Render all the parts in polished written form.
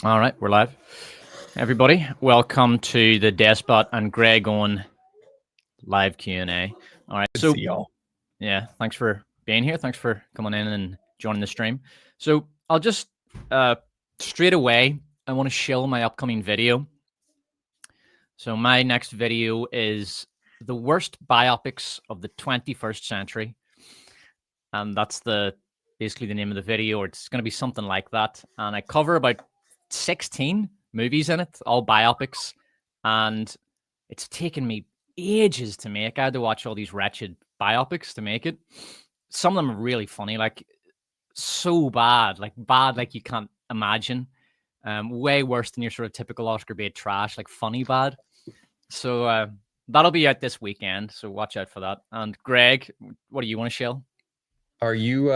All right, we're live. Everybody, welcome to the Despot and Greg Owen live Q&A. All right, Good to see y'all. Yeah, thanks for being here. Thanks for coming in and joining the stream. So I'll just straight away, I want to shill my upcoming video. So my next video is the worst biopics of the 21st century. And that's basically the name of the video, or it's going to be something like that. And I cover about 16 movies in it, all biopics. And it's taken me ages to make. I had to watch all these wretched biopics to make it. Some of them are really funny, like so bad like you can't imagine. Way worse than your sort of typical Oscar bait trash, like funny bad. So that'll be out this weekend. So watch out for that. And Greg, what do you want to show? Are you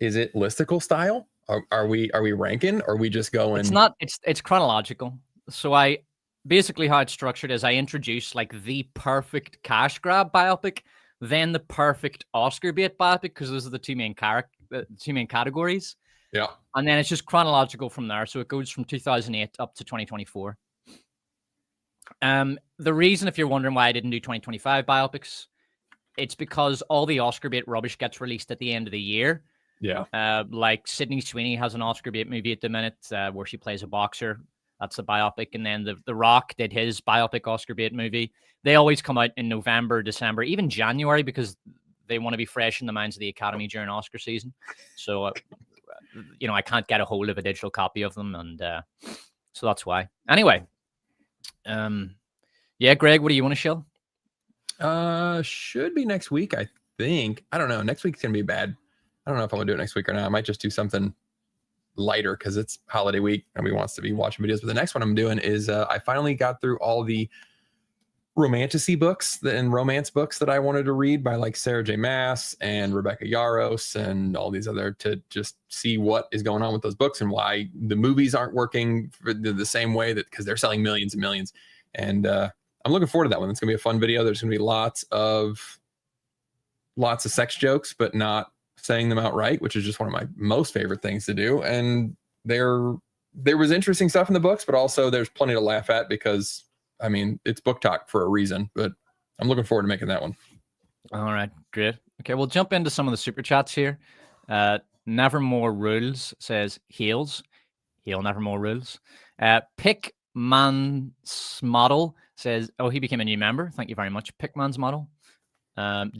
is it listicle style? Are we ranking, or are we just going? It's not, it's chronological. So I basically, how it's structured is I introduce like the perfect cash grab biopic, then the perfect Oscar bait biopic, because those are the two main categories. Yeah. And then it's just chronological from there. So it goes from 2008 up to 2024. The reason, if you're wondering why I didn't do 2025 biopics, it's because all the Oscar bait rubbish gets released at the end of the year. Yeah. Like Sydney Sweeney has an Oscar bait movie at the minute where she plays a boxer. That's a biopic. And then the Rock did his biopic Oscar bait movie. They always come out in November, December, even January, because they want to be fresh in the minds of the Academy during Oscar season. So, I can't get a hold of a digital copy of them. And so that's why. Anyway, yeah, Greg, what do you want to show? Should be next week, I think. I don't know. Next week's going to be bad. I don't know if I'm going to do it next week or not. I might just do something lighter because it's holiday week. Nobody wants to be watching videos. But the next one I'm doing is I finally got through all the romanticy books and romance books that I wanted to read by like Sarah J. Maas and Rebecca Yarros and all these other, to just see what is going on with those books and why the movies aren't working the same way, that because they're selling millions and millions. And I'm looking forward to that one. It's going to be a fun video. There's going to be lots of sex jokes, but not saying them outright, which is just one of my most favorite things to do. And there was interesting stuff in the books, but also there's plenty to laugh at because, I mean, it's book talk for a reason. But I'm looking forward to making that one. All right, great. Okay, we'll jump into some of the super chats here. Nevermore Rules says Hail Nevermore Rules. Pick Man's Model says, oh, he became a new member. Thank you very much, Pickman's Model.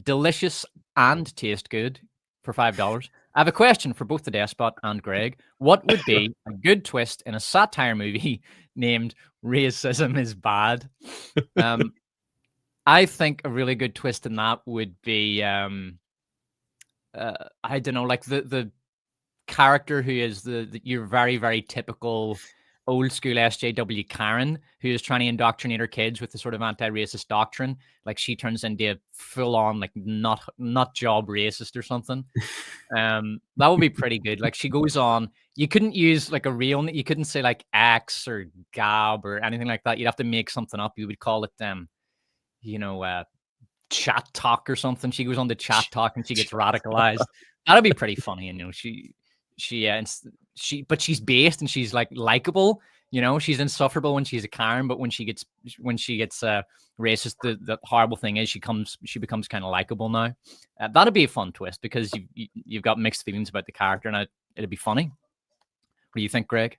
Delicious and taste good for $5. I have a question for both the Despot and Greg. What would be a good twist in a satire movie named Racism is Bad? I think a really good twist in that would be, I don't know, like the character who is your very, very typical old school SJW Karen, who is trying to indoctrinate her kids with the sort of anti-racist doctrine. Like she turns into a full-on like not job racist or something. That would be pretty good. Like she goes on, you couldn't use like a real, you couldn't say like X or Gab or anything like that. You'd have to make something up. You would call it chat talk or something. She goes on to chat talk and she gets radicalized. That'd be pretty funny. And but she's based and she's like likable. She's insufferable when she's a Karen, but when she gets racist, the horrible thing is she becomes kind of likable now. That'd be a fun twist because you've got mixed feelings about the character, and it'd be funny. What do you think, Greg?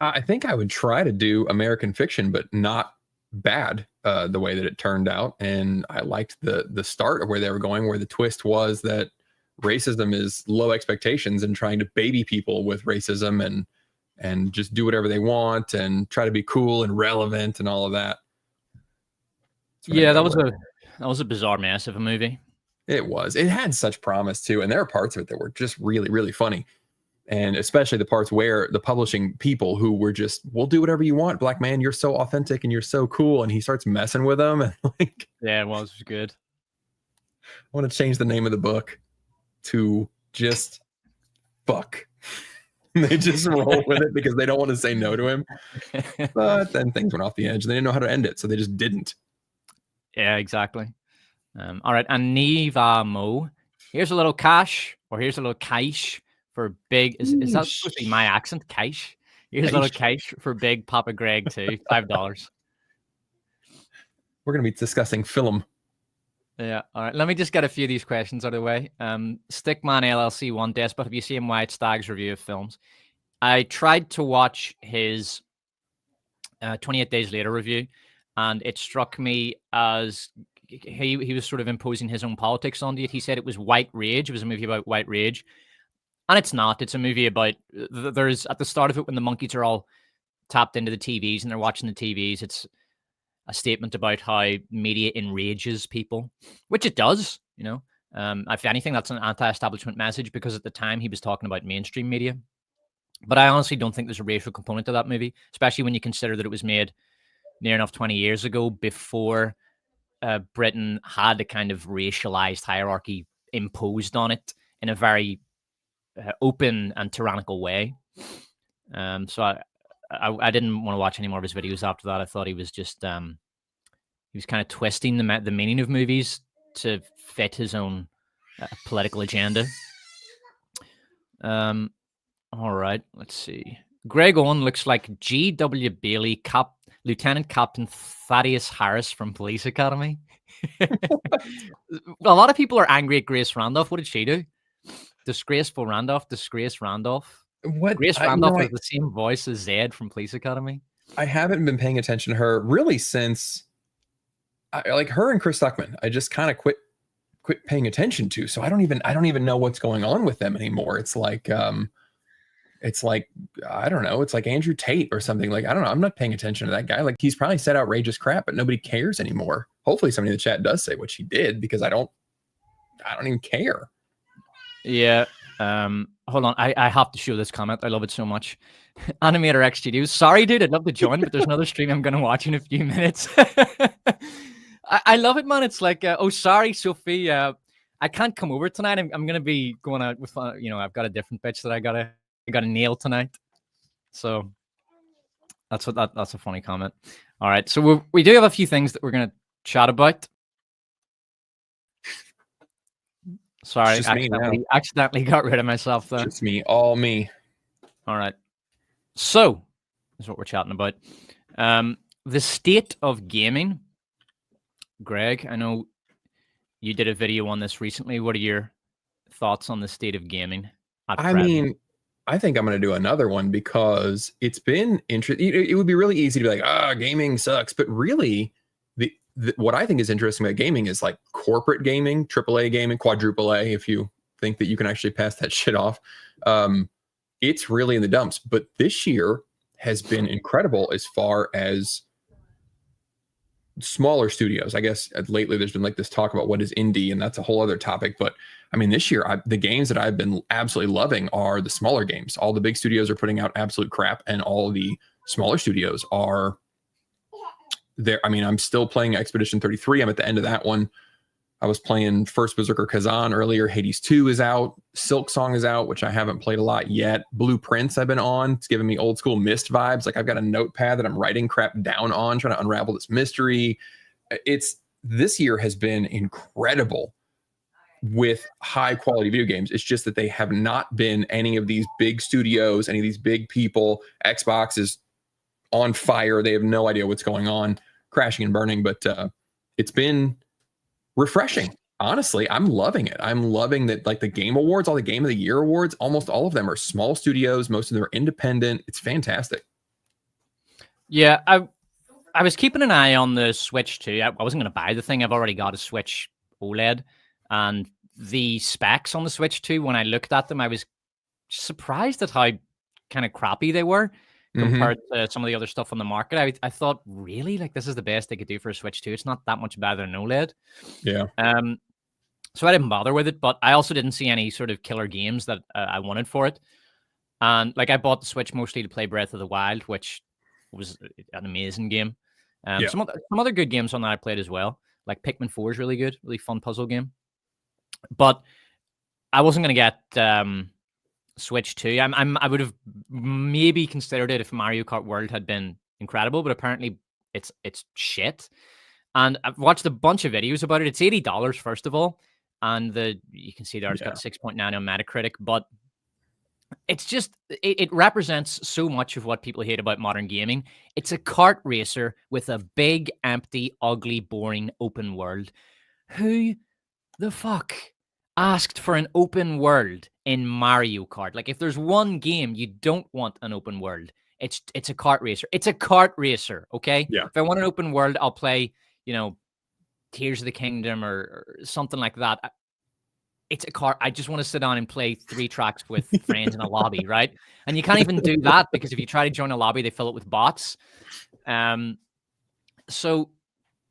I think I would try to do American Fiction, but not bad the way that it turned out. And I liked the start of where they were going, where the twist was that racism is low expectations and trying to baby people with racism and just do whatever they want and try to be cool and relevant and all of that. Yeah, that was a bizarre mess of a movie. It was. It had such promise too, and there are parts of it that were just really, really funny. And especially the parts where the publishing people who were just, we'll do whatever you want, black man, you're so authentic and you're so cool, and he starts messing with them and like, yeah, it was good. I want to change the name of the book to just fuck. They just roll with it because they don't want to say no to him. But then things went off the edge and they didn't know how to end it, so they just didn't. Yeah, exactly. All right, and Niva Mo, here's a little cash, or here's a little cash for big. Is that supposed to be my accent? Cash. Here's a little cash for Big Papa Greg too. $5. We're going to be discussing film. Yeah. All right. Let me just get a few of these questions out of the way. Stickman LLC 1 Despot, have you seen White Stag's review of films? I tried to watch his 28 Days Later review, and it struck me as he was sort of imposing his own politics onto it. He said it was white rage. It was a movie about white rage. And it's not. It's a movie about, there's at the start of it when the monkeys are all tapped into the TVs and they're watching the TVs, it's a statement about how media enrages people, which it does, you know. If anything, that's an anti-establishment message, because at the time he was talking about mainstream media. But I honestly don't think there's a racial component to that movie, especially when you consider that it was made near enough 20 years ago, before Britain had a kind of racialized hierarchy imposed on it in a very open and tyrannical way. So I didn't want to watch any more of his videos after that. I thought he was just he was kind of twisting the meaning of movies to fit his own political agenda. All right, let's see. Greg Owen looks like G.W. Bailey, Lieutenant Captain Thaddeus Harris from Police Academy. A lot of people are angry at Grace Randolph. What did she do? Disgraceful Randolph, Disgrace Randolph. What? Grace Randolph has the same voice as Zed from Police Academy. I haven't been paying attention to her really since, like her and Chris Stuckman. I just kind of quit paying attention to. So I don't even know what's going on with them anymore. It's like I don't know. It's like Andrew Tate or something. Like, I don't know. I'm not paying attention to that guy. Like, he's probably said outrageous crap, but nobody cares anymore. Hopefully somebody in the chat does say what she did, because I don't even care. Yeah. Hold on. I have to show this comment. I love it so much. Animator X Studios. Sorry, dude. I'd love to join, but there's another stream I'm going to watch in a few minutes. I love it, man. It's like, oh, sorry, Sophie. I can't come over tonight. I'm going to be going out with, I've got a different bitch that I got to nail tonight. So that's a funny comment. All right. So we do have a few things that we're going to chat about. Sorry, accidentally got rid of myself there. Just me, all me. All right. So, that's what we're chatting about. The state of gaming. Greg, I know you did a video on this recently. What are your thoughts on the state of gaming? I mean, I think I'm going to do another one, because it's been interesting. It would be really easy to be like, gaming sucks. But really, what I think is interesting about gaming is like corporate gaming, AAA gaming, quadruple A, if you think that you can actually pass that shit off. It's really in the dumps. But this year has been incredible as far as smaller studios. I guess lately there's been like this talk about what is indie, and that's a whole other topic. But I mean, this year, the games that I've been absolutely loving are the smaller games. All the big studios are putting out absolute crap, and all the smaller studios are there. I mean, I'm still playing Expedition 33. I'm at the end of that one. I was playing First Berserker Kazan earlier. Hades 2 is out. Silk Song is out, which I haven't played a lot yet. Blueprints I've been on. It's giving me old school Myst vibes. Like, I've got a notepad that I'm writing crap down on, trying to unravel this mystery. This year has been incredible with high quality video games. It's just that they have not been any of these big studios, any of these big people. Xbox is on fire. They have no idea what's going on, crashing and burning. But it's been refreshing. Honestly, I'm loving it. I'm loving that, like the Game Awards, all the Game of the Year awards, almost all of them are small studios. Most of them are independent. It's fantastic. Yeah, I was keeping an eye on the Switch too. I wasn't going to buy the thing. I've already got a Switch OLED, and the specs on the Switch 2, when I looked at them, I was surprised at how kind of crappy they were compared to some of the other stuff on the market. I thought, really? Like, this is the best they could do for a Switch 2? It's not that much better than OLED. Yeah. So I didn't bother with it, but I also didn't see any sort of killer games that I wanted for it. And like, I bought the Switch mostly to play Breath of the Wild, which was an amazing game. Some other good games on that I played as well. Like Pikmin 4 is really good, really fun puzzle game. But I wasn't going to get Switch 2. I would have maybe considered it if Mario Kart World had been incredible, but apparently it's shit. And I've watched a bunch of videos about it. It's $80 first of all, and you can see there it's got 6.9 on Metacritic. But It's just it represents so much of what people hate about modern gaming. It's a kart racer with a big, empty, ugly, boring open world. Who the fuck asked for an open world in Mario Kart? Like, if there's one game you don't want an open world, it's a kart racer. It's a kart racer, okay? Yeah. If I want an open world, I'll play, Tears of the Kingdom or something like that. It's a car. I just want to sit down and play 3 tracks with friends in a lobby, right? And you can't even do that because if you try to join a lobby, they fill it with bots. So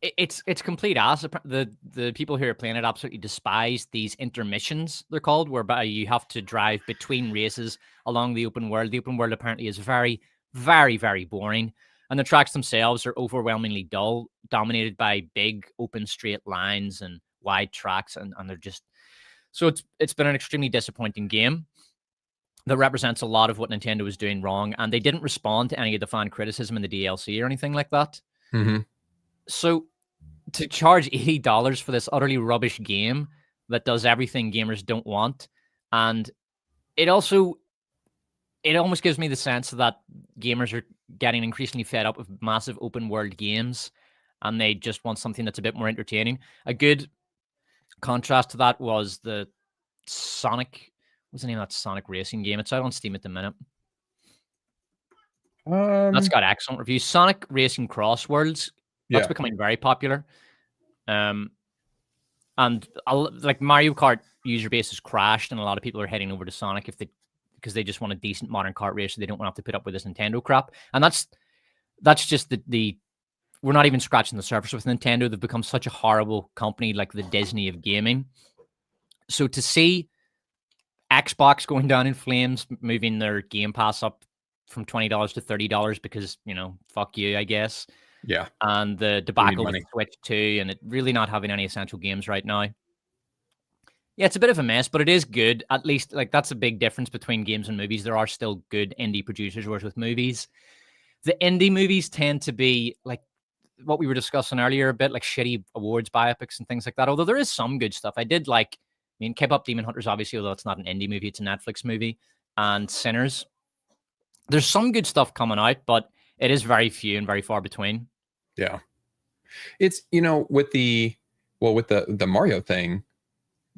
it's complete ass. The people who are playing it absolutely despise these intermissions, they're called, whereby you have to drive between races along the open world. The open world apparently is very, very, very boring. And the tracks themselves are overwhelmingly dull, dominated by big open straight lines and wide tracks, and they're just so it's been an extremely disappointing game that represents a lot of what Nintendo was doing wrong, and they didn't respond to any of the fan criticism in the DLC or anything like that. Mm-hmm. So to charge $80 for this utterly rubbish game that does everything gamers don't want, and it almost gives me the sense that gamers are getting increasingly fed up with massive open world games, and they just want something that's a bit more entertaining. A good contrast to that was the Sonic. What's the name of that Sonic racing game? It's out on Steam at the minute. That's got excellent reviews. Sonic Racing Cross Worlds. That's becoming very popular. And like Mario Kart user base has crashed, and a lot of people are heading over to Sonic because they just want a decent modern kart race. So they don't want to have to put up with this Nintendo crap. And that's just the we're not even scratching the surface with Nintendo. They've become such a horrible company, like the Disney of gaming. So to see Xbox going down in flames, moving their Game Pass up from $20 to $30 because, fuck you, I guess. Yeah. And the debacle with Switch 2 and it really not having any essential games right now. Yeah, it's a bit of a mess, but it is good. At least, like, that's a big difference between games and movies. There are still good indie producers, whereas with movies, the indie movies tend to be like what we were discussing earlier, a bit like shitty awards biopics and things like that. Although there is some good stuff. I did like, K-Pop Demon Hunters, obviously, although it's not an indie movie, it's a Netflix movie, and Sinners. There's some good stuff coming out, but it is very few and very far between. Yeah. It's, with the Mario thing,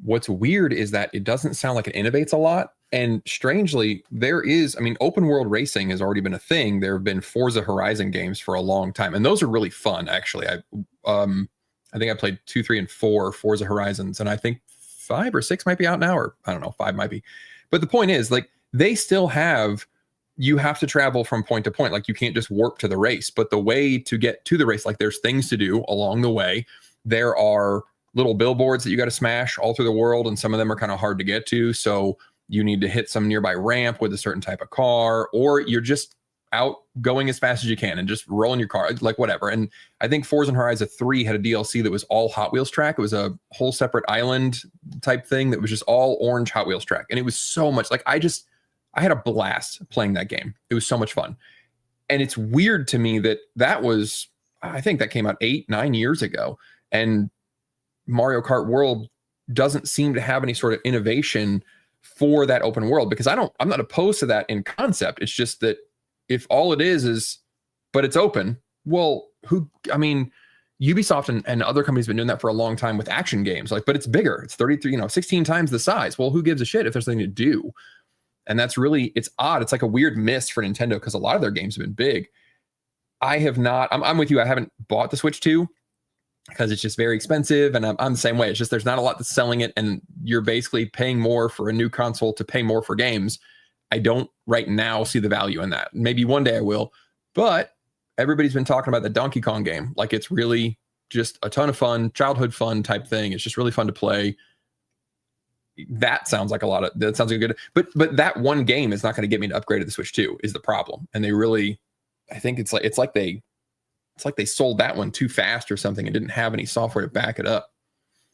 what's weird is that it doesn't sound like it innovates a lot. And strangely, open world racing has already been a thing. There have been Forza Horizon games for a long time, and those are really fun, actually. I think I played 2, 3, and 4 Forza Horizons, and I think 5 or 6 might be out now, or I don't know, 5 might be. But the point is, like, they still you have to travel from point to point. Like, you can't just warp to the race, but the way to get to the race, like, there's things to do along the way. There are little billboards that you got to smash all through the world, and some of them are kind of hard to get to. So you need to hit some nearby ramp with a certain type of car, or you're just out going as fast as you can and just rolling your car, like whatever. And I think Forza Horizon 3 had a DLC that was all Hot Wheels track. It was a whole separate island type thing that was just all orange Hot Wheels track. And it was so much like, I had a blast playing that game. It was so much fun. And it's weird to me that was, I think that came out 8-9 years ago. And Mario Kart World doesn't seem to have any sort of innovation for that open world, because I'm not opposed to that in concept. It's just that if all it is, but it's open, well, Ubisoft and other companies have been doing that for a long time with action games, but it's bigger. It's 33, 16 times the size. Well, who gives a shit if there's something to do? And that's really, it's odd. It's like a weird miss for Nintendo because a lot of their games have been big. I have not, I'm with you. I haven't bought the Switch 2 because it's just very expensive, and I'm the same way. It's just there's not a lot that's selling it, and you're basically paying more for a new console to pay more for games. I don't right now see the value in that. Maybe one day I will, but everybody's been talking about the Donkey Kong game. Like, it's really just a ton of fun, childhood fun type thing. It's just really fun to play. That sounds like good, but that one game is not going to get me to upgrade to the Switch 2 is the problem. And they really, I think it's like they sold that one too fast or something and didn't have any software to back it up.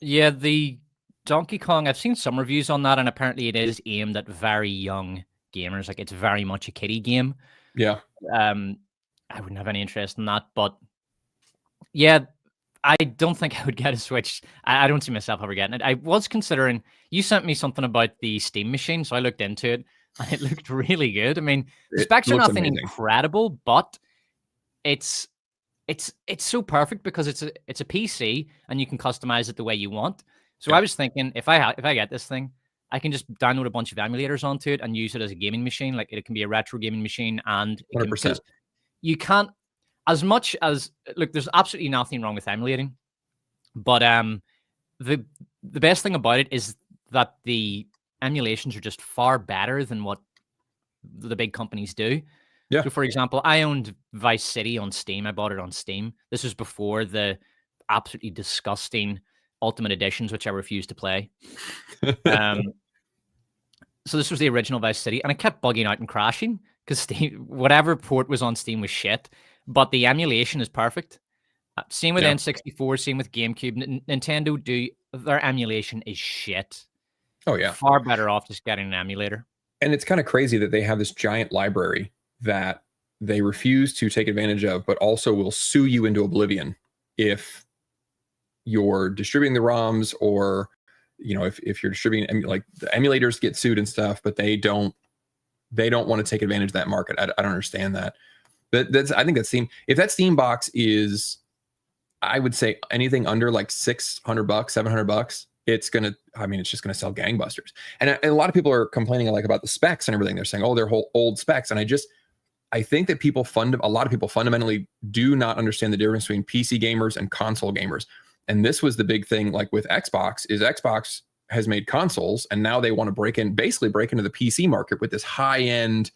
Yeah, the Donkey Kong, I've seen some reviews on that, and apparently it is aimed at very young gamers. Like, it's very much a kiddie game. Yeah. I wouldn't have any interest in that, but yeah, I don't think I would get a Switch. I don't see myself ever getting it. I was considering, you sent me something about the Steam machine, so I looked into it. and it looked really good. I mean, the It specs are looks nothing amazing. incredible, but it's it's so perfect because it's a PC and you can customize it the way you want. So Yeah, I was thinking if I get this thing, I can just download a bunch of emulators onto it and use it as a gaming machine. Like it can be a retro gaming machine, and it can 100%. because you can't as much as look. There's absolutely nothing wrong with emulating, but the the best thing about it is that the emulations are just far better than what the big companies do. Yeah. So, for example, I owned Vice City on Steam. I bought it on Steam. This was before the absolutely disgusting Ultimate Editions, which I refused to play. Um, so this was the original Vice City, and I kept bugging out and crashing because Steam, whatever port was on Steam was shit. But the emulation is perfect. Same with Yeah. N64, same with GameCube. Nintendo do their emulation is shit. Oh yeah. Far better off just getting an emulator. And it's kind of crazy that they have this giant library that they refuse to take advantage of, but also will sue you into oblivion if you're distributing the ROMs, or if you're distributing, like the emulators get sued and stuff, but they don't want to take advantage of that market. I don't understand that. But I think that Steam, if that Steam box is, I would say anything under like $600, $700, it's just gonna sell gangbusters. And a lot of people are complaining like about the specs and everything. They're saying, oh, they're whole old specs. And I think that a lot of people fundamentally do not understand the difference between PC gamers and console gamers. And this was the big thing, like with Xbox, is Xbox has made consoles, and now they want to basically break into the PC market with this high end,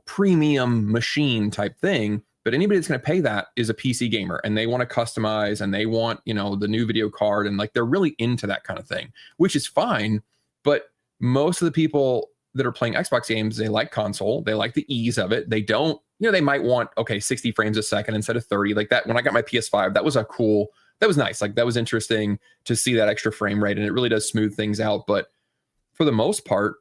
premium machine type thing. But anybody that's going to pay that is a PC gamer, and they want to customize, and they want, the new video card, and like they're really into that kind of thing, which is fine. But most of the people that are playing Xbox games, they like console, they like the ease of it. They don't, they might want 60 frames a second instead of 30, like that. When I got my PS5, that was nice. Like that was interesting to see that extra frame rate, and it really does smooth things out. But for the most part,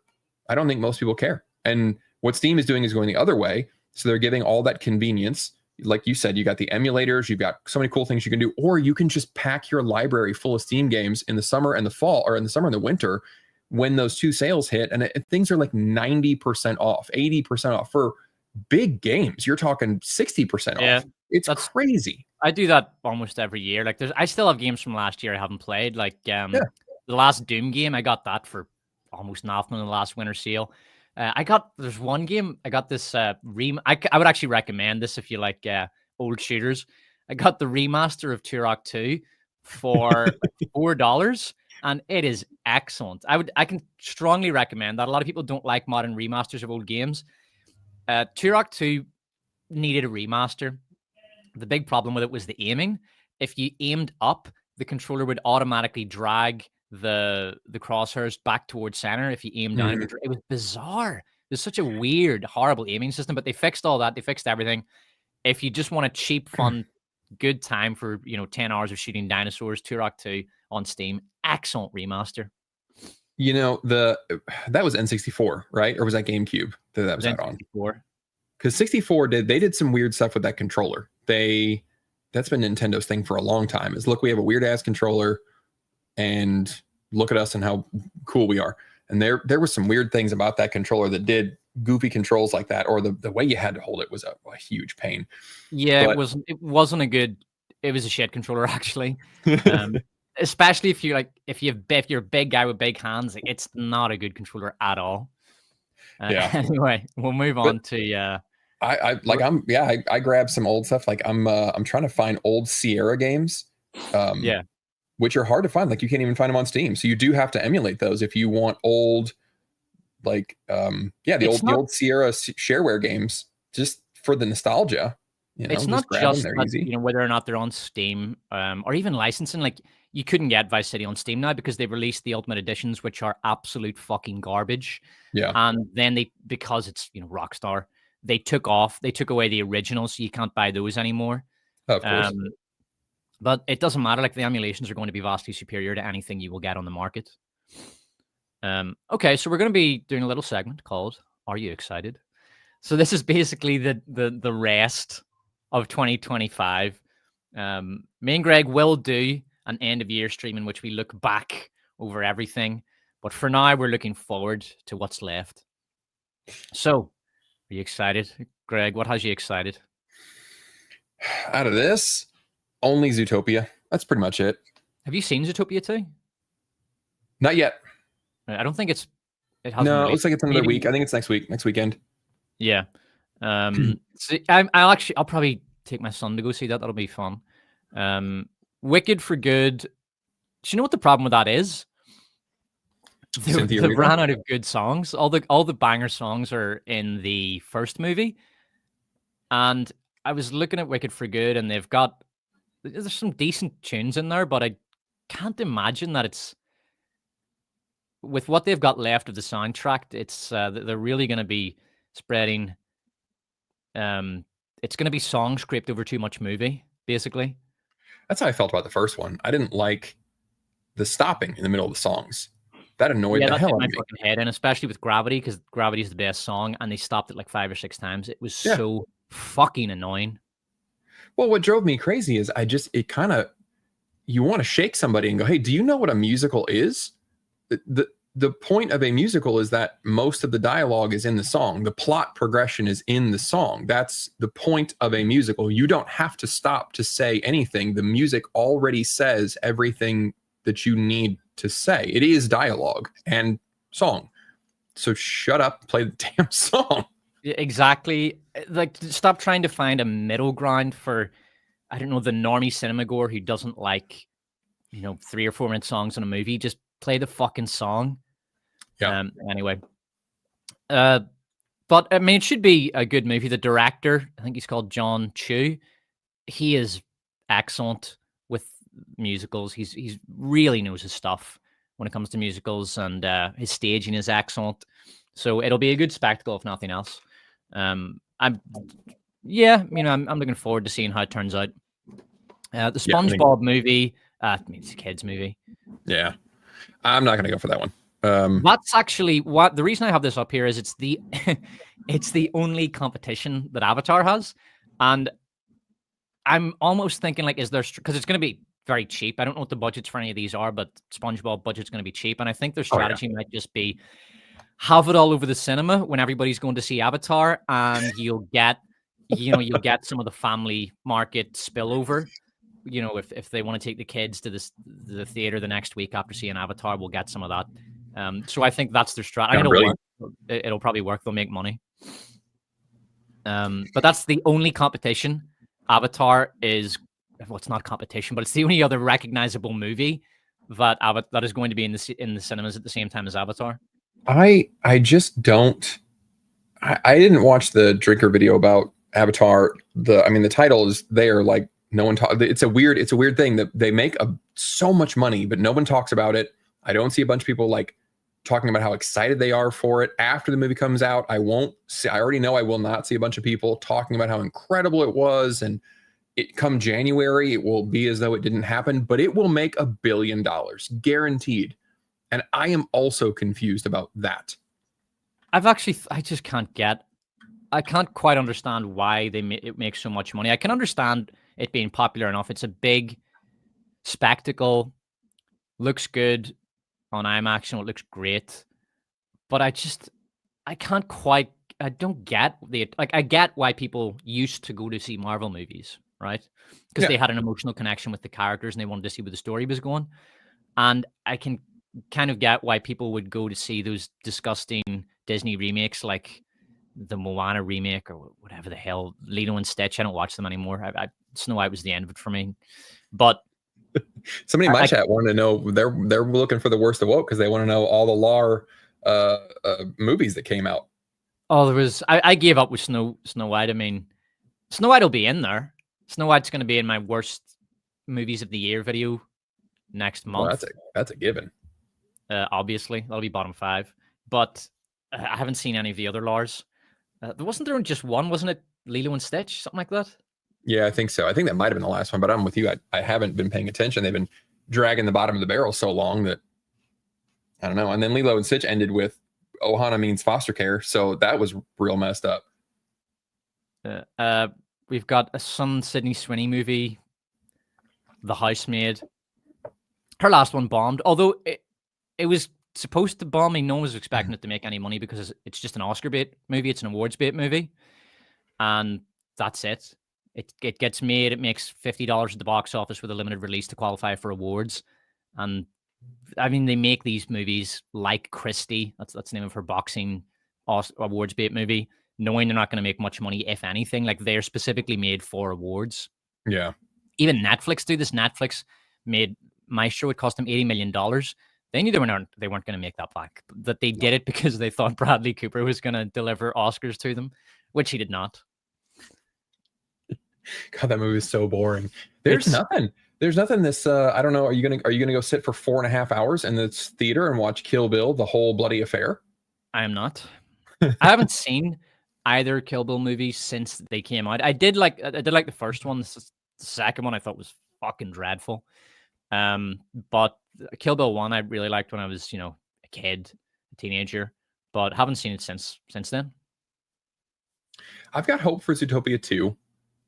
I don't think most people care. And what Steam is doing is going the other way. So they're giving all that convenience. Like you said, you got the emulators, you've got so many cool things you can do, or you can just pack your library full of Steam games in the summer and the fall, or in the summer and the winter when those two sales hit. And things are like 90% off, 80% off for big games. You're talking 60% off. It's crazy. I do that almost every year. Like I still have games from last year I haven't played. Like the last Doom game, I got that for almost nothing in the last winter sale. There's one game, I got this I would actually recommend this if you like old shooters. I got the remaster of Turok 2 for $4, and it is excellent. I can strongly recommend that. A lot of people don't like modern remasters of old games. Turok 2 needed a remaster. The big problem with it was the aiming. If you aimed up, the controller would automatically drag the crosshairs back towards center. If you aimed down, it was bizarre. There's such a weird, horrible aiming system, but they fixed all that. They fixed everything. If you just want a cheap, fun, good time for 10 hours of shooting dinosaurs, Turok 2 on Steam, excellent remaster. That was N64, right? Or was that GameCube that was out on? Because 64 did some weird stuff with that controller. That's been Nintendo's thing for a long time. Is look, we have a weird ass controller, and look at us and how cool we are. And there were some weird things about that controller that did goofy controls like that, or the way you had to hold it was a huge pain. Yeah, but it wasn't a good. It was a shit controller actually. Especially if you're a big guy with big hands, it's not a good controller at all. Anyway, we'll move on to. I grabbed some old stuff. Like I'm trying to find old Sierra games. Which are hard to find. Like you can't even find them on Steam. So you do have to emulate those if you want old, the old Sierra shareware games, just for the nostalgia. It's not just that, whether or not they're on Steam, or even licensing. Like you couldn't get Vice City on Steam now because they've released the Ultimate Editions, which are absolute fucking garbage. Yeah. And then because it's Rockstar, they took away the originals, so you can't buy those anymore. Of course. But it doesn't matter. Like the emulations are going to be vastly superior to anything you will get on the market. Okay, so we're going to be doing a little segment called "Are You Excited?" So this is basically the rest of 2025. Me and Greg will do an end of year stream in which we look back over everything. But for now, we're looking forward to what's left. So, are you excited, Greg? What has you excited? Out of this, only Zootopia. That's pretty much it. Have you seen Zootopia 2? Not yet. I don't think it hasn't No, it released. looks like it's another week. Maybe, I think it's next week, next weekend. yeah. I'll probably take my son to go see that. That'll be fun. Wicked for Good. Do you know what the problem with that is? Cynthia They Erivo? ran out of good songs. All the banger songs are in the first movie, and I was looking at Wicked for Good, and there's some decent tunes in there, but I can't imagine that it's with what they've got left of the soundtrack. It's they're really going to be spreading. It's going to be songs scraped over too much movie, basically. That's how I felt about the first one. I didn't like the stopping in the middle of the songs. That annoyed Yeah, the that hell hit out my of me. fucking head, and especially with Gravity, because Gravity is the best song, and they stopped it like 5 or 6 times. It was Yeah. so fucking annoying. Well, what drove me crazy is it kind of, you want to shake somebody and go, hey, do you know what a musical is? The point of a musical is that most of the dialogue is in the song. The plot progression is in the song. That's the point of a musical. You don't have to stop to say anything. The music already says everything that you need to say. It is dialogue and song. So shut up, play the damn song. Yeah, exactly. Like, stop trying to find a middle ground for, I don't know, the normie cinema goer who doesn't like, 3 or 4 minute songs in a movie. Just play the fucking song. Yeah. Anyway, but I mean, it should be a good movie. The director, I think he's called John Chu. He is excellent with musicals. He's really knows his stuff when it comes to musicals, and his staging is excellent. So it'll be a good spectacle, if nothing else. I'm looking forward to seeing how it turns out. The SpongeBob movie, I mean, it's a kids movie. Yeah. I'm not going to go for that one. That's actually what the reason I have this up here is it's the it's the only competition that Avatar has, and I'm almost thinking like, is there because it's going to be very cheap. I don't know what the budgets for any of these are, but SpongeBob budget's going to be cheap, and I think their strategy might just be have it all over the cinema when everybody's going to see Avatar, and you'll get some of the family market spillover. If they want to take the kids to the theater the next week after seeing Avatar, we'll get some of that. So I think that's their strategy. It'll work. It'll probably work. They'll make money. But that's the only competition. Avatar is, well, it's not competition, but it's the only other recognizable movie that is going to be in the cinemas at the same time as Avatar. I just don't. I didn't watch the Drinker video about Avatar. The title is there. Like no one talk. It's a weird thing that they make so much money, but no one talks about it. I don't see a bunch of people like talking about how excited they are for it after the movie comes out. I already know I will not see a bunch of people talking about how incredible it was, and it come January, it will be as though it didn't happen, but it will make $1 billion guaranteed. And I am also confused about that. I can't quite understand why it makes so much money. I can understand it being popular enough. It's a big spectacle, looks good on IMAX, it looks great. But I don't get I get why people used to go to see Marvel movies, right? Because they had an emotional connection with the characters and they wanted to see where the story was going. And I can kind of get why people would go to see those disgusting Disney remakes like the Moana remake or whatever the hell, Lilo and Stitch. I don't watch them anymore. Snow White was the end of it for me. But somebody in my chat wanted to know, they're looking for the worst of woke because they want to know all the Lar movies that came out. Oh, I gave up with Snow White. I mean, Snow White will be in there. Snow White's going to be in my worst movies of the year video next month. Well, that's a given. Obviously, that'll be bottom 5. But I haven't seen any of the other Lars. Wasn't there just one? Wasn't it Lilo and Stitch? Something like that? Yeah, I think so. I think that might have been the last one, but I'm with you. I haven't been paying attention. They've been dragging the bottom of the barrel so long that I don't know. And then Lilo and Stitch ended with Ohana means foster care. So that was real messed up. We've got a Sydney Sweeney movie, The Housemaid. Her last one bombed, although it was supposed to bomb. No one was expecting it to make any money because it's just an Oscar bait movie. It's an awards bait movie, and that's it. It gets made. It makes $50 at the box office with a limited release to qualify for awards. And I mean, they make these movies like Christie. That's the name of her boxing awards bait movie, knowing they're not going to make much money, if anything. Like, they're specifically made for awards. Yeah. Even Netflix do this. Netflix made Maestro. It cost them $80 million. They knew they weren't going to make that back. That they did it because they thought Bradley Cooper was going to deliver Oscars to them, which he did not. God, that movie is so boring. There's nothing this I don't know, are you gonna go sit for 4.5 hours in this theater and watch Kill Bill, the whole bloody affair? I am not. I haven't seen either Kill Bill movie since they came out. I did like the first one. The second one I thought was fucking dreadful. But Kill Bill 1 I really liked when I was, a kid, a teenager, but haven't seen it since then. I've got hope for Zootopia 2.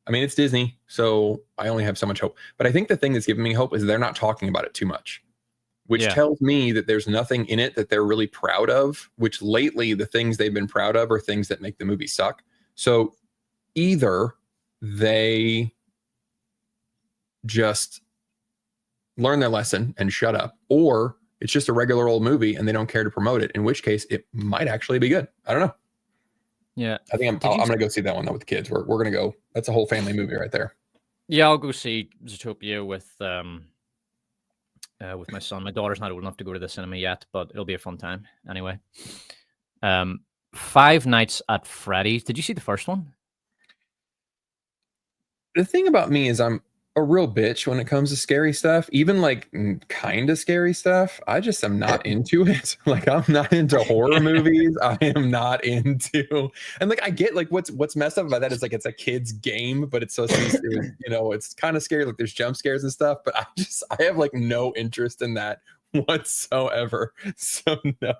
I mean, it's Disney, so I only have so much hope. But I think the thing that's giving me hope is they're not talking about it too much, which tells me that there's nothing in it that they're really proud of, which lately the things they've been proud of are things that make the movie suck. So either they just learn their lesson and shut up, or it's just a regular old movie and they don't care to promote it, in which case it might actually be good. I don't know. Yeah, I think I'm going to go see that one though with the kids. We're going to go. That's a whole family movie right there. Yeah, I'll go see Zootopia with my son. My daughter's not old enough to go to the cinema yet, but it'll be a fun time anyway. Five Nights at Freddy's. Did you see the first one? The thing about me is I'm a real bitch when it comes to scary stuff, even like kind of scary stuff. I just am not into it. Like, I'm not into horror movies. I am not into, and like, I get like what's messed up about that is like, it's a kid's game, but it's so, it's kind of scary. Like, there's jump scares and stuff, but I have like no interest in that whatsoever. So no,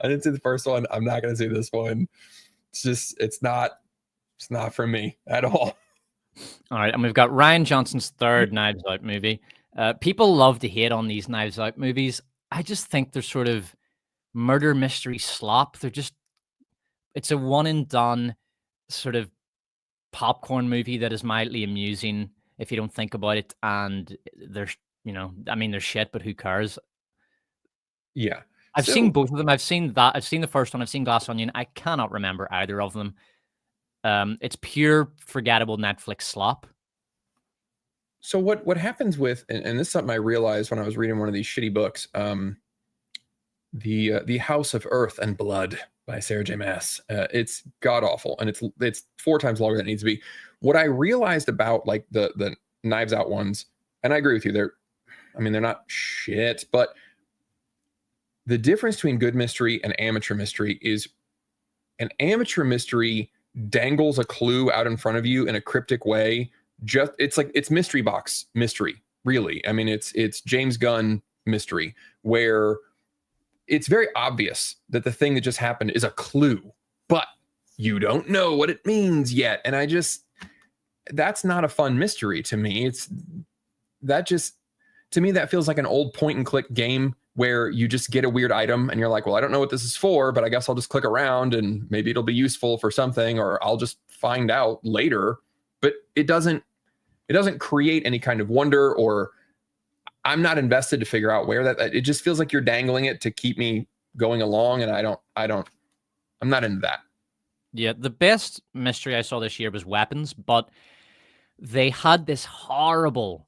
I didn't see the first one. I'm not going to see this one. It's not for me at all. All right, and we've got Ryan Johnson's third Knives Out movie. People love to hate on these Knives Out movies. I just think they're sort of murder mystery slop. It's a one and done sort of popcorn movie that is mildly amusing if you don't think about it. And they're shit, but who cares? Yeah. I've seen both of them. I've seen the first one. I've seen Glass Onion. I cannot remember either of them. It's pure forgettable Netflix slop. So what happens with, and this is something I realized when I was reading one of these shitty books, the House of Earth and Blood by Sarah J. Maas. It's god awful, and it's 4 times longer than it needs to be. What I realized about like the Knives Out ones, and I agree with you, they're not shit, but the difference between good mystery and amateur mystery is an amateur mystery dangles a clue out in front of you in a cryptic way. It's mystery box mystery, really. I mean, it's James Gunn mystery, where it's very obvious that the thing that just happened is a clue, but you don't know what it means yet. And that's not a fun mystery to me. To me, that feels like an old point and click game where you just get a weird item and you're like, well, I don't know what this is for, but I guess I'll just click around and maybe it'll be useful for something, or I'll just find out later. But it doesn't create any kind of wonder, or I'm not invested to figure out where it just feels like you're dangling it to keep me going along. And I'm not into that. Yeah. The best mystery I saw this year was Weapons, but they had this horrible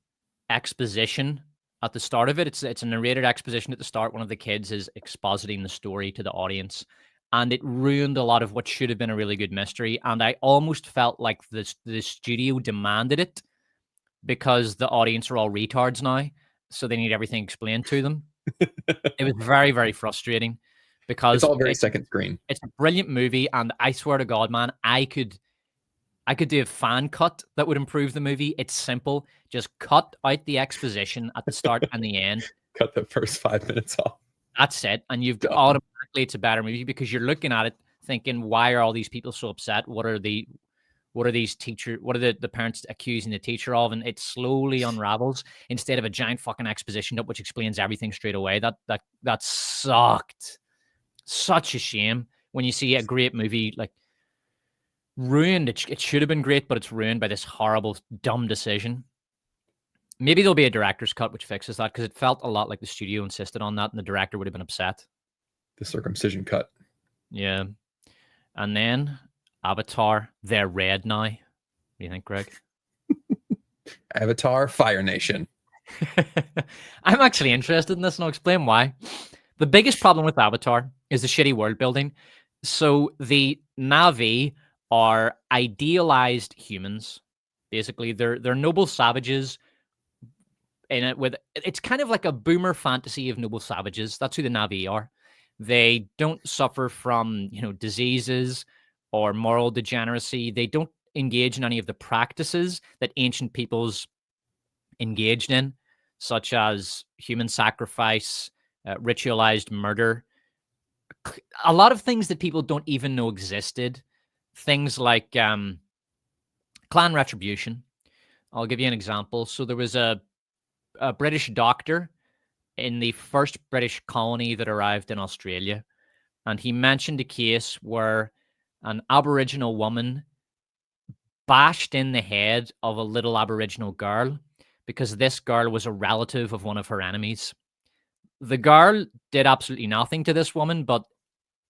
exposition at the start of it. It's a narrated exposition at the start. One of the kids is expositing the story to the audience, and it ruined a lot of what should have been a really good mystery. And I almost felt like the studio demanded it because the audience are all retards now, so they need everything explained to them. It was very, very frustrating because it's all very second screen. It's a brilliant movie, and I swear to God, man, I could do a fan cut that would improve the movie. It's simple. Just cut out the exposition at the start and the end. Cut the first 5 minutes off. That's it. And you've automatically, it's a better movie because you're looking at it thinking, why are all these people so upset? What are they What are the parents accusing the teacher of? And it slowly unravels instead of a giant fucking exposition up which explains everything straight away. That sucked. Such a shame when you see a great movie like ruined. It should have been great, but it's ruined by this horrible, dumb decision. Maybe there'll be a director's cut which fixes that, because it felt a lot like the studio insisted on that and the director would have been upset. The circumcision cut. Yeah. And then Avatar, they're red now. What do you think, Greg? Avatar, Fire Nation. I'm actually interested in this, and I'll explain why. The biggest problem with Avatar is the shitty world building. So the Na'vi are idealized humans. Basically, they're noble savages. It's kind of like a boomer fantasy of noble savages. That's who the Na'vi are. They don't suffer from, diseases or moral degeneracy. They don't engage in any of the practices that ancient peoples engaged in, such as human sacrifice, ritualized murder, a lot of things that people don't even know existed. Things like clan retribution. I'll give you an example. So there was a British doctor in the first British colony that arrived in Australia, and he mentioned a case where an Aboriginal woman bashed in the head of a little Aboriginal girl because this girl was a relative of one of her enemies. The girl did absolutely nothing to this woman, but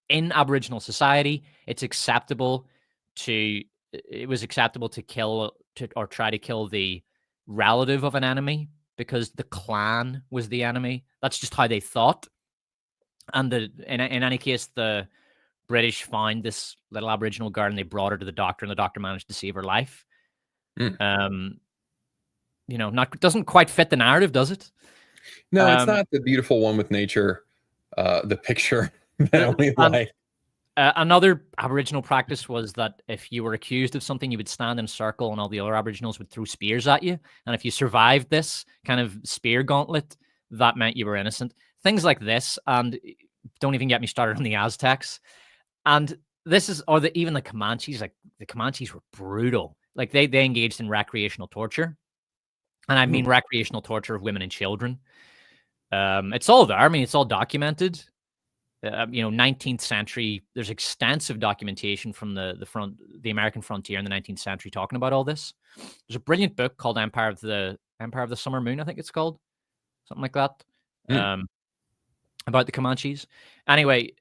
in Aboriginal society, it was acceptable to kill or try to kill the relative of an enemy because the clan was the enemy. That's just how they thought. And in any case, the British found this little Aboriginal girl and they brought her to the doctor, and the doctor managed to save her life. Doesn't quite fit the narrative, does it? No, it's not the beautiful one with nature, the picture that we like. Another Aboriginal practice was that if you were accused of something, you would stand in a circle and all the other Aboriginals would throw spears at you. And if you survived this kind of spear gauntlet, that meant you were innocent. Things like this. And don't even get me started on the Aztecs. And this is, even the Comanches. Like, the Comanches were brutal. Like, they engaged in recreational torture. And I mean recreational torture of women and children. It's all there. I mean, it's all documented. 19th century, there's extensive documentation from the American frontier in the 19th century talking about all this. There's a brilliant book called Empire of the Summer Moon, I think it's called. Something like that. About the Comanches. Anyway,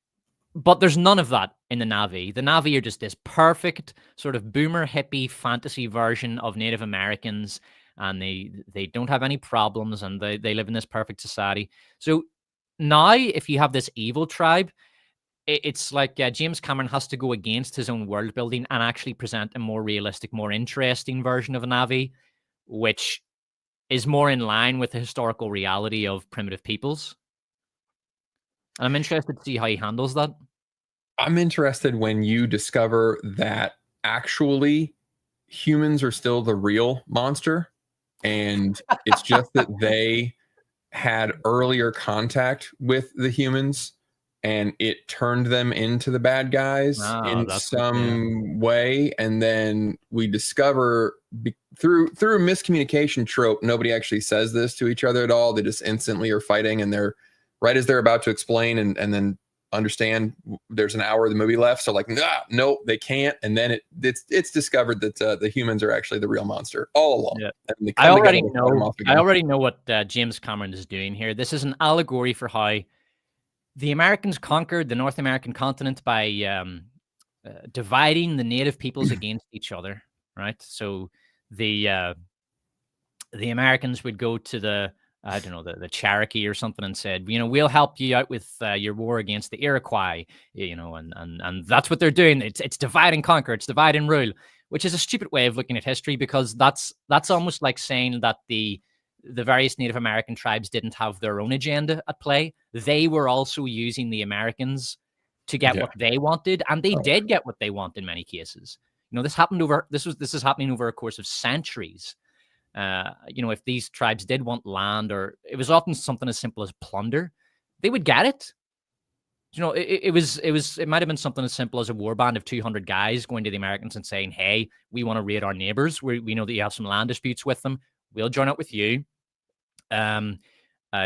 but there's none of that in the Na'vi. The Na'vi are just this perfect sort of boomer hippie fantasy version of Native Americans, and they don't have any problems, and they live in this perfect society. So now, if you have this evil tribe, it's like James Cameron has to go against his own world building and actually present a more realistic, more interesting version of a Na'vi, which is more in line with the historical reality of primitive peoples. And I'm interested to see how he handles that. I'm interested when you discover that actually humans are still the real monster, and it's just that they had earlier contact with the humans and it turned them into the bad guys in some way. And then we discover through a miscommunication trope, nobody actually says this to each other at all. They just instantly are fighting, and they're right as they're about to explain and then understand there's an hour of the movie left. So like, no, they can't. And then it's discovered that the humans are actually the real monster all along. Yeah. I already know what James Cameron is doing here. This is an allegory for how the Americans conquered the North American continent by dividing the native peoples against each other. Right. So the Americans would go to the Cherokee or something and said, we'll help you out with your war against the Iroquois, and that's what they're doing. It's divide and conquer, it's divide and rule, which is a stupid way of looking at history, because that's almost like saying that the various Native American tribes didn't have their own agenda at play. They were also using the Americans to get what they wanted, and they did get what they want in many cases. This is happening over a course of centuries. If these tribes did want land, or it was often something as simple as plunder, they would get it. You know, it might have been something as simple as a war band of 200 guys going to the Americans and saying, "Hey, we want to raid our neighbors. We know that you have some land disputes with them. We'll join up with you. Um,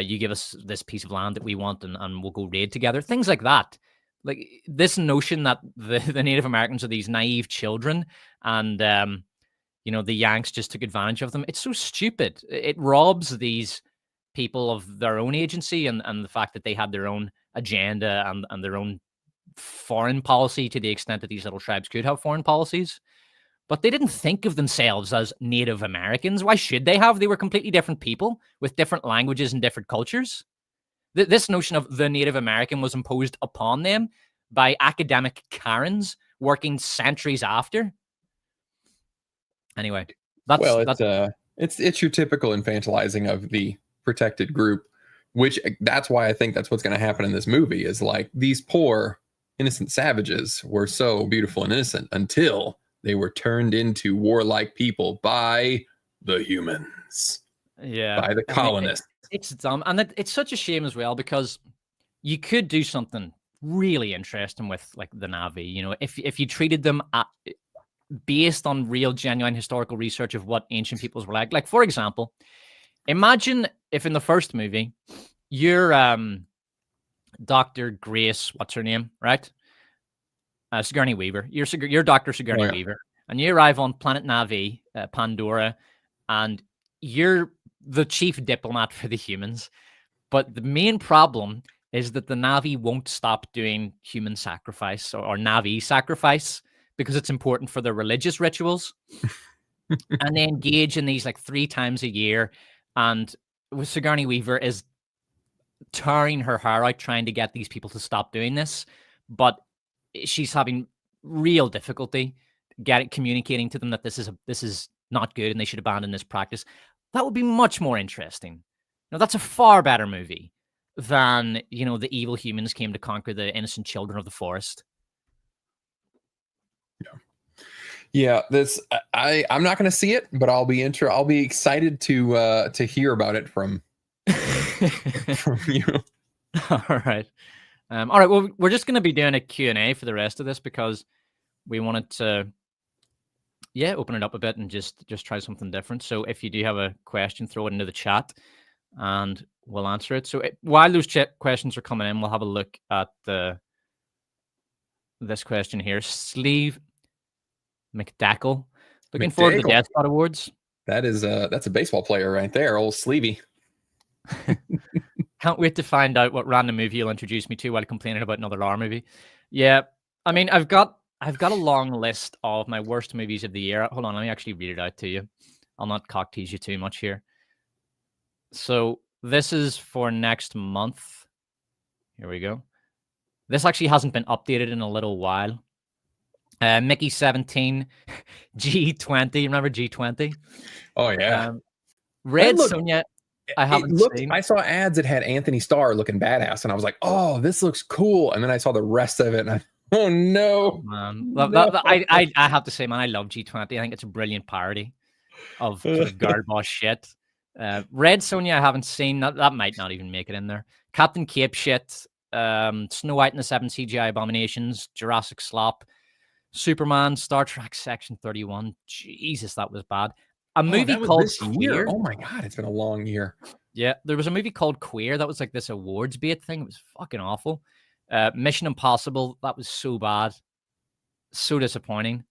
you give us this piece of land that we want, and we'll go raid together." Things like that. Like this notion that the Native Americans are these naive children, and you know, the Yanks just took advantage of them. It's so stupid. It robs these people of their own agency and the fact that they had their own agenda and their own foreign policy to the extent that these little tribes could have foreign policies. But they didn't think of themselves as Native Americans. Why should they have? They were completely different people with different languages and different cultures. This notion of the Native American was imposed upon them by academic Karens working centuries after. Anyway, it's your typical infantilizing of the protected group, which that's why I think that's what's going to happen in this movie is like these poor innocent savages were so beautiful and innocent until they were turned into warlike people by the humans, by the colonists. It's dumb, and it's such a shame as well because you could do something really interesting with like the Na'vi. You know, if you treated them based on real, genuine historical research of what ancient peoples were like. Like, for example, imagine if in the first movie, you're Dr. Grace, what's her name, right? Sigourney Weaver. You're Dr. Sigourney Weaver, and you arrive on planet Na'vi, Pandora, and you're the chief diplomat for the humans. But the main problem is that the Na'vi won't stop doing human sacrifice or Na'vi sacrifice because it's important for their religious rituals. And they engage in these like 3 times a year. And Sigourney Weaver is tearing her hair out trying to get these people to stop doing this. But she's having real difficulty communicating to them that this is not good and they should abandon this practice. That would be much more interesting. Now, that's a far better movie than, you know, the evil humans came to conquer the innocent children of the forest. Yeah, this I'm not going to see it, but I'll be excited to hear about it from you. All right. All right. Well, we're just going to be doing a Q&A for the rest of this because we wanted to, open it up a bit and just try something different. So if you do have a question, throw it into the chat and we'll answer it. So while those questions are coming in, we'll have a look at this question here. Sleeve McDackle. Looking forward to the Death Spot Awards. That's a baseball player right there, old Sleevey. Can't wait to find out what random movie you'll introduce me to while complaining about another horror movie. Yeah, I mean, I've got a long list of my worst movies of the year. Hold on, let me actually read it out to you. I'll not cock tease you too much here. So this is for next month. Here we go. This actually hasn't been updated in a little while. Mickey 17, G20. Remember G20? Oh yeah. Red Sonja. I haven't seen. I saw ads that had Anthony Starr looking badass, and I was like, "Oh, this looks cool." And then I saw the rest of it, and oh no, man. No. I have to say, man, I love G20. I think it's a brilliant parody of sort of girl boss shit. Red Sonja, I haven't seen. That might not even make it in there. Captain Cape shit. Snow White and the Seven CGI Abominations. Jurassic Slop. Superman. Star Trek Section 31. Jesus, that was bad. A movie called Queer. Oh my god, it's been a long year. Yeah, there was a movie called Queer that was like this awards bait thing. It was fucking awful. Mission Impossible, that was so bad. So disappointing.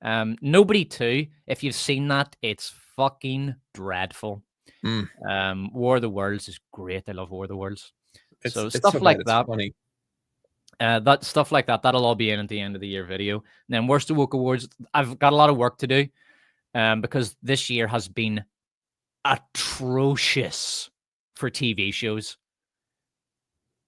Nobody 2, if you've seen that, it's fucking dreadful. War of the Worlds is great. I love War of the Worlds. So stuff like that. Funny. That stuff like that, that'll all be in at the end of the year video. And then Worst of Woke Awards, I've got a lot of work to do. Because this year has been atrocious for TV shows.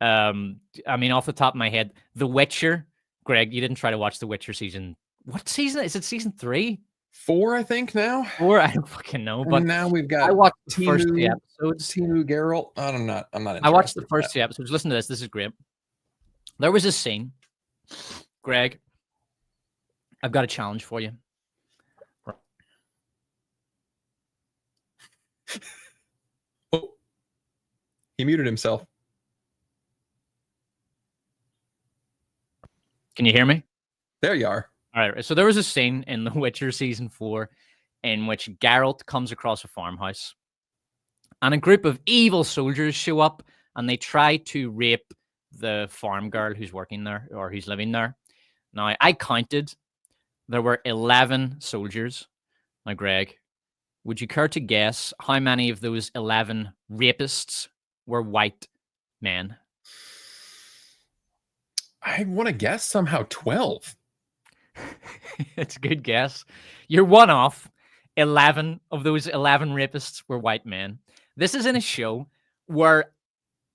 I mean, off the top of my head, The Witcher. Greg, you didn't try to watch The Witcher season. What season? Is it season 3? 4, I think now. 4? I don't fucking know. But now we've got. I watched the first 3 episodes. Timu Geralt. I'm not. I watched the first 2 episodes. Listen to this. This is great. There was a scene. Greg, I've got a challenge for you. Oh, he muted himself. Can you hear me? There you are. All right. So there was a scene in The Witcher season 4 in which Geralt comes across a farmhouse and a group of evil soldiers show up and they try to rape the farm girl who's working there or who's living there. Now, I counted. There were 11 soldiers. Now, Greg, would you care to guess how many of those 11 rapists were white men? I want to guess somehow 12. It's a good guess. You're one off. 11 of those 11 rapists were white men. This is in a show where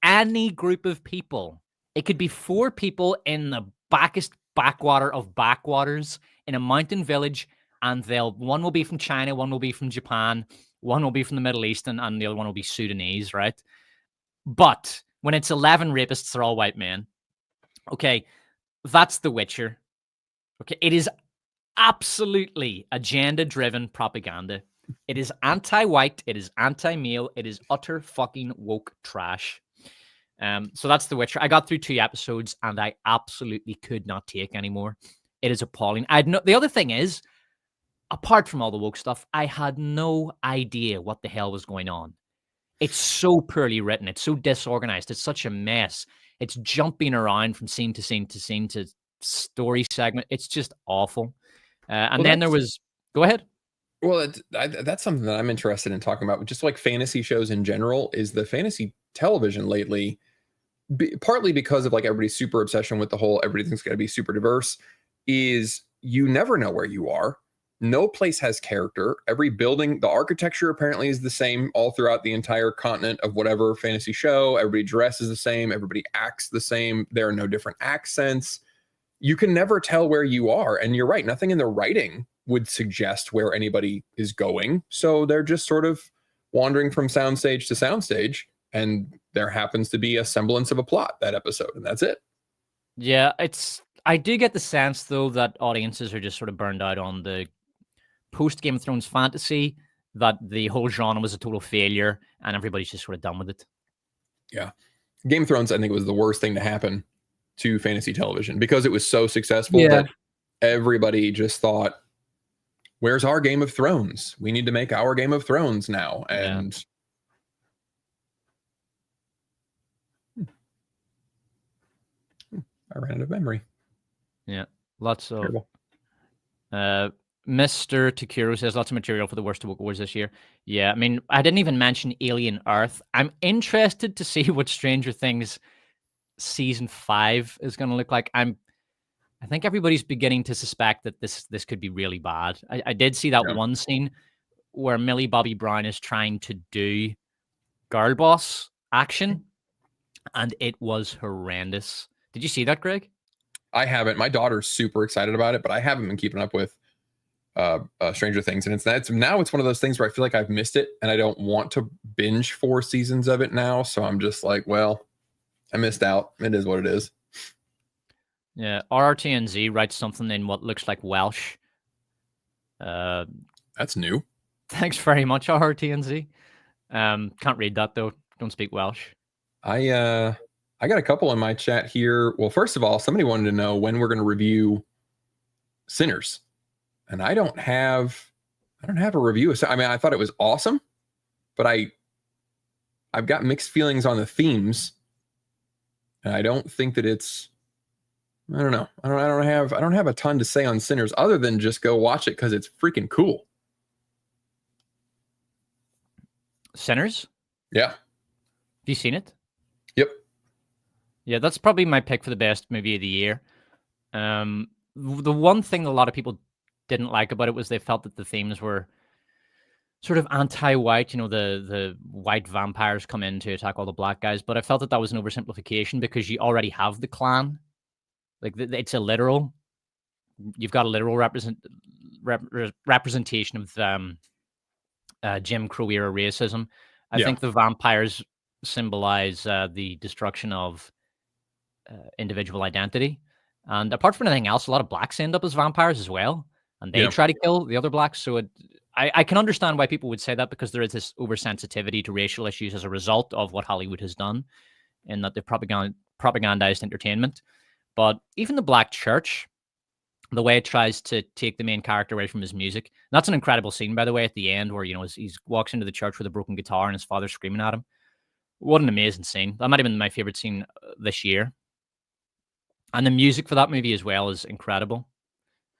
any group of people, it could be 4 people in the backest backwater of backwaters in a mountain village, and one will be from China, one will be from Japan, one will be from the Middle East, and the other one will be Sudanese, right? But when it's 11 rapists, they're all white men. Okay, that's The Witcher. Okay, it is absolutely agenda-driven propaganda. It is anti-white. It is anti-male. It is utter fucking woke trash. So that's The Witcher. I got through 2 episodes and I absolutely could not take anymore. It is appalling. The other thing is, apart from all the woke stuff, I had no idea what the hell was going on. It's so poorly written. It's so disorganized. It's such a mess. It's jumping around from scene to scene to scene to story segment. It's just awful. And then there was, go ahead. Well, that's something that I'm interested in talking about. Just like fantasy shows in general, is the fantasy television lately, partly because of like everybody's super obsession with the whole everything's got to be super diverse, is you never know where you are. No place has character. Every building, the architecture apparently is the same all throughout the entire continent of whatever fantasy show. Everybody dresses the same. Everybody acts the same. There are no different accents. You can never tell where you are. And you're right. Nothing in the writing would suggest where anybody is going. So they're just sort of wandering from soundstage to soundstage. And there happens to be a semblance of a plot that episode. And that's it. Yeah, I do get the sense, though, that audiences are just sort of burned out on the post Game of Thrones fantasy, that the whole genre was a total failure and everybody's just sort of done with it. Yeah. Game of Thrones, I think, was the worst thing to happen to fantasy television because it was so successful that everybody just thought, where's our Game of Thrones? We need to make our Game of Thrones now. And I ran out of memory. Yeah. Lots of Mr. Takuro says lots of material for the worst of Woke Wars this year. Yeah, I mean, I didn't even mention Alien Earth. I'm interested to see what Stranger Things season 5 is going to look like. I think everybody's beginning to suspect that this could be really bad. I did see that one scene where Millie Bobby Brown is trying to do girl boss action, and it was horrendous. Did you see that, Greg? I haven't. My daughter's super excited about it, but I haven't been keeping up with Stranger Things, and it's one of those things where I feel like I've missed it, and I don't want to binge 4 seasons of it now. So I'm just like, well, I missed out. It is what it is. Yeah, RRTNZ writes something in what looks like Welsh. That's new. Thanks very much, RRTNZ. Can't read that though. Don't speak Welsh. I got a couple in my chat here. Well, first of all, somebody wanted to know when we're going to review Sinners, and I don't have a review. I mean, I thought it was awesome, but I've got mixed feelings on the themes, and I don't think that it's. I don't know. I don't have a ton to say on Sinners other than just go watch it because it's freaking cool. Sinners? Yeah. Have you seen it? Yep. Yeah, that's probably my pick for the best movie of the year. The one thing a lot of people didn't like about it was they felt that the themes were sort of anti-white. You know, the white vampires come in to attack all the black guys. But I felt that was an oversimplification because you already have the Klan. Like, it's a literal. You've got a literal representation of Jim Crow era racism. I think the vampires symbolize the destruction of individual identity. And apart from anything else, a lot of blacks end up as vampires as well. And they try to kill the other blacks. So I can understand why people would say that, because there is this oversensitivity to racial issues as a result of what Hollywood has done, in that they've propagandized entertainment. But even the Black Church, the way it tries to take the main character away from his music. And that's an incredible scene, by the way, at the end where, he walks into the church with a broken guitar and his father's screaming at him. What an amazing scene. That might have been my favorite scene this year. And the music for that movie as well is incredible.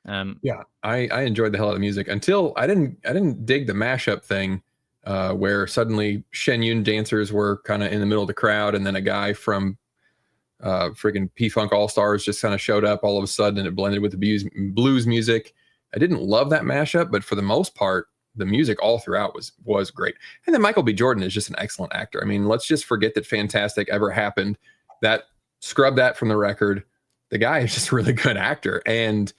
Yeah, I enjoyed the hell out of the music until I didn't dig the mashup thing, where suddenly Shen Yun dancers were kind of in the middle of the crowd, and then a guy from friggin' P-Funk All-Stars just kind of showed up all of a sudden, and it blended with the blues music. I didn't love that mashup, but for the most part, the music all throughout was great. And then Michael B. Jordan is just an excellent actor. I mean, let's just forget that Fantastic ever happened. Scrub that from the record. The guy is just a really good actor. And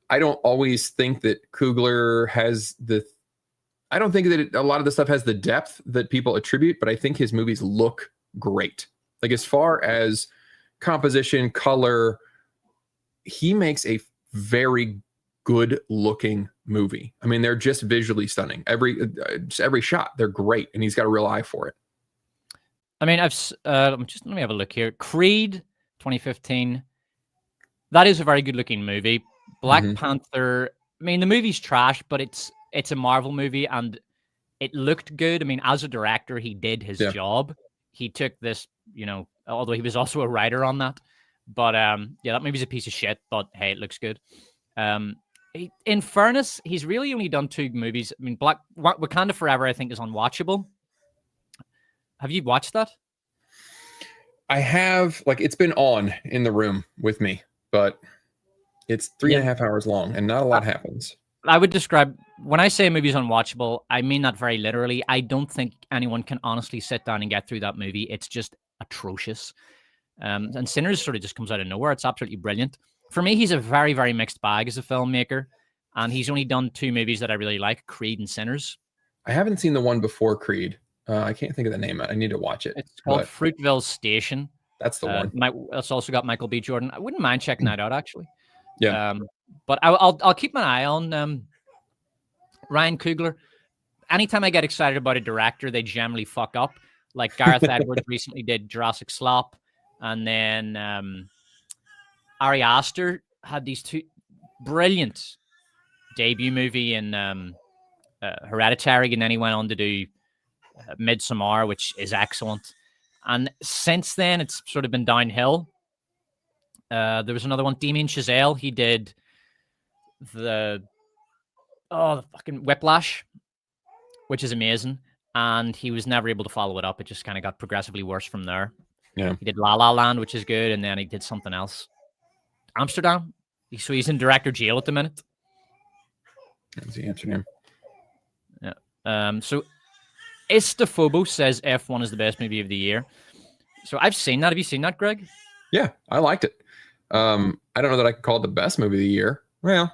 I don't always think that Coogler has I don't think that a lot of the stuff has the depth that people attribute, but I think his movies look great. Like, as far as composition, color, he makes a very good looking movie. I mean, they're just visually stunning. Every shot, they're great, and he's got a real eye for it. I mean, let me have a look here. Creed 2015. That is a very good looking movie. Black Panther. I mean, the movie's trash, but it's a Marvel movie, and it looked good. I mean, as a director, he did his job. He took this, although he was also a writer on that. But that movie's a piece of shit, but hey, it looks good. In fairness, he's really only done 2 movies. I mean, Wakanda Forever, I think, is unwatchable. Have you watched that? I have. Like, it's been on in the room with me, but it's 3.5 hours long, and not a lot happens. I would describe, when I say a movie's unwatchable, I mean that very literally. I don't think anyone can honestly sit down and get through that movie. It's just atrocious. And Sinners sort of just comes out of nowhere. It's absolutely brilliant. For me, he's a very, very mixed bag as a filmmaker, and he's only done 2 movies that I really like, Creed and Sinners. I haven't seen the one before Creed. I can't think of the name. I need to watch it. It's called Fruitville Station. That's the one. It's also got Michael B. Jordan. I wouldn't mind checking that out, actually. Yeah. But I'll keep my eye on Ryan Coogler. Anytime I get excited about a director, they generally fuck up. Like Gareth Edwards recently did Jurassic Slop, and then Ari Aster had these 2 brilliant debut movie in Hereditary, and then he went on to do Midsommar, which is excellent. And since then, it's sort of been downhill. There was another one, Damien Chazelle. He did the fucking Whiplash, which is amazing. And he was never able to follow it up. It just kind of got progressively worse from there. Yeah. He did La La Land, which is good, and then he did something else. Amsterdam. So he's in director jail at the minute. That's the answer name. Yeah. So Istaphobos says F1 is the best movie of the year. So I've seen that. Have you seen that, Greg? Yeah, I liked it. I don't know that I could call it the best movie of the year. Well,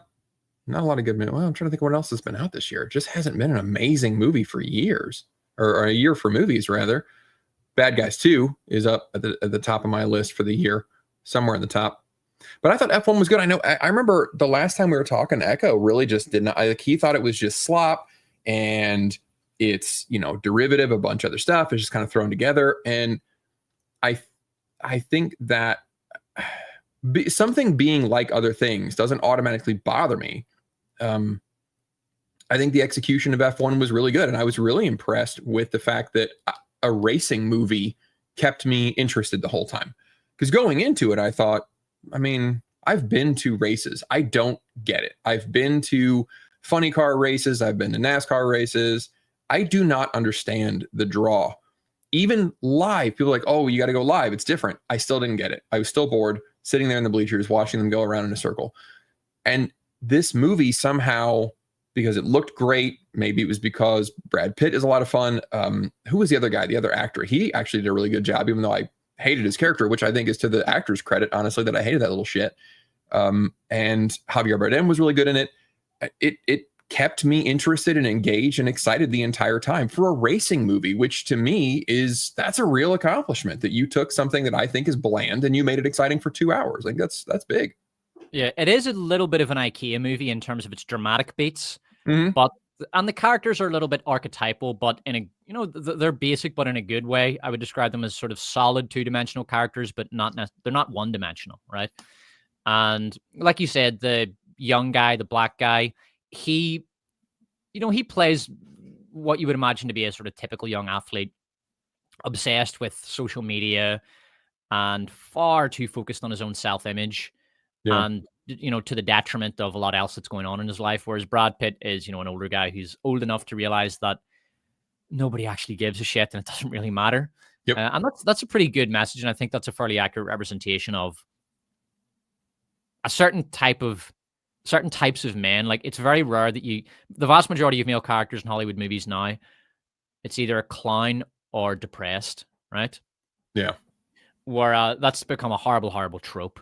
not a lot of good movies. Well, I'm trying to think what else has been out this year. It just hasn't been an amazing movie for years, or a year for movies, rather. Bad Guys 2 is up at the top of my list for the year, somewhere in the top. But I thought F1 was good. I remember the last time we were talking, Echo really just did not. He thought it was just slop, and it's derivative, a bunch of other stuff. It's just kind of thrown together, and I think that something being like other things doesn't automatically bother me. I think the execution of F1 was really good, and I was really impressed with the fact that a racing movie kept me interested the whole time. Because going into it, I thought, I mean, I've been to races. I don't get it. I've been to funny car races. I've been to NASCAR races. I do not understand the draw. Even live, people are like, oh, you got to go live. It's different. I still didn't get it. I was still bored sitting there in the bleachers, watching them go around in a circle. And this movie somehow, because it looked great, maybe it was because Brad Pitt is a lot of fun. Who was the other guy, the other actor? He actually did a really good job, even though I hated his character, which I think is to the actor's credit, honestly, that I hated that little shit. And Javier Bardem was really good in it. It kept me interested and engaged and excited the entire time for a racing movie, which to me that's a real accomplishment, that you took something that I think is bland and you made it exciting for 2 hours. Like that's big. Yeah, it is a little bit of an IKEA movie in terms of its dramatic beats, Mm-hmm. but and the characters are a little bit archetypal, but in a they're basic, but in a good way. I would describe them as sort of solid two-dimensional characters, but they're not one-dimensional, right? And like you said, the young guy, the black guy, he he plays what you would imagine to be a sort of typical young athlete, obsessed with social media and far too focused on his own self-image, Yeah. and to the detriment of a lot else that's going on in his life. Whereas Brad Pitt is, an older guy who's old enough to realize that nobody actually gives a shit and it doesn't really matter. Yep. And that's a pretty good message, and I think that's a fairly accurate representation of a certain types of men. Like, it's very rare that the vast majority of male characters in Hollywood movies now, it's either a clown or depressed, right? Yeah. Where that's become a horrible, horrible trope.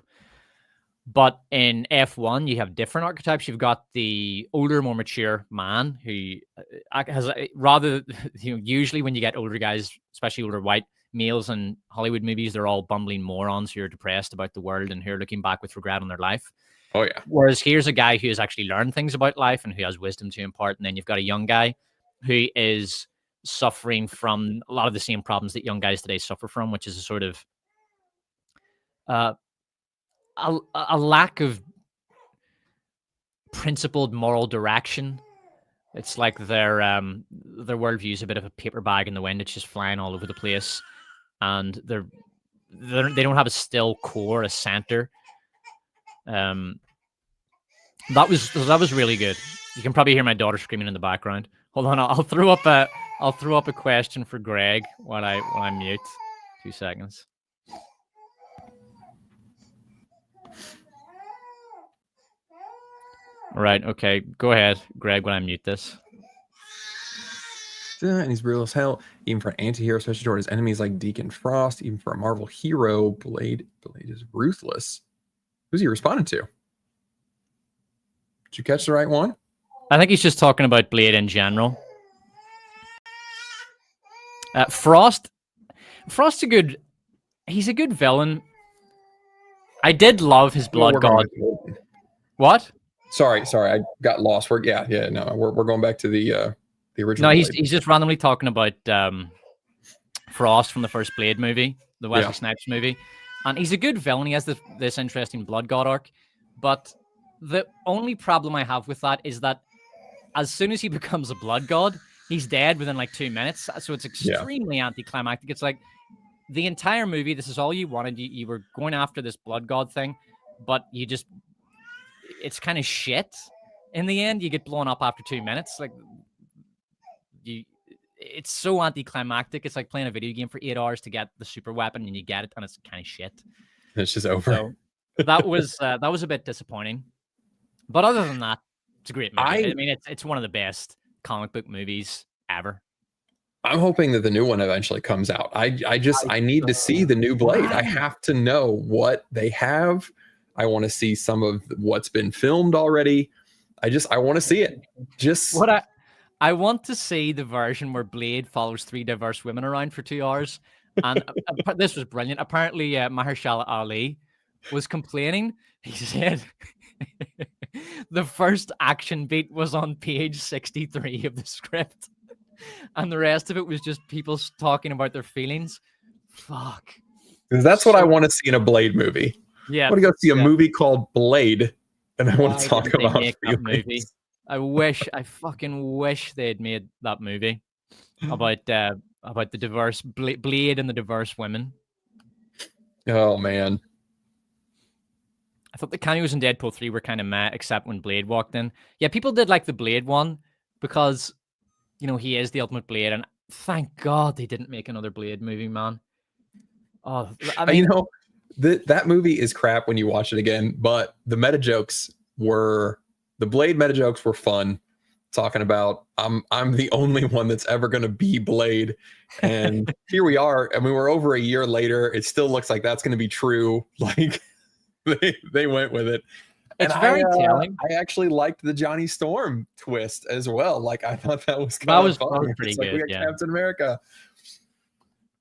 But in F1, you have different archetypes. You've got the older, more mature man who has rather, usually when you get older guys, especially older white males in Hollywood movies, they're all bumbling morons who are depressed about the world and who are looking back with regret on their life. Oh, yeah. Whereas here's a guy who has actually learned things about life and who has wisdom to impart. And then you've got a young guy who is suffering from a lot of the same problems that young guys today suffer from, which is a sort of a lack of principled moral direction. It's like their worldview is a bit of a paper bag in the wind. It's just flying all over the place, and they don't have a still core, a center. That was really good. You can probably hear my daughter screaming in the background. Hold on, I'll throw up a question for Greg while I mute. 2 seconds. Right. Okay. Go ahead, Greg, when I mute this. And he's real as hell, even for an anti-hero, especially toward his enemies like Deacon Frost. Even for a Marvel hero, Blade is ruthless. Who's he responding to? Did you catch the right one? I think he's just talking about Blade in general. Frost's he's a good villain. I did love his Blood God. What? Sorry, I got lost. We're going back to the original. No, he's just randomly talking about Frost from the first Blade movie, the Wesley Snipes movie, and he's a good villain. He has this interesting Blood God arc, but the only problem I have with that is that as soon as he becomes a Blood God, he's dead within like 2 minutes. So it's extremely anticlimactic. It's like the entire movie, this is all you wanted. You were going after this Blood God thing, but it's kind of shit. In the end, you get blown up after 2 minutes. Like, it's so anticlimactic. It's like playing a video game for 8 hours to get the super weapon, and you get it, and it's kind of shit. It's just over. So that was a bit disappointing. But other than that, it's a great movie. I mean, it's one of the best comic book movies ever. I'm hoping that the new one eventually comes out. I need to see the new Blade. I have to know what they have. I want to see some of what's been filmed already. I want to see it. I want to see the version where Blade follows 3 diverse women around for 2 hours. And this was brilliant. Apparently, Mahershala Ali was complaining. He said the first action beat was on page 63 of the script, and the rest of it was just people talking about their feelings. Fuck. That's what I want to see in a Blade movie. Yeah. I want to go see a movie called Blade, and I want to talk about that movie. I fucking wish they'd made that movie about the diverse Blade and the diverse women. Oh man. I thought the cameos in Deadpool 3 were kind of meh, except when Blade walked in. Yeah, people did like the Blade one because, he is the ultimate Blade, and thank God they didn't make another Blade movie, man. Oh, I mean, that movie is crap when you watch it again, but the Blade meta jokes were fun. Talking about I'm the only one that's ever going to be Blade, and here we are. I mean, we're over a year later. It still looks like that's going to be true. Like they went with it. It's very telling. I actually liked the Johnny Storm twist as well. Like, I thought that was fun. Pretty it's good. Like we got Captain America.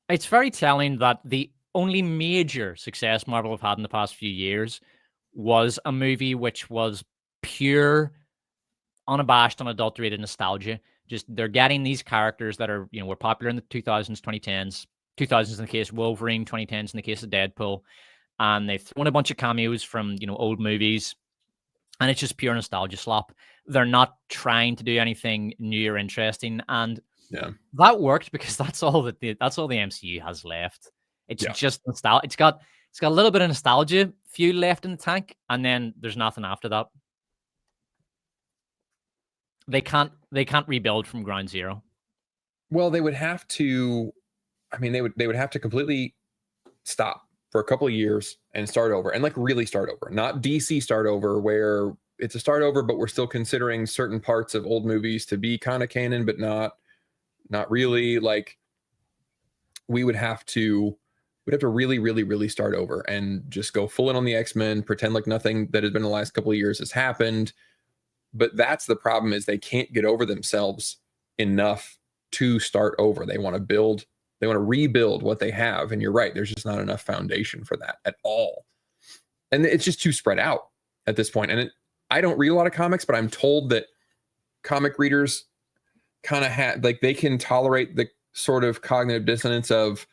It's very telling that the only major success Marvel have had in the past few years was a movie which was pure unabashed, unadulterated nostalgia. Just they're getting these characters that are, were popular in the 2000s, 2010s, 2000s in the case of Wolverine, 2010s in the case of Deadpool, and they've thrown a bunch of cameos from old movies, and it's just pure nostalgia slop. They're not trying to do anything new or interesting, and that worked because that's all the MCU has left. It's just nostalgia. It's got a little bit of nostalgia fuel left in the tank, and then there's nothing after that. They can't rebuild from ground zero. Well, they would have to. I mean, they would have to completely stop for a couple of years and start over, and like really start over. Not DC start over, where it's a start over, but we're still considering certain parts of old movies to be kind of canon, but not really. Like we would have to really, really, really start over and just go full in on the X-Men, pretend like nothing that has been the last couple of years has happened. But that's the problem, is they can't get over themselves enough to start over. They want to rebuild what they have. And you're right, there's just not enough foundation for that at all. And it's just too spread out at this point. And I don't read a lot of comics, but I'm told that comic readers kind of they can tolerate the sort of cognitive dissonance of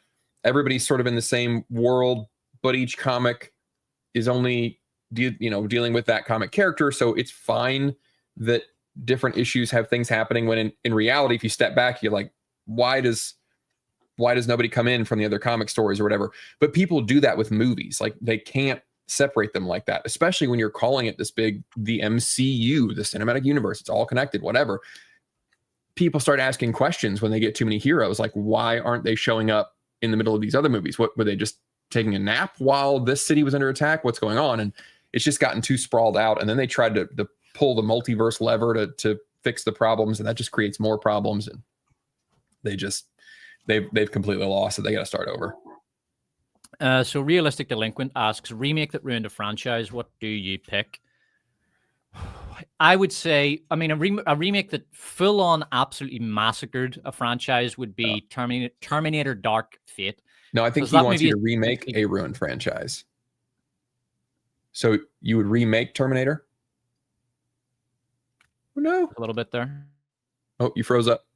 everybody's sort of in the same world, but each comic is only dealing with that comic character. So it's fine that different issues have things happening, when in reality, if you step back, you're like, why does nobody come in from the other comic stories or whatever? But people do that with movies. Like they can't separate them like that, especially when you're calling it this big, the MCU, the cinematic universe. It's all connected, whatever. People start asking questions when they get too many heroes. Like, why aren't they showing up in the middle of these other movies? What were they just taking a nap while this city was under attack? What's going on? And it's just gotten too sprawled out. And then they tried to pull the multiverse lever to fix the problems, and that just creates more problems. And they've completely lost it. They got to start over. So Realistic Delinquent asks, remake that ruined a franchise, what do you pick? I would say, a remake that full on absolutely massacred a franchise would be Terminator Dark Fate. No, I think he wants you to remake a ruined franchise. So you would remake Terminator? Oh, no. A little bit there. Oh, you froze up.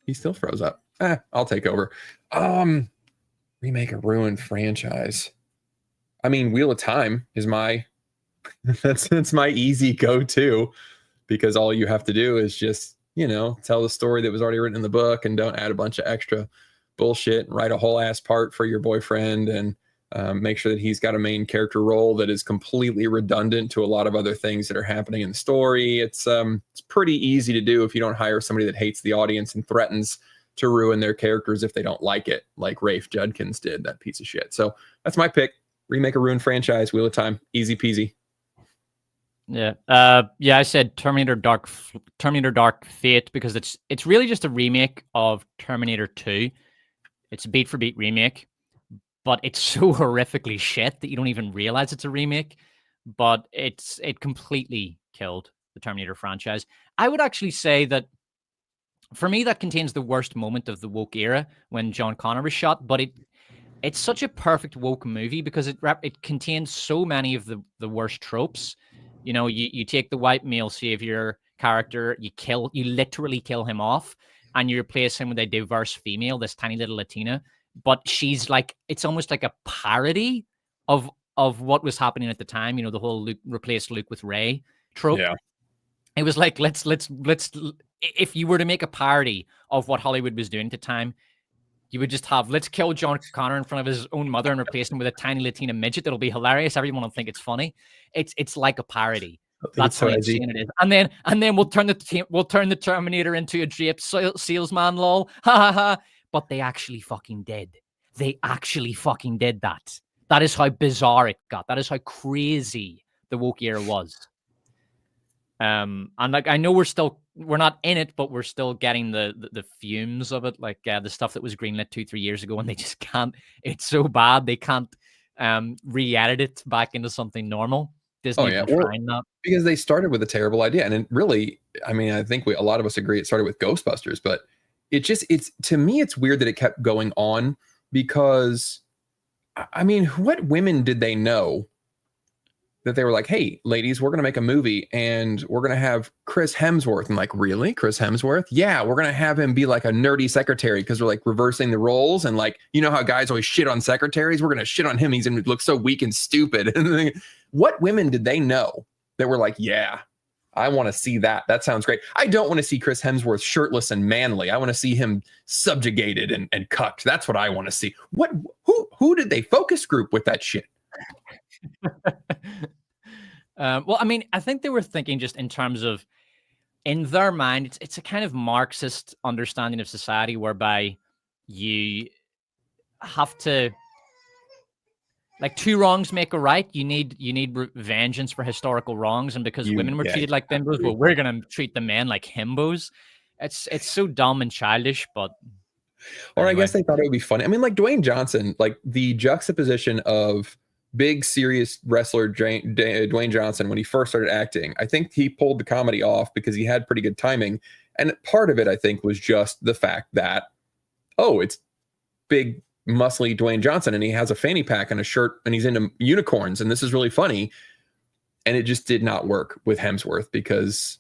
He still froze up. I'll take over. Remake a ruined franchise. I mean, Wheel of Time is my that's my easy go-to, because all you have to do is just, tell the story that was already written in the book and don't add a bunch of extra bullshit and write a whole ass part for your boyfriend and make sure that he's got a main character role that is completely redundant to a lot of other things that are happening in the story. It's pretty easy to do if you don't hire somebody that hates the audience and threatens to ruin their characters if they don't like it, like Rafe Judkins did, that piece of shit. So that's my pick. Remake a ruined franchise, Wheel of Time, easy peasy. Yeah. I said Terminator Dark Fate because it's really just a remake of Terminator 2. It's a beat for beat remake, but it's so horrifically shit that you don't even realize it's a remake. But it completely killed the Terminator franchise. I would actually say that for me, that contains the worst moment of the woke era when John Connor was shot, but it's such a perfect woke movie because it contains so many of the worst tropes. You take the white male savior character, you literally kill him off, and you replace him with a diverse female, this tiny little Latina, but she's like, it's almost like a parody of what was happening at the time. The whole replace Luke with Ray trope. Yeah. It was like, let's if you were to make a parody of what Hollywood was doing at the time, you would just have, let's kill John Connor in front of his own mother and replace him with a tiny Latina midget. That'll be hilarious. Everyone will think it's funny. It's like a parody. That's how insane it is. And then we'll turn the Terminator into a draped salesman, lol. Ha ha ha. But they actually fucking did. They actually fucking did that. That is how bizarre it got. That is how crazy the woke era was. And like, I know we're not in it, but we're still getting the fumes of it, like the stuff that was greenlit 2-3 years ago, and they just can't. It's so bad they can't re-edit it back into something normal. Disney trying that because they started with a terrible idea, and it really, I mean, I think a lot of us agree it started with Ghostbusters, but it's to me it's weird that it kept going on, because I mean, what women did they know that they were like, hey, ladies, we're going to make a movie and we're going to have Chris Hemsworth. And like, really? Chris Hemsworth? Yeah, we're going to have him be like a nerdy secretary because we're like reversing the roles. And like, you know how guys always shit on secretaries? We're going to shit on him. He's going to look so weak and stupid. And what women did they know that were like, yeah, I want to see that. That sounds great. I don't want to see Chris Hemsworth shirtless and manly. I want to see him subjugated and cucked. That's what I want to see. Who did they focus group with that shit? Well, I mean, I think they were thinking just in terms of, in their mind, it's a kind of Marxist understanding of society whereby you have to, like, two wrongs make a right. You need vengeance for historical wrongs, and because women were treated like bimbos, well, we're gonna treat the men like himbos. It's so dumb and childish, but. Or anyway. I guess they thought it would be funny. I mean, like Dwayne Johnson, like the juxtaposition of big serious wrestler Dwayne Johnson when he first started acting, I think he pulled the comedy off because he had pretty good timing. And part of it, I think, was just the fact that, oh, it's big, muscly Dwayne Johnson and he has a fanny pack and a shirt and he's into unicorns and this is really funny. And it just did not work with Hemsworth because,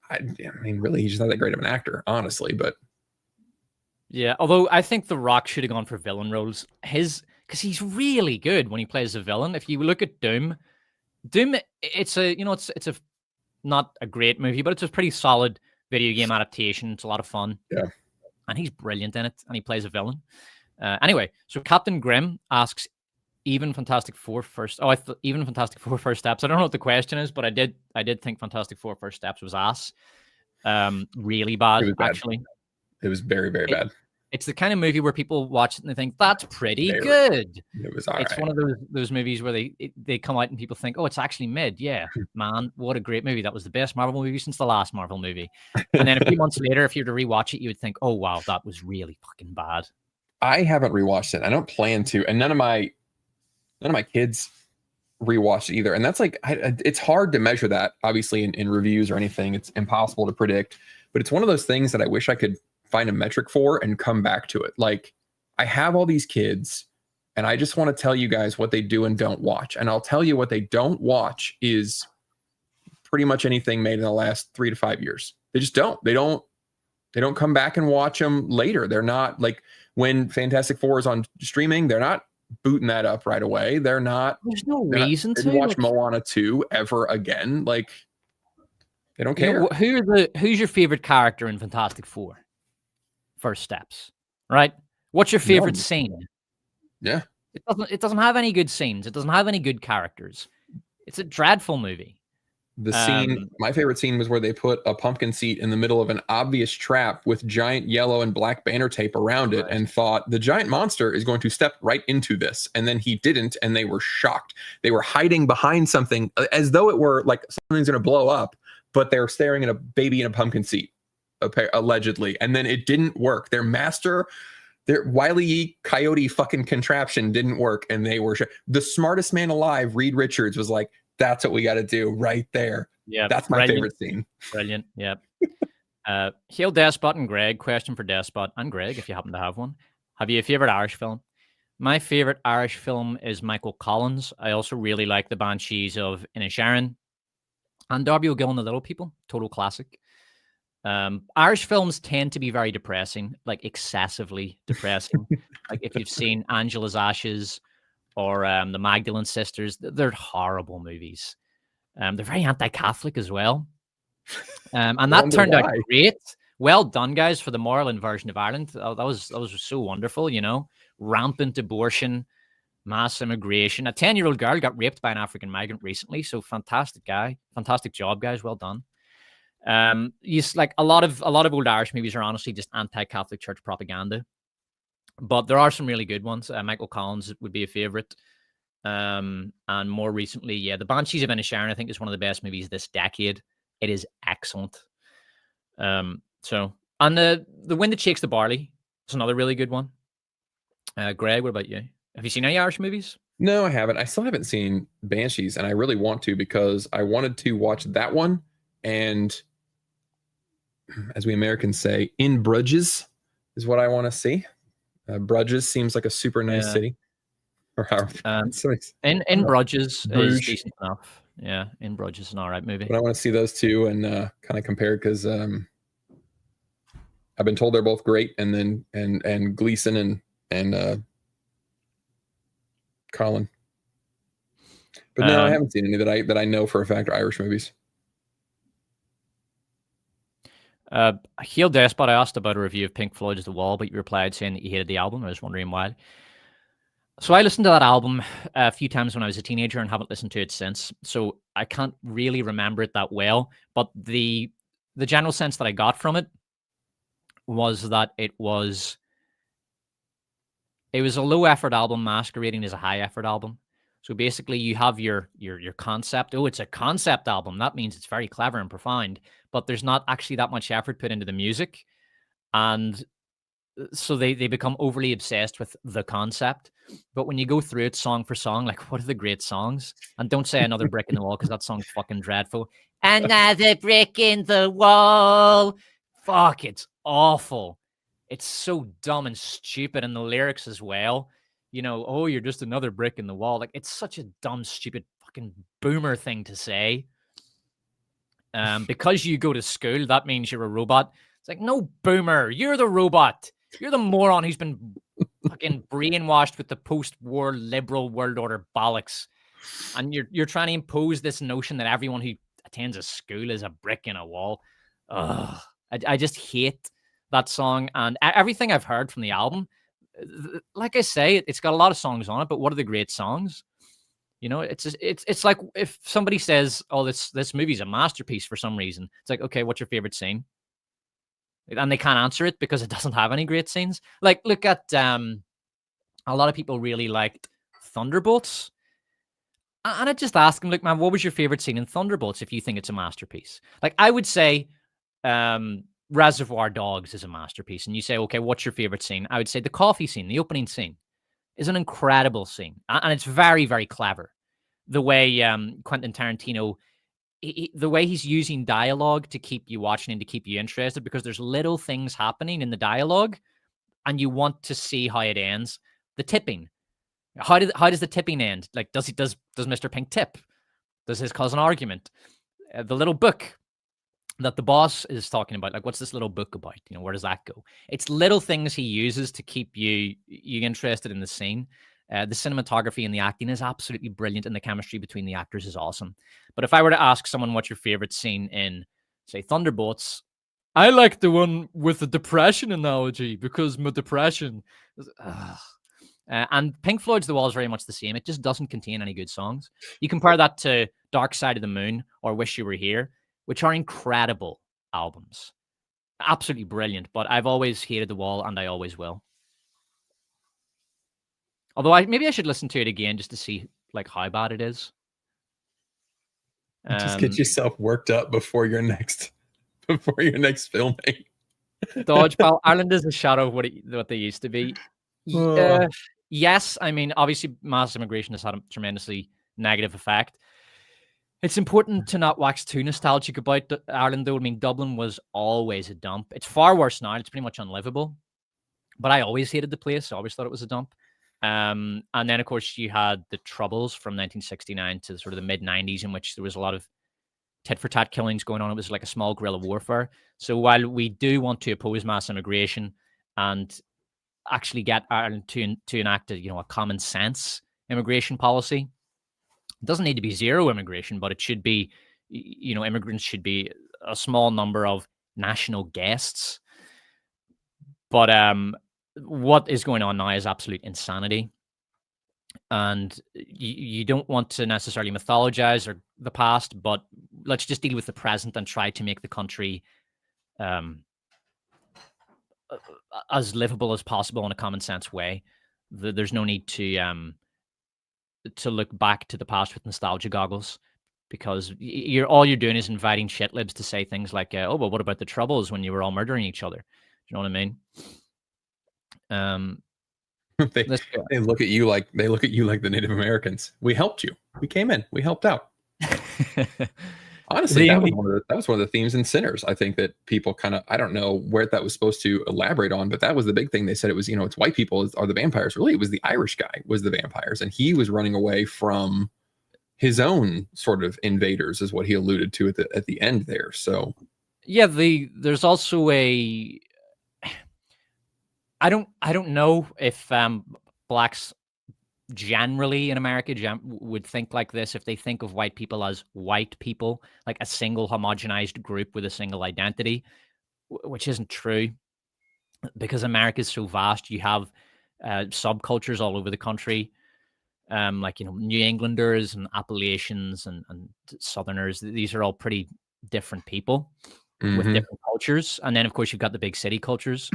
I mean, really, he's just not that great of an actor, honestly. But yeah, although I think The Rock should have gone for villain roles. Because he's really good when he plays a villain. If you look at Doom, it's a not a great movie, but it's a pretty solid video game adaptation. It's a lot of fun. Yeah. And he's brilliant in it, and he plays a villain. Anyway, so Captain Grimm asks, even Fantastic Four first. Oh, even Fantastic Four First Steps. I don't know what the question is, but I did think Fantastic Four First Steps was ass. Really bad, actually. It was very, very bad. It's the kind of movie where people watch it and they think that's pretty good. It was all right. It's one of those movies where they come out and people think, oh, it's actually mid. Yeah, man, what a great movie. That was the best Marvel movie since the last Marvel movie. And then a few months later, if you were to rewatch it, you would think, oh, wow, that was really fucking bad. I haven't rewatched it. I don't plan to. And none of my kids rewatched it either. And that's like, it's hard to measure that, obviously, in reviews or anything. It's impossible to predict. But it's one of those things that I wish I could find a metric for and come back to it. Like, I have all these kids and I just want to tell you guys what they do and don't watch. And I'll tell you what they don't watch is pretty much anything made in the last 3 to 5 years. They just don't. They don't come back and watch them later. They're not like when Fantastic Four is on streaming, they're not booting that up right away. There's no reason to watch Moana 2 ever again. Like, they don't care. Who's your favorite character in Fantastic Four First Steps? Right? What's your favorite scene? Yeah. It doesn't have any good scenes. It doesn't have any good characters. It's a dreadful movie. The scene, my favorite scene was where they put a pumpkin seat in the middle of an obvious trap with giant yellow and black banner tape around it and thought the giant monster is going to step right into this. And then he didn't, and they were shocked. They were hiding behind something as though it were like something's going to blow up, but they're staring at a baby in a pumpkin seat, allegedly. And then it didn't work. Their Wile E. Coyote fucking contraption didn't work, and they were the smartest man alive, Reed Richards, was like, that's what we got to do right there. Yeah, that's my favorite scene. Brilliant. Yep. Hail Despot and Greg. Question for Despot and Greg, if you happen to have one. Have you a favorite Irish film? My favorite Irish film is Michael Collins. I also really like The Banshees of Inisherin and Darby O'Gill and the Little People. Total classic. Irish films tend to be very depressing, like excessively depressing. Like if you've seen Angela's Ashes or the Magdalene Sisters, they're horrible movies. They're very anti-Catholic as well. And that turned out great. Well done, guys, for the moral inversion of Ireland. That was so wonderful, you know. Rampant abortion, mass immigration. A 10-year-old girl got raped by an African migrant recently. So fantastic job, guys. Well done. Like a lot of old Irish movies are honestly just anti-Catholic church propaganda. But there are some really good ones. Michael Collins would be a favorite. And more recently, The Banshees of Inisherin, I think, is one of the best movies this decade. It is excellent. And the Wind That Shakes the Barley is another really good one. Greg, what about you? Have you seen any Irish movies? No, I haven't. I still haven't seen Banshees, and I really want to because I wanted to watch that one. And as we Americans say, in Bruges is what I want to see. Bruges seems like a super nice city. Or how? So In Bruges is Bruges. decent enough. Yeah, In Bruges is an all right movie. But I want to see those two and kind of compare because I've been told they're both great, and then and Gleason and Colin. But no, I haven't seen any that I know for a fact are Irish movies. Heel Despot, I asked about a review of Pink Floyd's The Wall, but you replied saying that you hated the album. I was wondering why. So I listened to that album a few times when I was a teenager and haven't listened to it since. So I can't really remember it that well. But the general sense that I got from it was that it was a low effort album masquerading as a high effort album. So basically you have your concept. Oh, it's a concept album. That means it's very clever and profound, but there's not actually that much effort put into the music. And so they become overly obsessed with the concept. But when you go through it song for song, like, what are the great songs? And don't say Another Brick in the Wall, because that song's fucking dreadful. Another brick in the wall. Fuck, it's awful. It's so dumb and stupid. And the lyrics as well. You know, oh, you're just another brick in the wall. Like, it's such a dumb, stupid, fucking boomer thing to say. Because you go to school, that means you're a robot. It's like, no, boomer, you're the robot. You're the moron who's been fucking brainwashed with the post-war liberal world order bollocks. And you're trying to impose this notion that everyone who attends a school is a brick in a wall. Ugh. I just hate that song. And everything I've heard from the album, like I say, it's got a lot of songs on it, but what are the great songs? You know, it's like if somebody says, "Oh, this movie's a masterpiece" for some reason. It's like, okay, what's your favorite scene? And they can't answer it because it doesn't have any great scenes. Like, look at a lot of people really liked Thunderbolts, and I just asked them, like, man, what was your favorite scene in Thunderbolts if you think it's a masterpiece? Like, I would say Reservoir Dogs is a masterpiece, and you say, okay, what's your favorite scene? I would say the coffee scene, the opening scene, is an incredible scene, and it's very, very clever. The way Quentin Tarantino, the way he's using dialogue to keep you watching and to keep you interested, because there's little things happening in the dialogue, and you want to see how it ends. The tipping, how does the tipping end? Like, does Mr. Pink tip? Does his cause an argument? The little book that the boss is talking about, like, what's this little book about? You know, where does that go? It's little things he uses to keep you interested in the scene. The cinematography and the acting is absolutely brilliant, and the chemistry between the actors is awesome. But if I were to ask someone what's your favorite scene in, say, Thunderbolts, I like the one with the depression analogy because my depression. And Pink Floyd's The Wall is very much the same. It just doesn't contain any good songs. You compare that to Dark Side of the Moon or Wish You Were Here, which are incredible albums. Absolutely brilliant. But I've always hated The Wall, and I always will. Although maybe I should listen to it again just to see, like, how bad it is. Just get yourself worked up before your next filming. Dodgeball. Ireland is a shadow of what they used to be. Yes, I mean, obviously mass immigration has had a tremendously negative effect. It's important to not wax too nostalgic about Ireland, though. I mean, Dublin was always a dump. It's far worse now. It's pretty much unlivable. But I always hated the place. I always thought it was a dump. And then, of course, you had the Troubles from 1969 to sort of the mid-90s, in which there was a lot of tit-for-tat killings going on. It was like a small guerrilla warfare. So while we do want to oppose mass immigration and actually get Ireland to enact a common sense immigration policy, it doesn't need to be zero immigration, but it should be, immigrants should be a small number of national guests. But what is going on now is absolute insanity. And you don't want to necessarily mythologize or the past, but let's just deal with the present and try to make the country as livable as possible in a common sense way. There's no need to look back to the past with nostalgia goggles, because all you're doing is inviting shitlibs to say things like, "Oh, well, what about the Troubles when you were all murdering each other?" Do you know what I mean? They look at you like the Native Americans. We helped you. We came in. We helped out. Honestly, that was one of the themes in Sinners. I think that people kind of, I don't know where that was supposed to elaborate on, but that was the big thing. They said it was, it's white people are the vampires. Really, it was the Irish guy was the vampires, and he was running away from his own sort of invaders, is what he alluded to at the end there. So, yeah, there's also a. I don't know if blacks generally in America would think like this, if they think of white people as white people, like a single homogenized group with a single identity, which isn't true, because America is so vast. You have subcultures all over the country, like New Englanders and Appalachians and Southerners. These are all pretty different people with different cultures, and then of course you've got the big city cultures.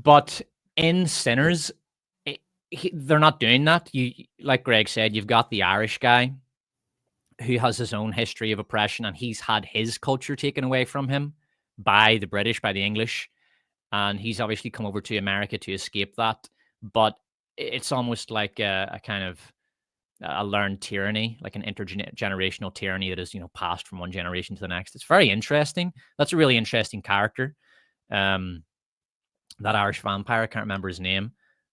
But in Sinners, they're not doing that. You, like Greg said, you've got the Irish guy who has his own history of oppression, and he's had his culture taken away from him by the British, by the English, and he's obviously come over to America to escape that. But it's almost like a kind of a learned tyranny, like an intergenerational tyranny that is, passed from one generation to the next. It's very interesting. That's a really interesting character. That Irish vampire, I can't remember his name,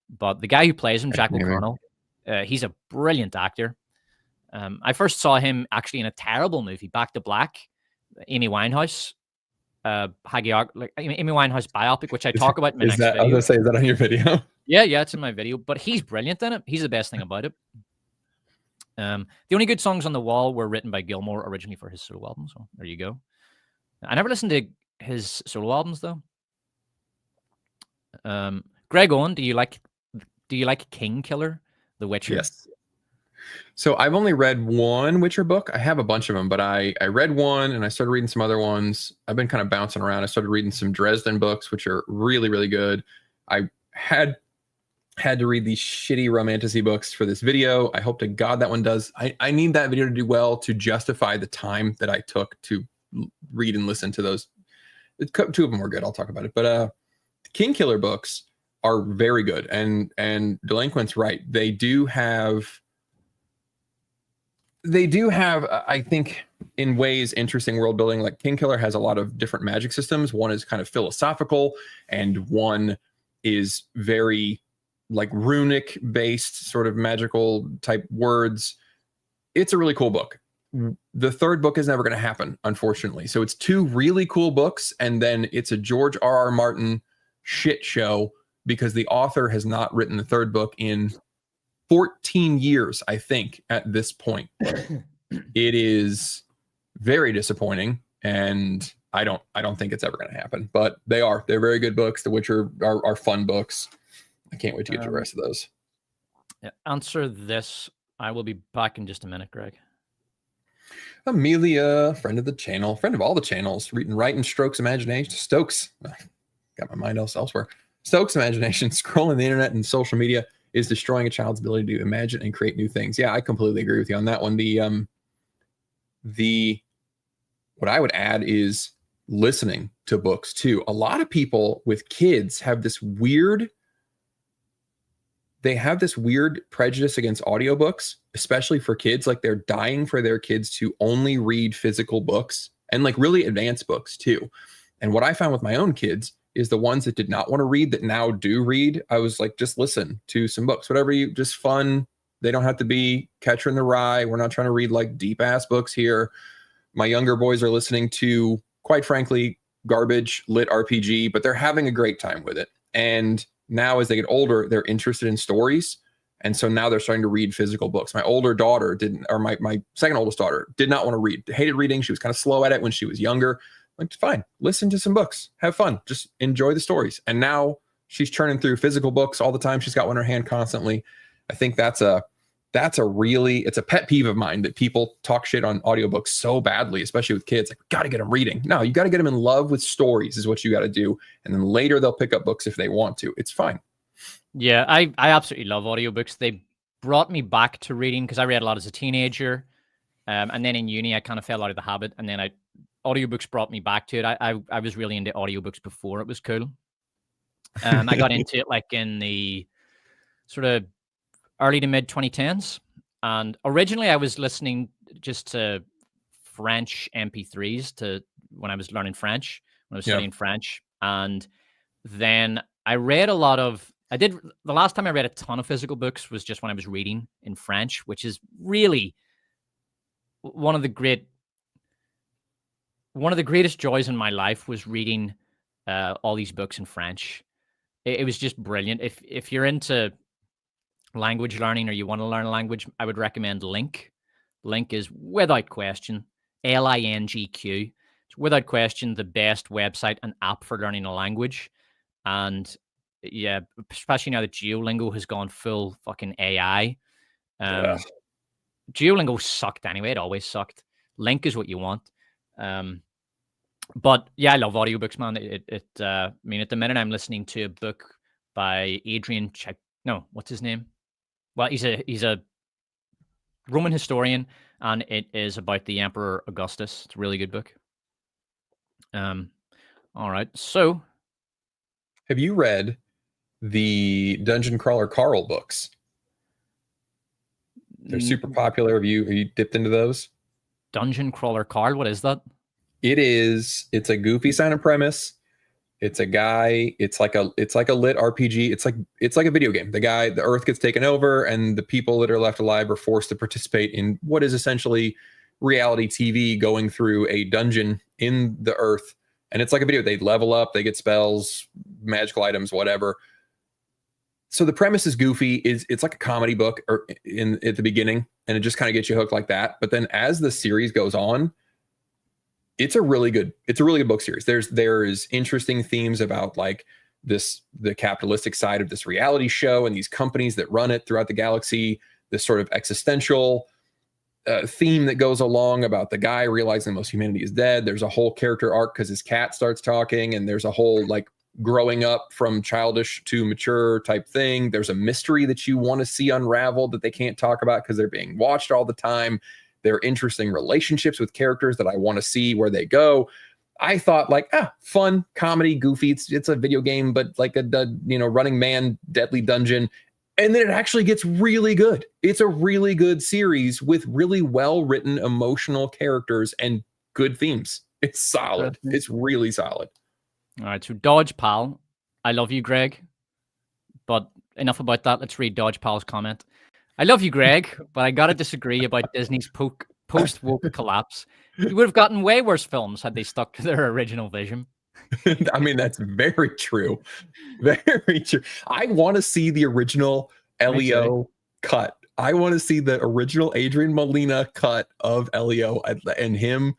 but the guy who plays him, Jack O'Connell, he's a brilliant actor. I first saw him actually in a terrible movie, Back to Black, Amy Winehouse, Amy Winehouse biopic, which I talk about in my next video. I was going to say, is that on your video? Yeah, it's in my video, but he's brilliant in it. He's the best thing about it. The only good songs on the wall were written by Gilmour originally for his solo album, so there you go. I never listened to his solo albums, though. Greg Owen, do you like King Killer, The Witcher? Yes. So I've only read one Witcher book. I have a bunch of them, but I read one and I started reading some other ones. I've been kind of bouncing around. I started reading some Dresden books, which are really, really good. I had to read these shitty romantasy books for this video. I hope to God that one does. I need that video to do well to justify the time that I took to read and listen to those. Two of them were good. I'll talk about it. But King Killer books are very good, and Delinquent's right. They do have, I think, in ways, interesting world building. Like King Killer has a lot of different magic systems. One is kind of philosophical, and one is very like runic based, sort of magical type words. It's a really cool book. The third book is never going to happen, unfortunately. So it's two really cool books, and then it's a George R.R. Martin shit show because the author has not written the third book in 14 years, I think, at this point. It is very disappointing, and I don't think it's ever going to happen. But they're very good books. The Witcher are fun books. I can't wait to get to the rest of those. Yeah, answer this. I will be back in just a minute, Greg. Amelia, friend of the channel, friend of all the channels, reading Writing Stokes' imagination. Stokes, got my mind elsewhere. Stokes' imagination, scrolling the internet and social media is destroying a child's ability to imagine and create new things. Yeah, I completely agree with you on that one. What I would add is listening to books too. A lot of people with kids have this weird prejudice against audiobooks, especially for kids. Like they're dying for their kids to only read physical books, and like really advanced books too. And what I found with my own kids is the ones that did not want to read that now do read. I was like, just listen to some books, whatever just fun. They don't have to be Catcher in the Rye. We're not trying to read like deep ass books here. My younger boys are listening to, quite frankly, garbage lit RPG, but they're having a great time with it. And now as they get older, they're interested in stories. And so now they're starting to read physical books. My older daughter didn't, or my second oldest daughter did not want to read, hated reading. She was kind of slow at it when she was younger. Like, fine, listen to some books, have fun, just enjoy the stories. And now she's churning through physical books all the time. She's got one in her hand constantly. I think it's a pet peeve of mine that people talk shit on audiobooks so badly, especially with kids. Like, got to get them reading. No, you got to get them in love with stories is what you got to do. And then later they'll pick up books if they want to. It's fine. Yeah, I absolutely love audiobooks. They brought me back to reading because I read a lot as a teenager. And then in uni, I kind of fell out of the habit. And then audiobooks brought me back to it. I was really into audiobooks before it was cool. I got into it like in the sort of early to mid 2010s. And originally I was listening just French MP3s to when I was learning French, when I was Yeah. studying French. And then I read a lot of, the last time I read a ton of physical books was just when I was reading in French, which is really one of the greatest joys in my life was reading all these books in French. It was just brilliant. If you're into language learning or you want to learn a language, I would recommend Link. Link is without question, LINGQ. It's without question the best website and app for learning a language. And yeah, especially now that Duolingo has gone full fucking AI. Duolingo sucked anyway. It always sucked. Link is what you want. But yeah, I love audiobooks, man. I mean, at the minute I'm listening to a book by Adrian no, what's his name? Well, he's a Roman historian, and it is about the Emperor Augustus. It's a really good book. All right. So, have you read the Dungeon Crawler Carl books? They're super popular. Have you dipped into those? Dungeon Crawler Carl, what is that? It's a goofy sounding premise. It's a guy, it's like a lit RPG. It's like a video game. The Earth gets taken over, and the people that are left alive are forced to participate in what is essentially reality TV, going through a dungeon in the Earth. And it's like a video. They level up, they get spells, magical items, whatever. So the premise is goofy. It's like a comedy book at the beginning, and it just kind of gets you hooked like that. But then as the series goes on, it's a really good book series. There's interesting themes about like the capitalistic side of this reality show and these companies that run it throughout the galaxy, this sort of existential theme that goes along about the guy realizing most humanity is dead. There's a whole character arc because his cat starts talking, and there's a whole like growing up from childish to mature type thing. There's a mystery that you want to see unraveled that they can't talk about because they're being watched all the time. There are interesting relationships with characters that I want to see where they go. I thought like, fun, comedy, goofy. It's a video game, but like a Running Man, Deadly Dungeon. And then it actually gets really good. It's a really good series with really well-written, emotional characters and good themes. It's solid. It's really solid. All right, so Dodge Pal. I love you, Greg. But enough about that. Let's read Dodge Pal's comment. I love you, Greg, but I gotta disagree about Disney's post-woke collapse. You would have gotten way worse films had they stuck to their original vision. I mean, that's very true. Very true. I want to see the original Elio cut. I want to see the original Adrian Molina cut of Elio and him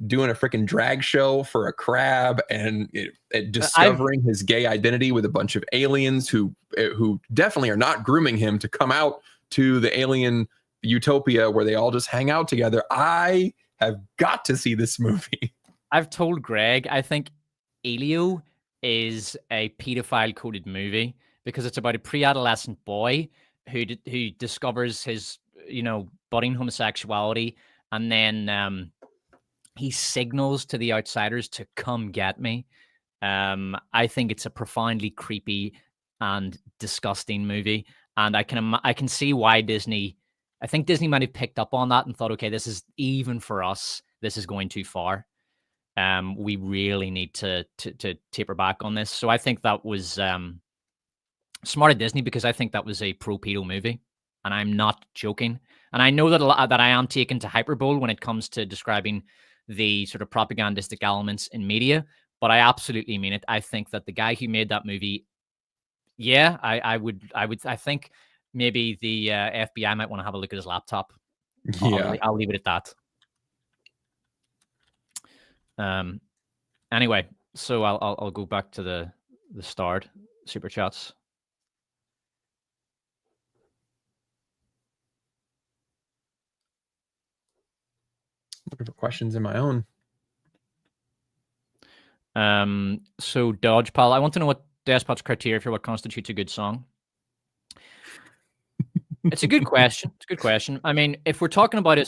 doing a freaking drag show for a crab and discovering his gay identity with a bunch of aliens who definitely are not grooming him to come out to the alien utopia where they all just hang out together. I have got to see this movie. I've told Greg, I think Elio is a pedophile coded movie because it's about a pre-adolescent boy who discovers his, budding homosexuality, and then he signals to the outsiders to come get me. I think it's a profoundly creepy and disgusting movie, and I can see why Disney. I think Disney might have picked up on that and thought, okay, this is even for us. This is going too far. We really need to taper back on this. So I think that was smart of Disney, because I think that was a pro-pedo movie, and I'm not joking. And I know that I am taken to hyperbole when it comes to describing the sort of propagandistic elements in media, but I absolutely mean it. I think that the guy who made that movie, I think maybe the FBI might want to have a look at his laptop. Yeah, I'll leave it at that. Anyway, so I'll go back to the start super chats. Looking for questions in my own. So Dodge Pal, I want to know what Despot's criteria for what constitutes a good song. It's a good question. It's a good question. I mean, if we're talking about a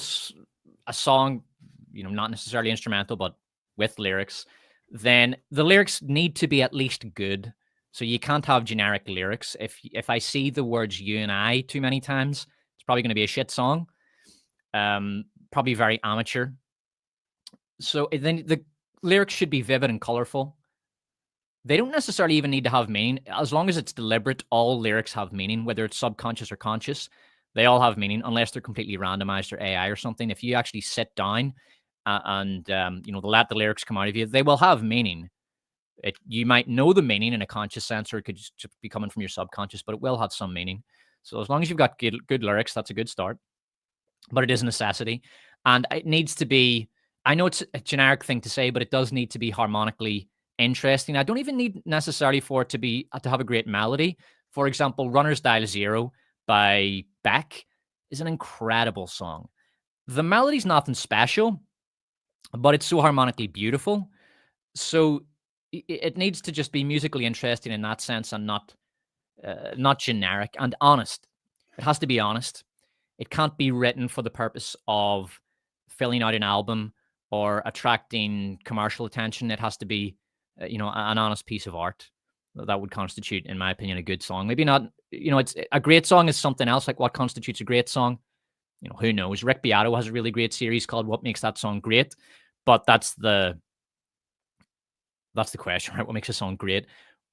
song, not necessarily instrumental, but with lyrics, then the lyrics need to be at least good. So you can't have generic lyrics. If I see the words "you" and "I" too many times, it's probably going to be a shit song. Probably very amateur. So then the lyrics should be vivid and colorful. They don't necessarily even need to have meaning. As long as it's deliberate, all lyrics have meaning, whether it's subconscious or conscious. They all have meaning, unless they're completely randomized or AI or something. If you actually sit down and let the lyrics come out of you, they will have meaning. You might know the meaning in a conscious sense, or it could just be coming from your subconscious, but it will have some meaning. So as long as you've got good lyrics, that's a good start. But it is a necessity, and it needs to be. I know it's a generic thing to say, but it does need to be harmonically interesting. I don't even need necessarily for it to have a great melody. For example, "Runner's Dial Zero" by Beck is an incredible song. The melody's nothing special, but it's so harmonically beautiful. So it needs to just be musically interesting in that sense, and not generic and honest. It has to be honest. It can't be written for the purpose of filling out an album or attracting commercial attention. It has to be, an honest piece of art that would constitute, in my opinion, a good song. Maybe not. It's a great song is something else. Like, what constitutes a great song? Who knows? Rick Beato has a really great series called "What Makes That Song Great," but that's the question, right? What makes a song great?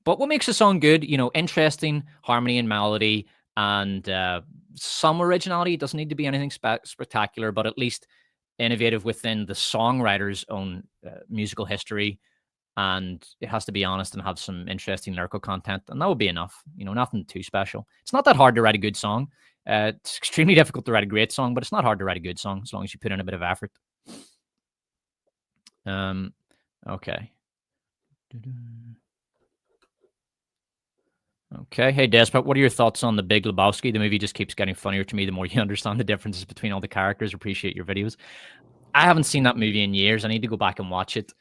But what makes a song good? Interesting harmony and melody, and some originality. It doesn't need to be anything spectacular, but at least innovative within the songwriter's own musical history. And it has to be honest and have some interesting lyrical content, and that would be enough. Nothing too special. It's not that hard to write a good song. It's extremely difficult to write a great song, but it's not hard to write a good song as long as you put in a bit of effort. Okay. Okay. Hey, Despot, what are your thoughts on The Big Lebowski? The movie just keeps getting funnier to me the more you understand the differences between all the characters. Appreciate your videos. I haven't seen that movie in years. I need to go back and watch it.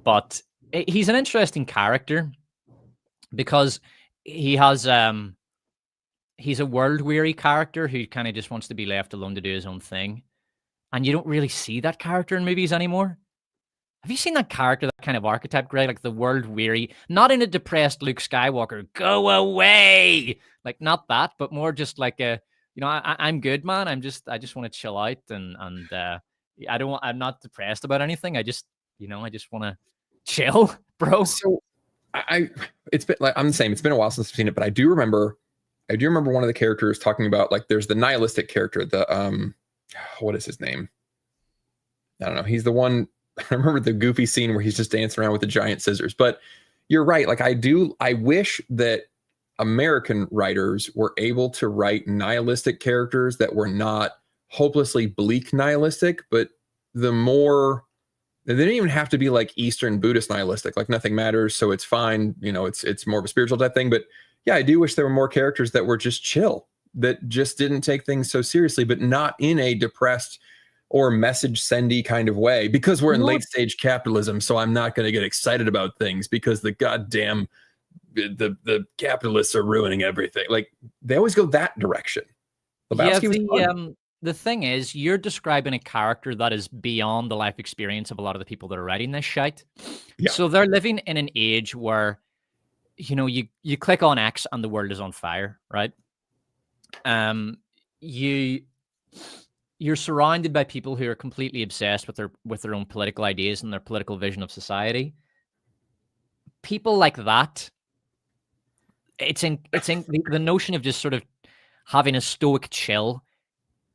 But he's an interesting character because he has he's a world-weary character who kind of just wants to be left alone to do his own thing. And you don't really see that character in movies anymore. Have you seen that character, that kind of archetype, Greg? Like the world-weary, not in a depressed Luke Skywalker, go away! Like, not that, but more just like I'm good, man. I just want to chill out and I'm not depressed about anything. I just want to chill, bro. So it's been like, I'm the same. It's been a while since I've seen it, but I do remember one of the characters talking about, like, there's the nihilistic character, the what is his name? I don't know. He's the one. I remember the goofy scene where he's just dancing around with the giant scissors. But you're right. Like, I wish that American writers were able to write nihilistic characters that were not hopelessly bleak nihilistic, but they didn't even have to be like Eastern Buddhist nihilistic, like nothing matters, so it's fine. It's more of a spiritual type thing. But yeah, I do wish there were more characters that were just chill, that just didn't take things so seriously, but not in a depressed or message sendy kind of way, because we're in late stage capitalism. So I'm not going to get excited about things because the goddamn the capitalists are ruining everything. Like, they always go that direction. The thing is, you're describing a character that is beyond the life experience of a lot of the people that are writing this shite. Yeah. So they're living in an age where, you click on X and the world is on fire, right? You're surrounded by people who are completely obsessed with their own political ideas and their political vision of society. People like that, it's in the notion of just sort of having a stoic chill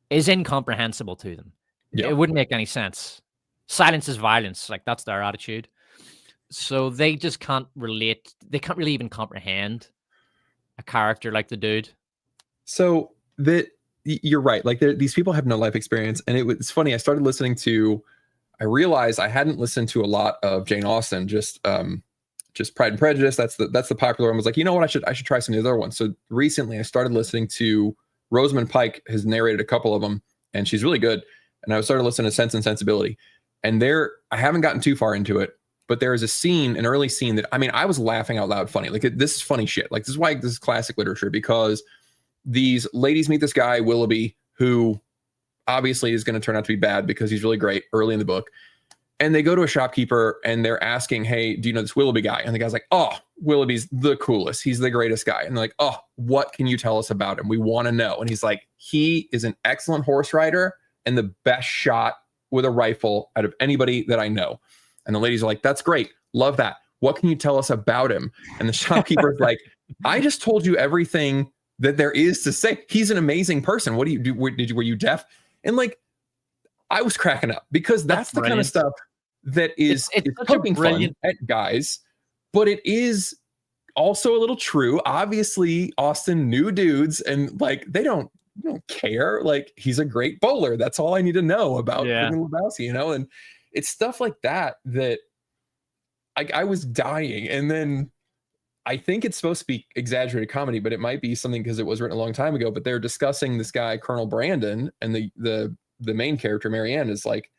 is incomprehensible to them. Yeah. It wouldn't make any sense. Silence is violence. Like, that's their attitude. So they just can't relate. They can't really even comprehend a character like the dude. So you're right. Like, these people have no life experience. And it's funny. I realized I hadn't listened to a lot of Jane Austen, just Pride and Prejudice. That's the popular one. I was like, you know what? I should try some of the other ones. So recently I started listening to Rosamund Pike, has narrated a couple of them, and she's really good. And I started listening to Sense and Sensibility. And I haven't gotten too far into it, but there is an early scene that, I was laughing out loud funny. Like, this is funny shit. Like, this is why this is classic literature, because these ladies meet this guy, Willoughby, who obviously is going to turn out to be bad because he's really great early in the book. And they go to a shopkeeper and they're asking, hey, do you know this Willoughby guy? And the guy's like, oh, Willoughby's the coolest. He's the greatest guy. And they're like, oh, what can you tell us about him? We want to know. And he's like, he is an excellent horse rider and the best shot with a rifle out of anybody that I know. And the ladies are like, that's great. Love that. What can you tell us about him? And the shopkeeper's like, I just told you everything that there is to say. He's an amazing person. What do you do? Were you deaf? And like, I was cracking up because that's the kind of stuff that is it's poking fun at guys, but it is also a little true. Obviously, Austin knew dudes, and like they don't care. Like, he's a great bowler. That's all I need to know about freaking Lebowski, you know? And it's stuff like that that I was dying. And then I think it's supposed to be exaggerated comedy, but it might be something because it was written a long time ago. But they're discussing this guy, Colonel Brandon, and the main character, Marianne, is like,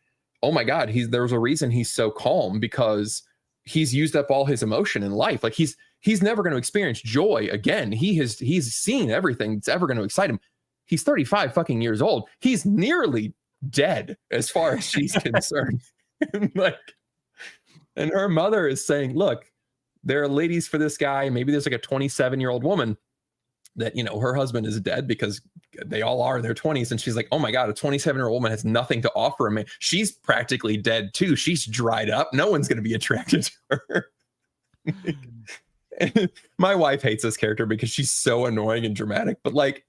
oh my God, there's a reason he's so calm, because he's used up all his emotion in life. Like he's never going to experience joy again. He's seen everything that's ever going to excite him. He's 35 fucking years old. He's nearly dead as far as she's concerned. And her mother is saying, look, there are ladies for this guy. Maybe there's like a 27-year-old woman that, you know, her husband is dead, because they all are in their 20s. And she's like, oh my God, a 27-year-old woman has nothing to offer him. She's practically dead too. She's dried up. No one's going to be attracted to her. My wife hates this character because she's so annoying and dramatic. But like,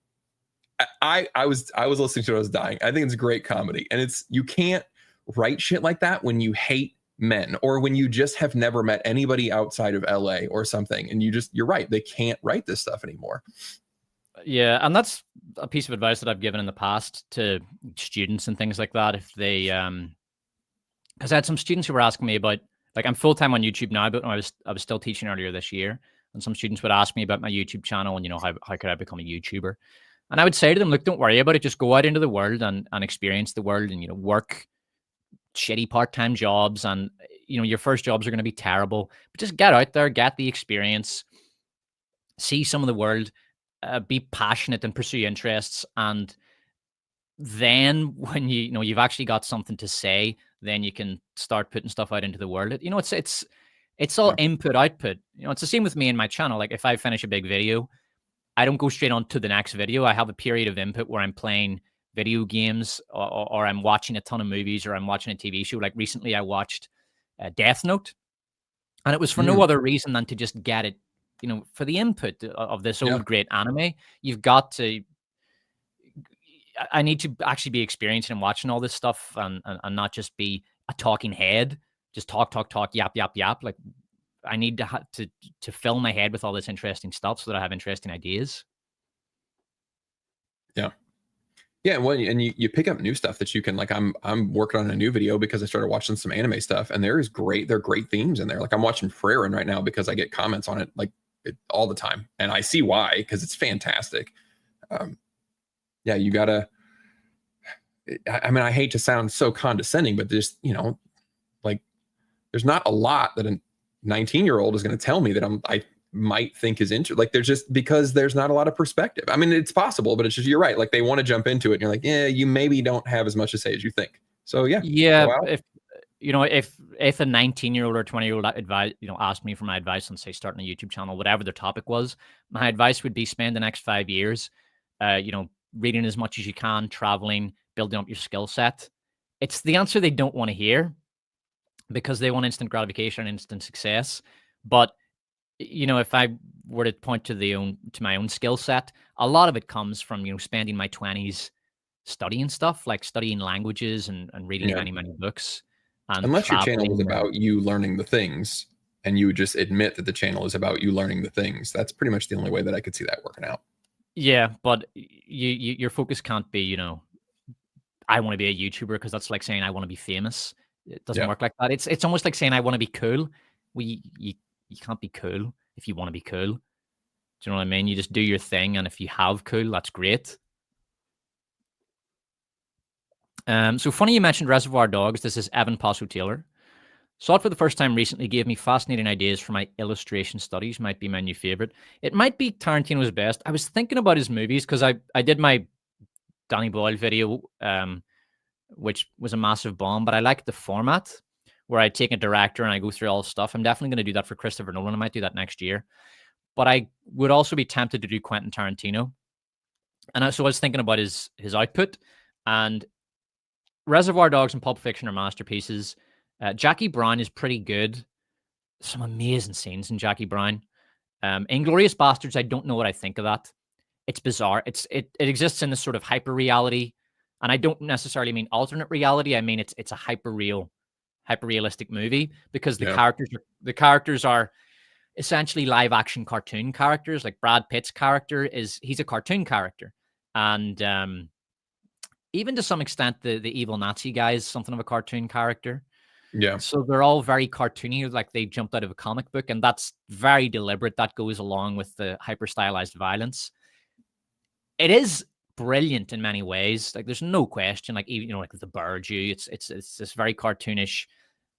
I was listening to it, I was dying. I think it's great comedy. And you can't write shit like that when you hate men, or when you just have never met anybody outside of LA or something, and you're right, they can't write this stuff anymore. Yeah, and that's a piece of advice that I've given in the past to students and things like that. If they because I had some students who were asking me about, like, I'm full-time on YouTube now, but I was still teaching earlier this year, and some students would ask me about my YouTube channel and, you know, how could I become a YouTuber? And I would say to them, look, don't worry about it, just go out into the world and experience the world, and, you know, work shitty part-time jobs, and, you know, your first jobs are going to be terrible, but just get out there, get the experience, see some of the world, be passionate and pursue interests. And then when you know you've actually got something to say, then you can start putting stuff out into the world. You know, it's all input output. You know, it's the same with me and my channel. Like, if I finish a big video, I don't go straight on to the next video. I have a period of input where I'm playing video games, or I'm watching a ton of movies, or I'm watching a TV show. Like recently I watched Death Note, and it was for no other reason than to just get it, you know, for the input of this old great anime. You've got to, I need to actually be experiencing and watching all this stuff, and not just be a talking head, just talk, yap. Like, I need to fill my head with all this interesting stuff so that I have interesting ideas. Yeah, well, and you pick up new stuff that you can, like, I'm working on a new video because I started watching some anime stuff, and there are great themes in there. Like, I'm watching Frieren right now because I get comments on it all the time, and I see why, because it's fantastic. Yeah, you gotta. I mean, I hate to sound so condescending, but there's, you know, like, there's not a lot that a 19-year-old is going to tell me that I might think is interesting. Like, there's just, because there's not a lot of perspective. I mean, it's possible, but it's just, you're right. Like, they want to jump into it, and you're like, yeah, you maybe don't have as much to say as you think. So yeah. If you know, if a 19-year-old or 20-year-old asked me for my advice on, say, starting a YouTube channel, whatever their topic was, my advice would be spend the next 5 years, you know, reading as much as you can, traveling, building up your skill set. It's the answer they don't want to hear, because they want instant gratification and instant success. But, you know, if I were to point to my own skill set, a lot of it comes from, you know, spending my 20s studying stuff, like studying languages and reading many books. And unless your channel is about you learning the things, and you just admit that the channel is about you learning the things, that's pretty much the only way that I could see that working out. Yeah, but your focus can't be, you know, I want to be a YouTuber, because that's like saying I want to be famous. It doesn't work like that. It's almost like saying I want to be cool. Well, you can't be cool if you want to be cool. Do you know what I mean? You just do your thing, and if you have cool, that's great. So funny you mentioned Reservoir Dogs. This is Evan Paso Taylor. Saw it for the first time recently, gave me fascinating ideas for my illustration studies. Might be my new favorite. It might be Tarantino's best. I was thinking about his movies, because I did my Danny Boyle video, which was a massive bomb, but I like the format where I take a director and I go through all the stuff. I'm definitely going to do that for Christopher Nolan. I might do that next year, but I would also be tempted to do Quentin Tarantino. And so I was thinking about his output, and Reservoir Dogs and Pulp Fiction are masterpieces. Jackie Brown is pretty good. Some amazing scenes in Jackie Brown. Inglourious Bastards, I don't know what I think of that. It's bizarre. It exists in this sort of hyper reality, and I don't necessarily mean alternate reality. I mean it's a hyper realistic movie because the characters are essentially live action cartoon characters. Like Brad Pitt's character he's a cartoon character, and even to some extent the evil Nazi guy is something of a cartoon character. Yeah. So they're all very cartoony, like they jumped out of a comic book, and that's very deliberate. That goes along with the hyper stylized violence. It is brilliant in many ways. Like there's no question. Like even like the Burju, it's this very cartoonish,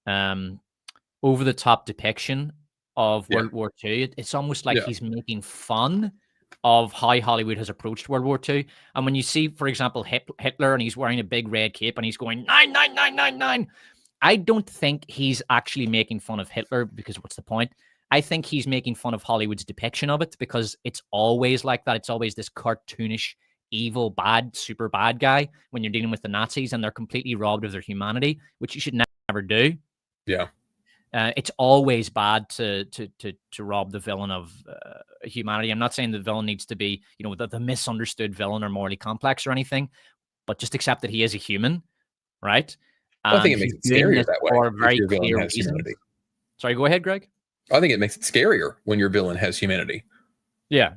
over the top depiction of World War II. It's almost like he's making fun of how Hollywood has approached World War II. And when you see, for example, Hitler and he's wearing a big red cape and he's going 99999. I don't think he's actually making fun of Hitler because what's the point? I think he's making fun of Hollywood's depiction of it because it's always like that. It's always this cartoonish, evil, bad, super bad guy when you're dealing with the Nazis and they're completely robbed of their humanity, which you should never do. Yeah. It's always bad to rob the villain of humanity. I'm not saying the villain needs to be, the misunderstood villain or morally complex or anything, but just accept that he is a human, right? Well, I think it makes it scarier that way. For very clear reasons. Sorry, go ahead, Greg. I think it makes it scarier when your villain has humanity. Yeah.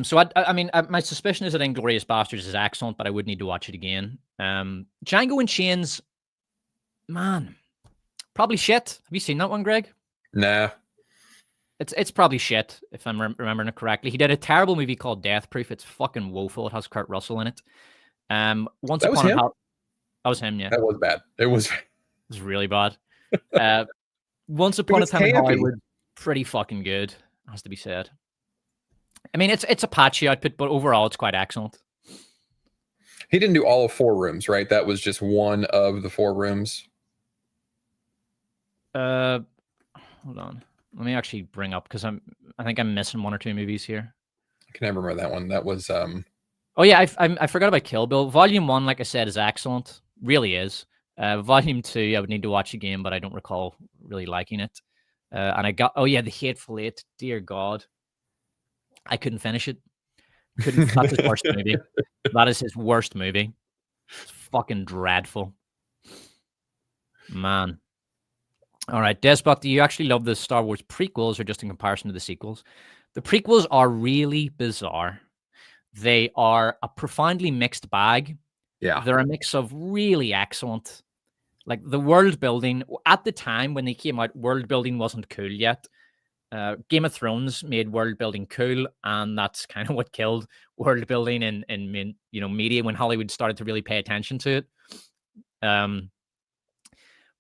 So I mean, my suspicion is that Inglourious Bastards is excellent, but I would need to watch it again. Django Unchained, man, probably shit. Have you seen that one, Greg? Nah. It's probably shit if I'm remembering it correctly. He did a terrible movie called Death Proof. It's fucking woeful. It has Kurt Russell in it. Once that was him. That was him. Yeah, that was bad. It was really bad. Once Upon a Time in Hollywood, pretty fucking good, has to be said. I mean, it's a patchy output, but overall, it's quite excellent. He didn't do all of 4 Rooms, right? That was just one of the 4 Rooms. Hold on. Let me actually bring up because I think I'm missing 1 or 2 movies here. I can never remember that one. That was Oh yeah, I forgot about Kill Bill. Volume 1, like I said, is excellent. Really is. Volume 2, I would need to watch again, but I don't recall really liking it. And I got The Hateful Eight. Dear God, I couldn't finish it. That's his worst movie. That is his worst movie. It's fucking dreadful, man. All right, Despot, do you actually love the Star Wars prequels or just in comparison to the sequels? The prequels are really bizarre. They are a profoundly mixed bag. Yeah. They're a mix of really excellent, like the world building. At the time when they came out, world building wasn't cool yet. Game of Thrones made world building cool, and that's kind of what killed world building in media when Hollywood started to really pay attention to it.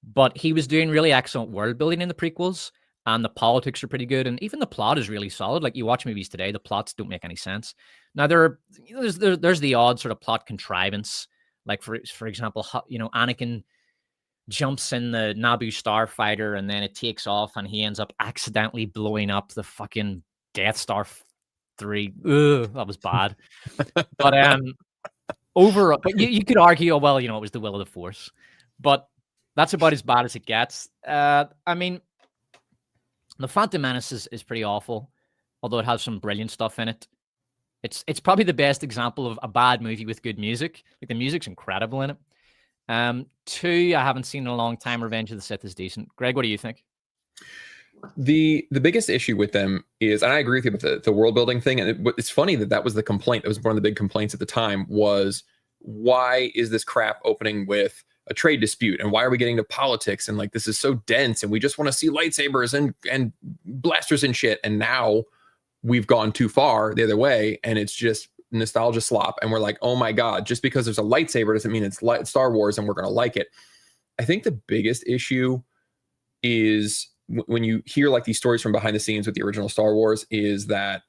But he was doing really excellent world building in the prequels, and the politics are pretty good, and even the plot is really solid. Like you watch movies today, the plots don't make any sense. Now there's the odd sort of plot contrivance, like for example, Anakin jumps in the Naboo starfighter and then it takes off and he ends up accidentally blowing up the fucking Death Star 3. Ugh, that was bad. But overall, but you could argue, it was the will of the Force, but that's about as bad as it gets. I mean, The Phantom Menace is pretty awful, although it has some brilliant stuff in it. It's probably the best example of a bad movie with good music. Like the music's incredible in it. 2, I haven't seen in a long time. Revenge of the Sith is decent. Greg, what do you think? The biggest issue with them is, and I agree with you with the world building thing. And it's funny that was the complaint. That was one of the big complaints at the time was, why is this crap opening with a trade dispute? And why are we getting to politics? And like, this is so dense and we just want to see lightsabers and blasters and shit. And now we've gone too far the other way. And it's just nostalgia slop. And we're like, oh my God, just because there's a lightsaber doesn't mean it's Star Wars and we're going to like it. I think the biggest issue is when you hear like these stories from behind the scenes with the original Star Wars is that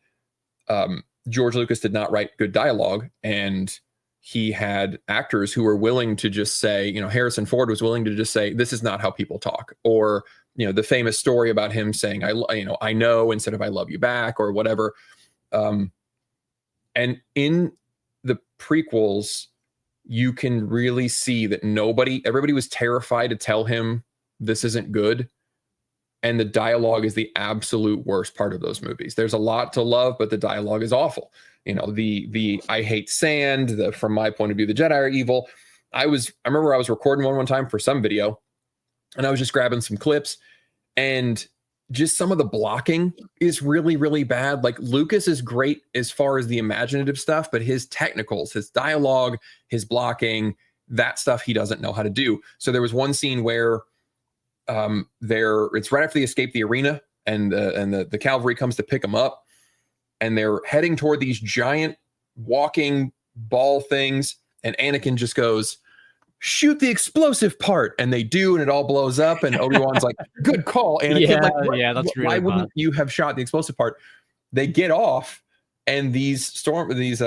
George Lucas did not write good dialogue, and he had actors who were willing to just say, Harrison Ford was willing to just say, this is not how people talk. Or, the famous story about him saying, I know instead of I love you back or whatever. And in the prequels, you can really see that everybody was terrified to tell him this isn't good. And the dialogue is the absolute worst part of those movies. There's a lot to love, but the dialogue is awful. You know, the I hate sand, from my point of view, the Jedi are evil. I remember I was recording one time for some video, and I was just grabbing some clips, and just some of the blocking is really, really bad. Like, Lucas is great as far as the imaginative stuff, but his technicals, his dialogue, his blocking, that stuff he doesn't know how to do. So there was one scene where it's right after they escape the arena, and the cavalry comes to pick them up, and they're heading toward these giant walking ball things, and Anakin just goes, "Shoot the explosive part," and they do, and it all blows up, and Obi-Wan's like, "Good call, Anakin." Yeah, that's really why bad. wouldn't you have shot the explosive part? They get off, and these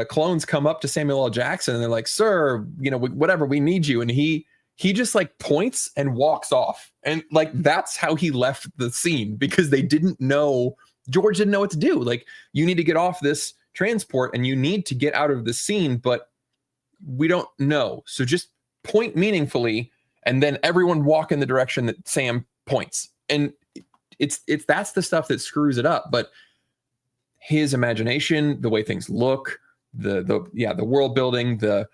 clones come up to Samuel L. Jackson, and they're like, "Sir, whatever, we need you," and he just like points and walks off, and like that's how he left the scene, because George didn't know what to do. Like, you need to get off this transport, and you need to get out of the scene, but we don't know, so just point meaningfully, and then everyone walk in the direction that Sam points. And it's that's the stuff that screws it up. But his imagination, the way things look, the world building, the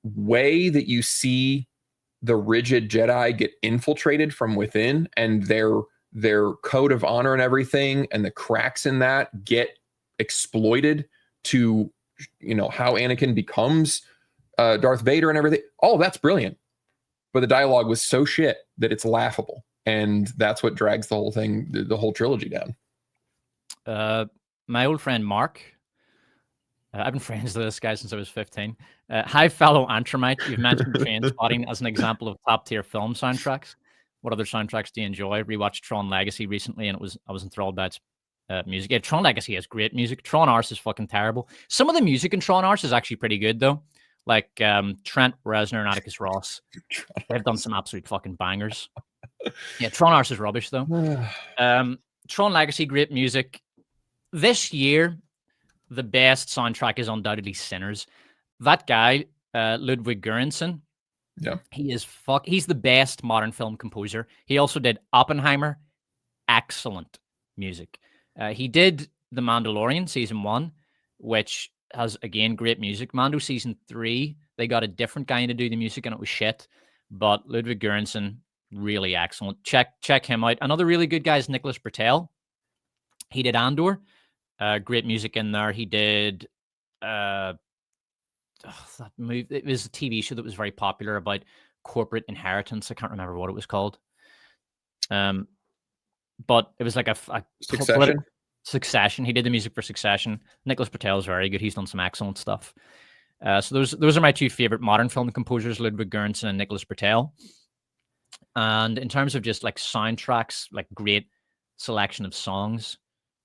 way that you see the rigid Jedi get infiltrated from within, and their code of honor and everything, and the cracks in that get exploited to, how Anakin becomes Darth Vader and everything. All of that's brilliant, but the dialogue was so shit that it's laughable, and that's what drags the whole thing, the whole trilogy down. My old friend Mark, I've been friends with this guy since I was 15. Hi, fellow Antrimite. You've mentioned Trainspotting as an example of top-tier film soundtracks. What other soundtracks do you enjoy? Rewatched Tron Legacy recently, and I was enthralled by its music. Yeah, Tron Legacy has great music. Tron Arse is fucking terrible. Some of the music in Tron Arse is actually pretty good, though. Like Trent Reznor and Atticus Ross. They've done some absolute fucking bangers. Yeah, Tron Arse is rubbish, though. Tron Legacy, great music. This year, the best soundtrack is undoubtedly Sinners. That guy, Ludwig Göransson, yeah, he's the best modern film composer. He also did Oppenheimer. Excellent music. He did The Mandalorian season 1, which has, again, great music. Mando season 3, they got a different guy to do the music, and it was shit. But Ludwig Göransson, really excellent. Check him out. Another really good guy is Nicholas Britell. He did Andor. Great music in there. He did that movie. It was a TV show that was very popular about corporate inheritance. I can't remember what it was called. But it was like a Succession. He did the music for Succession. Nicholas Britell is very good. He's done some excellent stuff. So those are my two favorite modern film composers, Ludwig Göransson and Nicholas Britell. And in terms of just like soundtracks, like great selection of songs.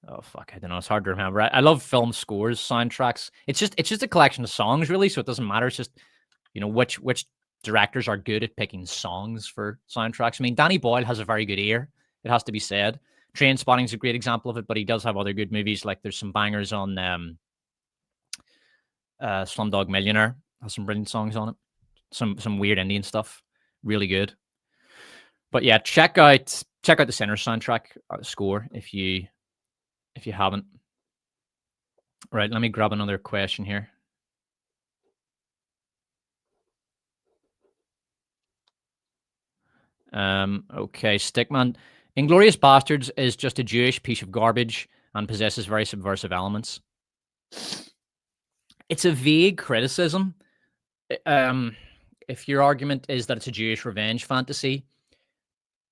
Oh fuck, I don't know. It's hard to remember. I love film scores, soundtracks. It's just a collection of songs, really. So it doesn't matter. It's just, which directors are good at picking songs for soundtracks. I mean, Danny Boyle has a very good ear. It has to be said. Trainspotting is a great example of it, but he does have other good movies. Like there's some bangers on Slumdog Millionaire. Has some brilliant songs on it. Some weird Indian stuff. Really good. But yeah, check out the Sinners soundtrack score if you haven't. Right, let me grab another question here. Okay, Stickman. Inglourious Bastards is just a Jewish piece of garbage and possesses very subversive elements. It's a vague criticism. If your argument is that it's a Jewish revenge fantasy,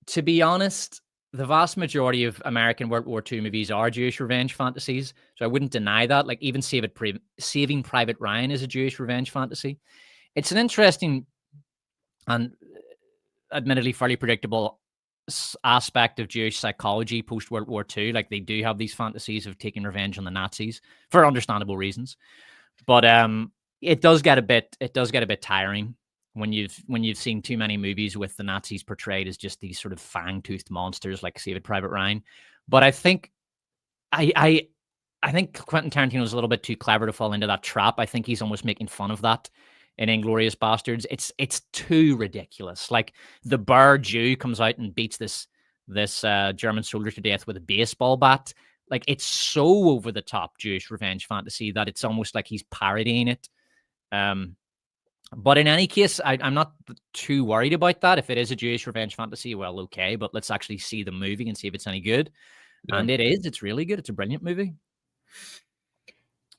to be honest, the vast majority of American World War II movies are Jewish revenge fantasies, so I wouldn't deny that. Like even Saving Private Ryan is a Jewish revenge fantasy. It's an interesting and admittedly fairly predictable aspect of Jewish psychology post World War II. Like they do have these fantasies of taking revenge on the Nazis for understandable reasons, but it does get a bit tiring when you've seen too many movies with the Nazis portrayed as just these sort of fang-toothed monsters like Saving Private Ryan. But I think I think Quentin Tarantino is a little bit too clever to fall into that trap. I think he's almost making fun of that in Inglourious Bastards. It's too ridiculous. Like the Bar Jew comes out and beats this German soldier to death with a baseball bat. Like it's so over the top Jewish revenge fantasy that it's almost like he's parodying it. But in any case, I'm not too worried about that. If it is a Jewish revenge fantasy, well, okay, but let's actually see the movie and see if it's any good. Yeah. And it is. It's really good. It's a brilliant movie.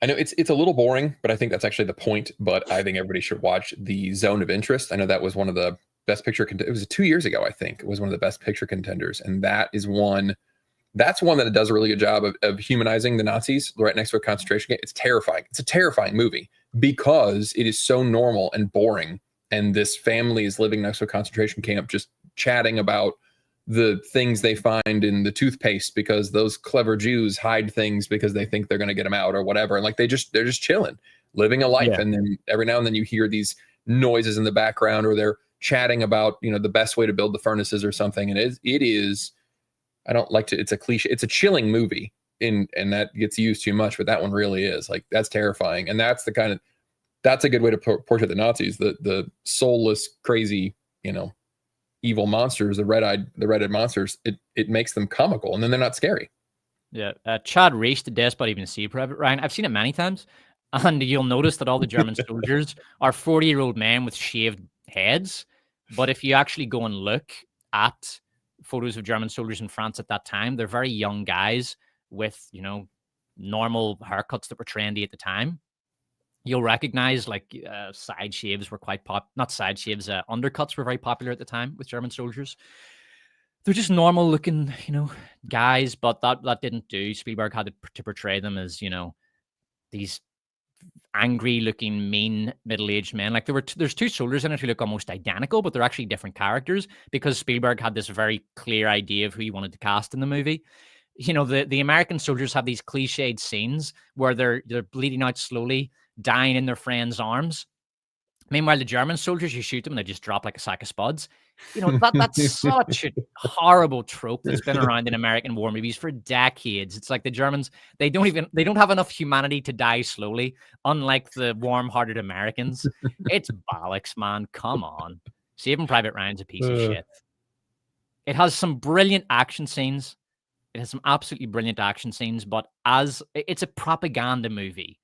I know it's a little boring, but I think that's actually the point. But I think everybody should watch The Zone of Interest. I know that was one of the best picture. It was 2 years ago, I think. It was one of the best picture contenders, and that's one that does a really good job of humanizing the Nazis right next to a concentration camp. It's terrifying. It's a terrifying movie because it is so normal and boring. And this family is living next to a concentration camp, just chatting about the things they find in the toothpaste because those clever Jews hide things because they think they're going to get them out or whatever. And like they're just chilling, living a life. Yeah. And then every now and then you hear these noises in the background, or they're chatting about, the best way to build the furnaces or something. And it is, I don't like to, it's a cliche, it's a chilling movie and that gets used too much, but that one really is like, that's terrifying. And that's that's a good way to portray the Nazis, the soulless, crazy, evil monsters, the red-eyed monsters. It makes them comical, and then they're not scary. Yeah. Chad Reese, the Despot Even See Private Ryan. I've seen it many times, and you'll notice that all the German soldiers are 40-year-old men with shaved heads. But if you actually go and look at photos of German soldiers in France at that time, they're very young guys with, normal haircuts that were trendy at the time. You'll recognize side shaves were quite not side shaves, undercuts were very popular at the time with German soldiers. They're just normal looking, guys, but that didn't do. Spielberg had to portray them as, these angry looking, mean middle-aged men. Like there's two soldiers in it who look almost identical, but they're actually different characters because Spielberg had this very clear idea of who he wanted to cast in the movie. The American soldiers have these cliched scenes where they're bleeding out slowly, dying in their friends' arms. Meanwhile, the German soldiers, you shoot them and they just drop like a sack of spuds. That's such a horrible trope that's been around in American war movies for decades. It's like the Germans, they don't have enough humanity to die slowly, unlike the warm-hearted Americans. It's bollocks, man. Come on. Saving Private Ryan's a piece of shit. It has some brilliant action scenes. It has some absolutely brilliant action scenes, but it's a propaganda movie.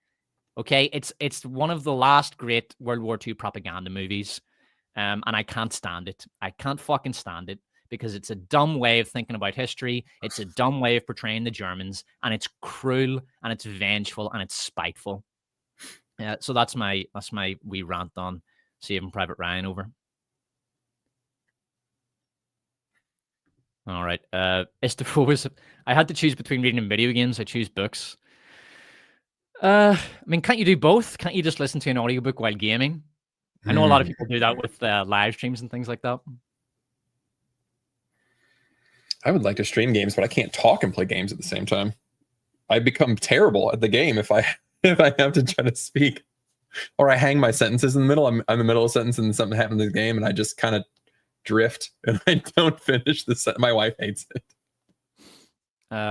Okay, it's one of the last great World War II propaganda movies, and I can't stand it. I can't fucking stand it because it's a dumb way of thinking about history. It's a dumb way of portraying the Germans, and it's cruel, and it's vengeful, and it's spiteful. So that's my wee rant on Saving Private Ryan over. All right, I had to choose between reading and video games. I choose books. Can't you do both? Can't you just listen to an audiobook while gaming? I know a lot of people do that with live streams and things like that. I would like to stream games, but I can't talk and play games at the same time. I become terrible at the game if I have to try to speak, or I hang my sentences in the middle. I'm in the middle of a sentence and something happens in the game, and I just kind of drift and I don't finish the sentence. My wife hates it.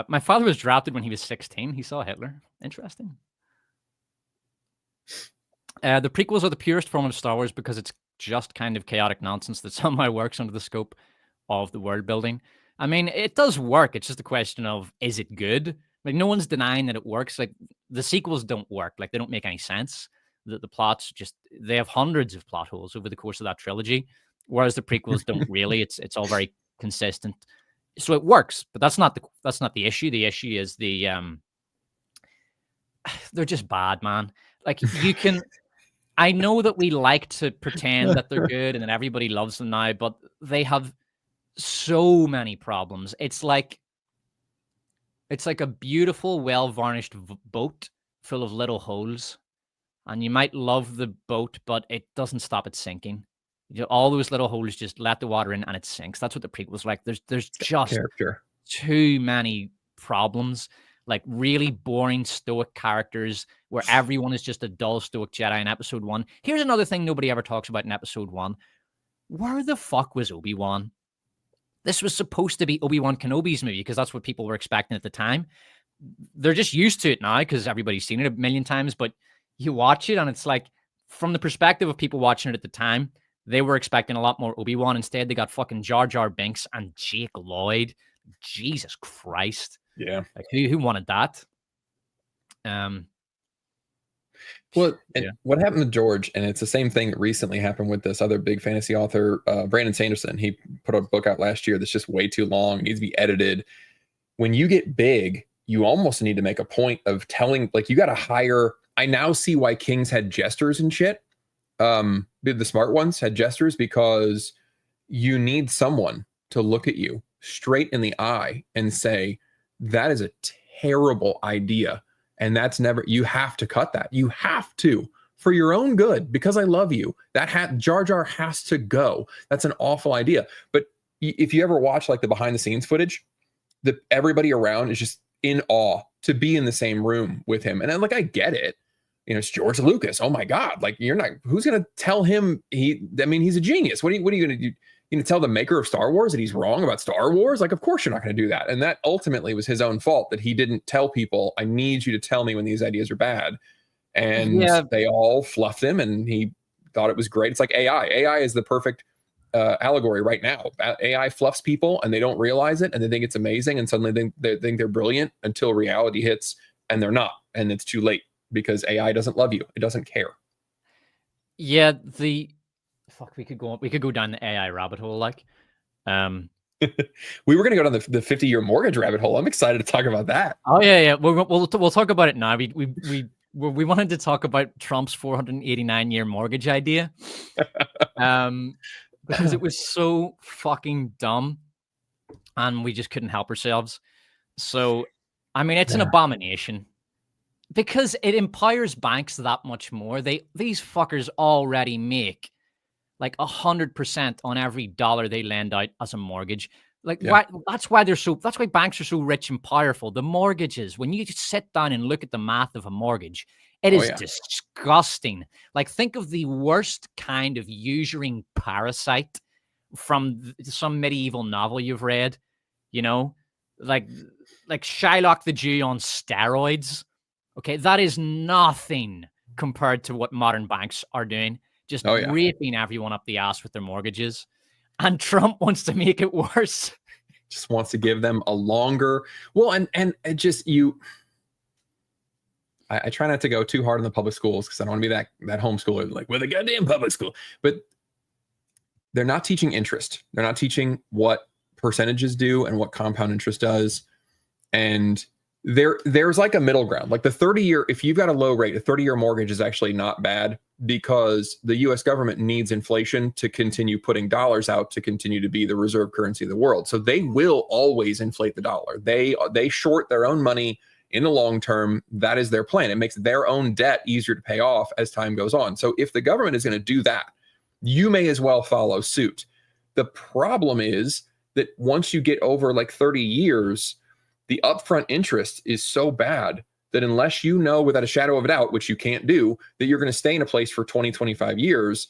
My father was drafted when he was 16. He saw Hitler. Interesting. The prequels are the purest form of Star Wars because it's just kind of chaotic nonsense that somehow works under the scope of the world building. I mean, it does work. It's just a question of, is it good? Like, no one's denying that it works. Like, the sequels don't work. Like, they don't make any sense. The plots they have hundreds of plot holes over the course of that trilogy, whereas the prequels don't really. It's all very consistent. So it works, but that's not the issue. The issue is they're just bad, man. Like, you can, I know that we like to pretend that they're good and that everybody loves them now, but they have so many problems. It's like a beautiful, well-varnished boat full of little holes, and you might love the boat, but it doesn't stop it sinking. All those little holes just let the water in and it sinks. That's what the prequel's like. There's just too many problems. Like really boring stoic characters where everyone is just a dull stoic Jedi in episode 1. Here's another thing nobody ever talks about in episode 1. Where the fuck was Obi-Wan? This was supposed to be Obi-Wan Kenobi's movie because that's what people were expecting at the time. They're just used to it now because everybody's seen it a million times, but you watch it and it's like, from the perspective of people watching it at the time, they were expecting a lot more Obi-Wan. Instead, they got fucking Jar Jar Binks and Jake Lloyd. Jesus Christ. Yeah. Like, who wanted that? Well, and what happened to George, and it's the same thing that recently happened with this other big fantasy author, Brandon Sanderson. He put a book out last year that's just way too long. It needs to be edited. When you get big, you almost need to make a point of telling, like, you got to hire. I now see why kings had jesters and shit. The smart ones had jesters, because you need someone to look at you straight in the eye and say, that is a terrible idea. And that's never, you have to cut that. You have to, for your own good, because I love you. That Jar Jar has to go. That's an awful idea. But if you ever watch like the behind the scenes footage, everybody around is just in awe to be in the same room with him. And then, like, I get it. You know, it's George Lucas. Oh my God. Like, who's going to tell him he's a genius. What are you going to do? You know, tell the maker of Star Wars that he's wrong about Star Wars? Like, of course you're not going to do that. And that ultimately was his own fault, that he didn't tell people, I need you to tell me when these ideas are bad. And they all fluffed him, and he thought it was great. It's like AI. AI is the perfect allegory right now. AI fluffs people, and they don't realize it, and they think it's amazing, and suddenly they think they're brilliant until reality hits, and they're not. And it's too late, because AI doesn't love you. It doesn't care. Yeah, we could go down the AI rabbit hole, like. We were going to go down the 50-year mortgage rabbit hole. I'm excited to talk about that. Oh yeah. We'll talk about it now. We wanted to talk about Trump's 489-year mortgage idea, because it was so fucking dumb, and we just couldn't help ourselves. So, I mean, it's an abomination, because it empowers banks that much more. These fuckers already make like 100% on every dollar they lend out as a mortgage. Like, that's why banks are so rich and powerful. The mortgages, when you sit down and look at the math of a mortgage, it is disgusting. Like, think of the worst kind of usuring parasite from some medieval novel you've read, you know, like Shylock the Jew on steroids. Okay, that is nothing compared to what modern banks are doing. Just raping everyone up the ass with their mortgages. And Trump wants to make it worse. Just wants to give them a longer... Well, and it just, I try not to go too hard on the public schools, because I don't want to be that homeschooler, like, with a goddamn public school. But they're not teaching interest. They're not teaching what percentages do and what compound interest does. And there's like a middle ground. Like the 30-year, if you've got a low rate, a 30-year mortgage is actually not bad, because the US government needs inflation to continue putting dollars out, to continue to be the reserve currency of the world. So they will always inflate the dollar. They short their own money in the long term. That is their plan. It makes their own debt easier to pay off as time goes on. So if the government is going to do that, you may as well follow suit. The problem is that once you get over like 30 years, the upfront interest is so bad that unless you know without a shadow of a doubt, which you can't do, that you're going to stay in a place for 20, 25 years,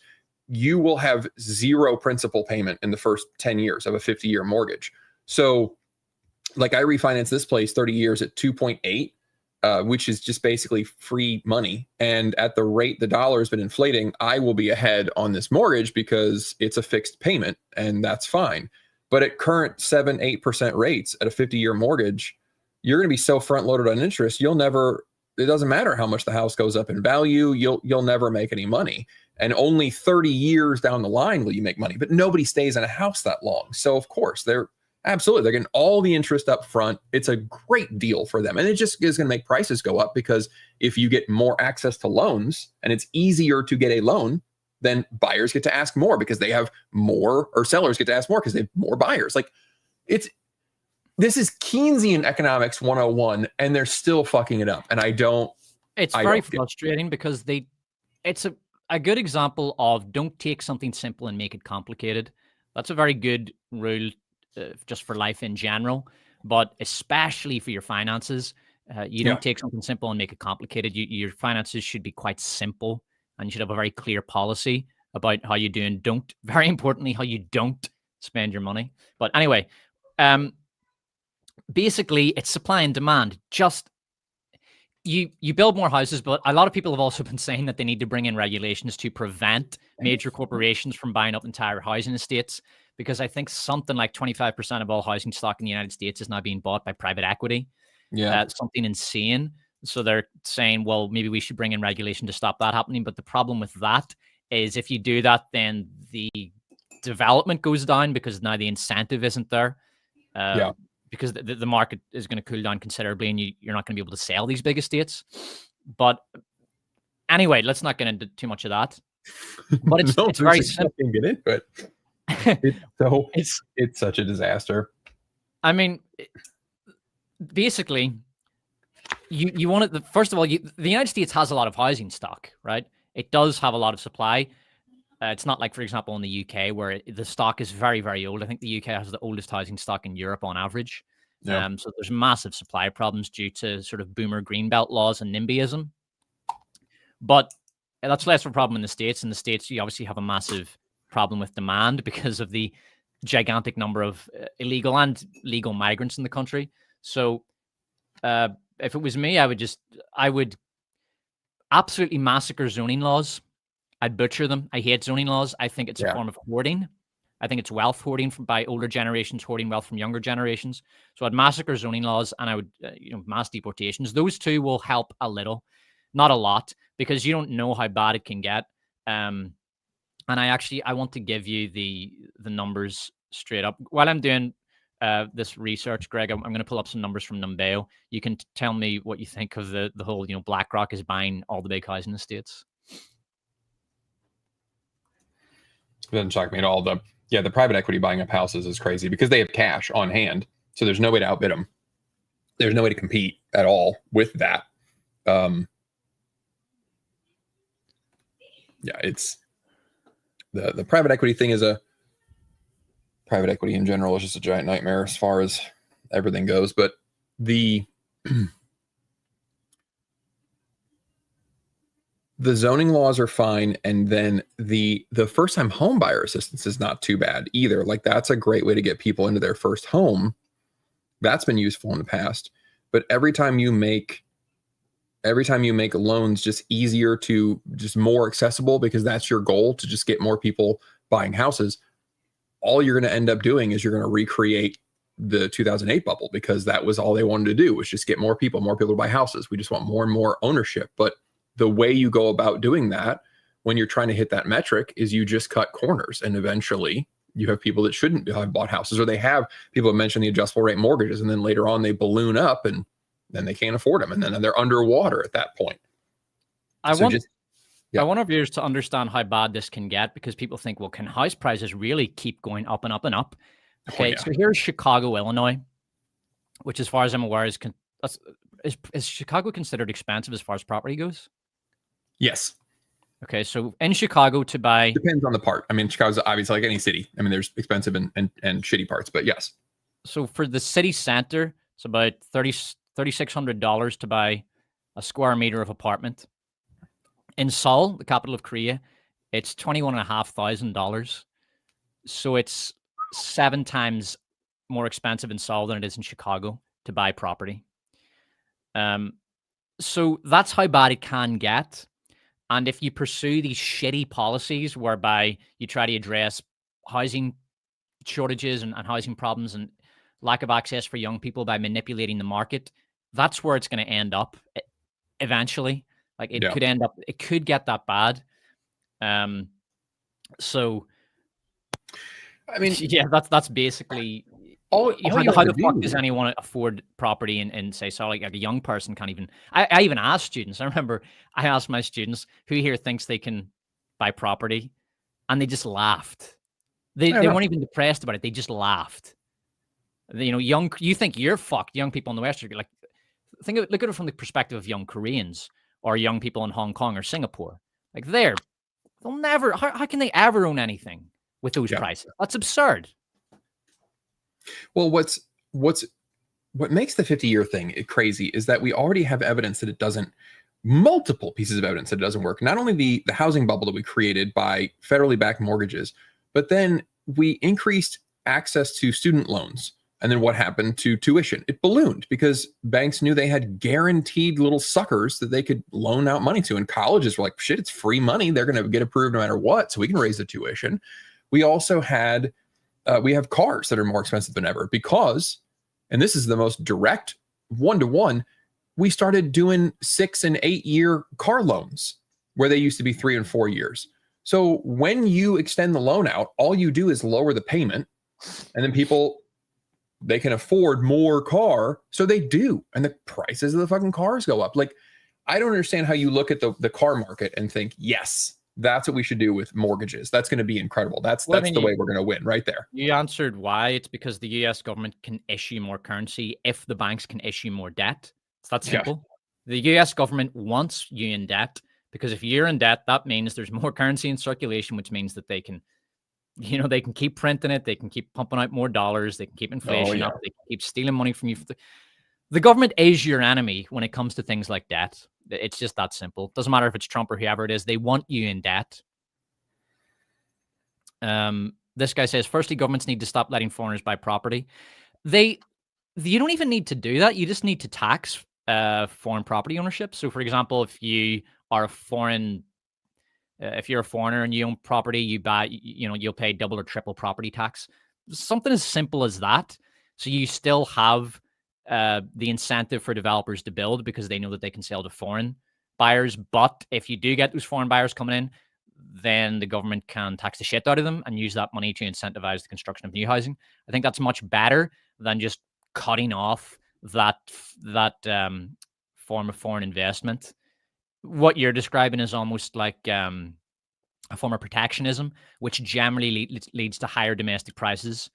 you will have zero principal payment in the first 10 years of a 50-year mortgage. So like, I refinanced this place 30 years at 2.8, which is just basically free money. And at the rate the dollar has been inflating, I will be ahead on this mortgage because it's a fixed payment, and that's fine. But at current 7-8% rates at a 50-year mortgage, you're going to be so front loaded on interest, it doesn't matter how much the house goes up in value, you'll never make any money. And only 30 years down the line will you make money. But nobody stays in a house that long. So of course, they're getting all the interest up front. It's a great deal for them. And it just is going to make prices go up, because if you get more access to loans and it's easier to get a loan, then buyers get to ask more because they have more, or sellers get to ask more because they have more buyers. Like, this is Keynesian economics 101, and they're still fucking it up. And it's very frustrating, because it's a good example of don't take something simple and make it complicated. That's a very good rule just for life in general, but especially for your finances. You don't take something simple and make it complicated. Your finances should be quite simple, and you should have a very clear policy about how you do and don't. Very importantly, how you don't spend your money. But anyway, basically, it's supply and demand. Just you build more houses, but a lot of people have also been saying that they need to bring in regulations to prevent major corporations from buying up entire housing estates, because I think something like 25% of all housing stock in the United States is now being bought by private equity. Yeah. Something insane. So they're saying, well, maybe we should bring in regulation to stop that happening. But the problem with that is if you do that, then the development goes down because now the incentive isn't there. Because the market is going to cool down considerably, and you're not going to be able to sell these big estates. But anyway, let's not get into too much of that. But it's very simple. Get into it. It's such a disaster. I mean, basically, you want it. First of all, the United States has a lot of housing stock, right? It does have a lot of supply. It's not like, for example, in the UK where the stock is very, very old. I think the UK has the oldest housing stock in Europe on average. Yeah. So there's massive supply problems due to sort of boomer greenbelt laws and NIMBYism. But that's less of a problem in the States. In the States, you obviously have a massive problem with demand because of the gigantic number of illegal and legal migrants in the country. So if it was me, I would absolutely massacre zoning laws. I'd butcher them. I hate zoning laws. I think it's a form of hoarding. I think it's wealth hoarding by older generations, hoarding wealth from younger generations. So I'd massacre zoning laws, and I would, mass deportations. Those two will help a little, not a lot, because you don't know how bad it can get. And I want to give you the numbers straight up. While I'm doing this research, Greg, I'm going to pull up some numbers from Numbeo. You can tell me what you think of the whole, BlackRock is buying all the big housing estates. It doesn't shock me at all. The private equity buying up houses is crazy because they have cash on hand. So there's no way to outbid them. There's no way to compete at all with that. It's the private equity thing private equity in general is just a giant nightmare as far as everything goes. But the zoning laws are fine, and then the first time home buyer assistance is not too bad either. Like, that's a great way to get people into their first home. That's been useful in the past. But every time you make loans just easier to just more accessible, because that's your goal, to just get more people buying houses, all you're going to end up doing is you're going to recreate the 2008 bubble, because that was all they wanted to do, was just get more people to buy houses. We just want more and more ownership. But the way you go about doing that when you're trying to hit that metric is you just cut corners, and eventually you have people that shouldn't have bought houses, or they have people that mention the adjustable rate mortgages, and then later on they balloon up and then they can't afford them, and then they're underwater at that point. I want our viewers to understand how bad this can get, because people think, well, can house prices really keep going up and up and up? Okay, so here's Chicago, Illinois, which, as far as I'm aware, is Chicago considered expensive as far as property goes? Yes. Okay, so in Chicago to buy... Depends on the part. I mean, Chicago's obviously like any city. I mean, there's expensive and shitty parts, but yes. So for the city center, it's about $3,600 to buy a square meter of apartment. In Seoul, the capital of Korea, it's $21,500. So it's 7 times more expensive in Seoul than it is in Chicago to buy property. So that's how bad it can get. And if you pursue these shitty policies whereby you try to address housing shortages and housing problems and lack of access for young people by manipulating the market, that's where it's going to end up eventually. Like, it could end up, it could get that bad. So, I mean, yeah, that's basically how the fuck does anyone afford property and say, so like a young person can't even, I even asked students. I remember I asked my students, who here thinks they can buy property? And they just laughed. They weren't even depressed about it. They just laughed. You think you're fucked. Young people in the West are like, look at it from the perspective of young Koreans or young people in Hong Kong or Singapore. Like, they'll never, how can they ever own anything with those prices? That's absurd. Well, what makes the 50-year thing crazy is that we already have evidence that it doesn't, multiple pieces of evidence that it doesn't work. Not only the housing bubble that we created by federally backed mortgages, but then we increased access to student loans And then what happened to tuition? It ballooned because banks knew they had guaranteed little suckers that they could loan out money to. And colleges were like, shit, it's free money. They're going to get approved no matter what. So we can raise the tuition. We also had, we have cars that are more expensive than ever because, and this is the most direct one-to-one, we started doing 6 and 8 year car loans where they used to be 3 and 4 years. So when you extend the loan out, all you do is lower the payment, and then people, they can afford more car, so they do, and the prices of the fucking cars go up. Like, I don't understand how you look at the car market and think, yes, that's what we should do with mortgages. That's going to be incredible. That's the way we're going to win right there. You answered why. It's because the US government can issue more currency if the banks can issue more debt. It's that simple. Yeah. The US government wants you in debt because if you're in debt, that means there's more currency in circulation, which means that they can, you know, they can keep printing it. They can keep pumping out more dollars. They can keep inflation up. They can keep stealing money from you. The government is your enemy when it comes to things like debt. It's just that simple. It doesn't matter if it's Trump or whoever it is. They want you in debt. This guy says, firstly, governments need to stop letting foreigners buy property. You don't even need to do that. You just need to tax foreign property ownership. So, for example, if you are if you're a foreigner and you own property, you'll pay double or triple property tax. Something as simple as that. So you still have the incentive for developers to build because they know that they can sell to foreign buyers. But if you do get those foreign buyers coming in, then the government can tax the shit out of them and use that money to incentivize the construction of new housing. I think that's much better than just cutting off that form of foreign investment. What you're describing is almost like a form of protectionism, which generally leads to higher domestic prices.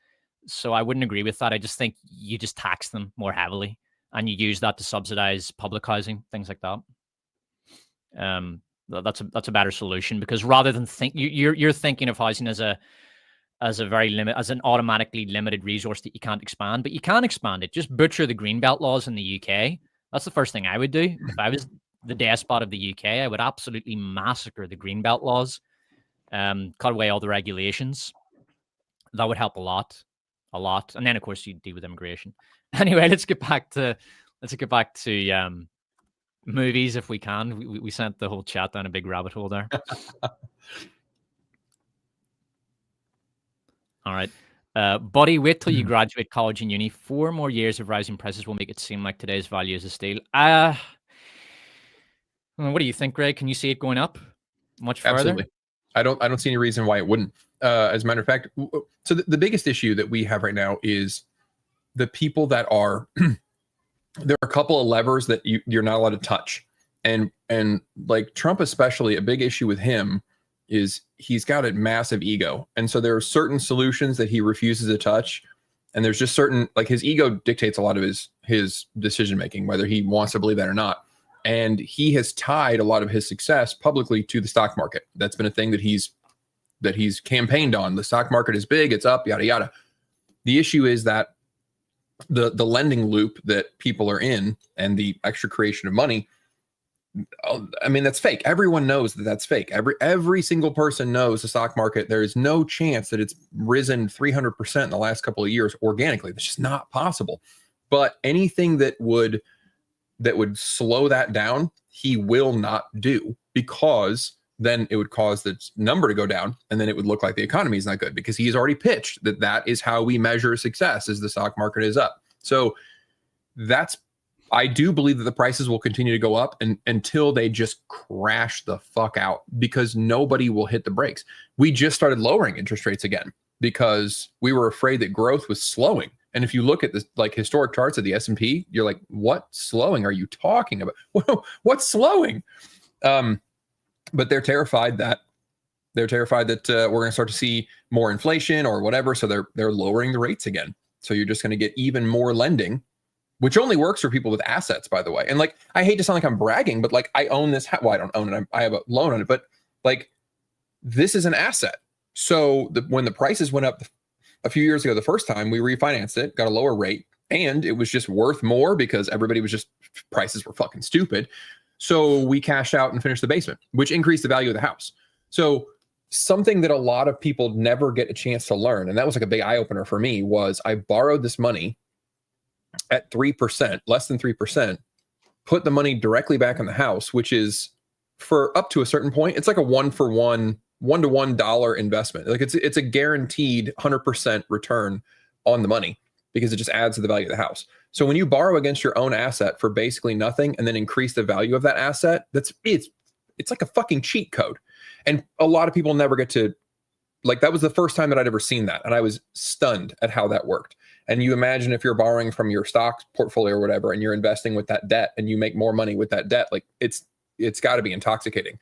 So I wouldn't agree with that. I just think you just tax them more heavily and you use that to subsidize public housing, things like that. That's a better solution because rather than you're thinking of housing as an automatically limited resource that you can't expand, but you can expand it. Just butcher the greenbelt laws in the UK. That's the first thing I would do if I was the despot of the UK. I would absolutely massacre the greenbelt laws, cut away all the regulations. That would help a lot. And then of course you deal with immigration. Anyway, let's get back to movies if we can. We sent the whole chat down a big rabbit hole there. All right. Buddy, wait till you graduate college and uni. 4 more years of rising prices will make it seem like today's value is a steal. What do you think, Greg? Can you see it going up much further? Absolutely. I don't see any reason why it wouldn't. As a matter of fact, so the biggest issue that we have right now is the people that are there are a couple of levers that you're not allowed to touch. And like Trump, especially, a big issue with him is he's got a massive ego. And so there are certain solutions that he refuses to touch. And there's just certain, like his ego dictates a lot of his decision-making, whether he wants to believe that or not. And he has tied a lot of his success publicly to the stock market. That's been a thing that he's campaigned on. The stock market is big, it's up, yada, yada. The issue is that the lending loop that people are in and the extra creation of money, I mean, that's fake. Everyone knows that that's fake. Every single person knows the stock market. There is no chance that it's risen 300% in the last couple of years organically. That's just not possible. But anything that would slow that down, he will not do, because then it would cause the number to go down, and then it would look like the economy is not good, because he's already pitched that is how we measure success, is the stock market is up. So I do believe that the prices will continue to go up until they just crash the fuck out, because nobody will hit the brakes. We just started lowering interest rates again because we were afraid that growth was slowing. And if you look at the like historic charts of the S&P, you're like, what slowing are you talking about? What's slowing? But they're terrified that we're going to start to see more inflation or whatever. So they're lowering the rates again. So you're just going to get even more lending, which only works for people with assets, by the way. And like, I hate to sound like I'm bragging, but like, I own this. Well, I don't own it. I have a loan on it, but like, this is an asset. So when the prices went up a few years ago, the first time, we refinanced it, got a lower rate, and it was just worth more because everybody was just, prices were fucking stupid. So we cashed out and finished the basement, which increased the value of the house. So something that a lot of people never get a chance to learn, and that was like a big eye opener for me, was I borrowed this money at 3%, less than 3%, put the money directly back in the house, which is, for up to a certain point, it's like a one-to-one dollar investment. Like it's a guaranteed 100% return on the money, because it just adds to the value of the house. So when you borrow against your own asset for basically nothing and then increase the value of that asset, it's like a fucking cheat code. And a lot of people never get to, like, that was the first time that I'd ever seen that. And I was stunned at how that worked. And you imagine if you're borrowing from your stock portfolio or whatever, and you're investing with that debt and you make more money with that debt, like it's got to be intoxicating.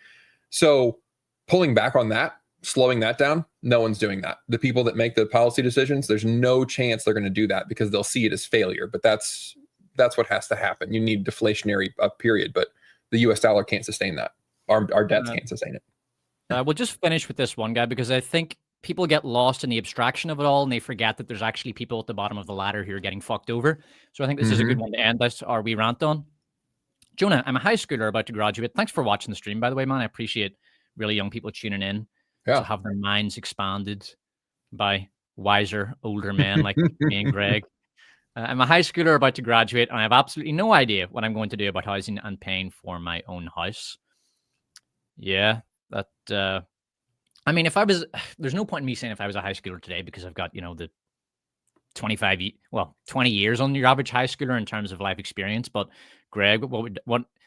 So pulling back on that, slowing that down, no one's doing that. The people that make the policy decisions, there's no chance they're going to do that, because they'll see it as failure. But that's what has to happen. You need deflationary period, but the US dollar can't sustain that. Our debts can't sustain it. We'll just finish with this one guy, because I think people get lost in the abstraction of it all, and they forget that there's actually people at the bottom of the ladder who are getting fucked over. So I think this is a good one to end this, or we rant on. Jonah, I'm a high schooler about to graduate. Thanks for watching the stream, by the way, man. I appreciate really young people tuning in to have their minds expanded by wiser, older men like me and Greg. I'm a high schooler about to graduate, and I have absolutely no idea what I'm going to do about housing and paying for my own house. Yeah, that... I mean, there's no point in me saying if I was a high schooler today, because I've got, the 20 years on your average high schooler in terms of life experience. But Greg,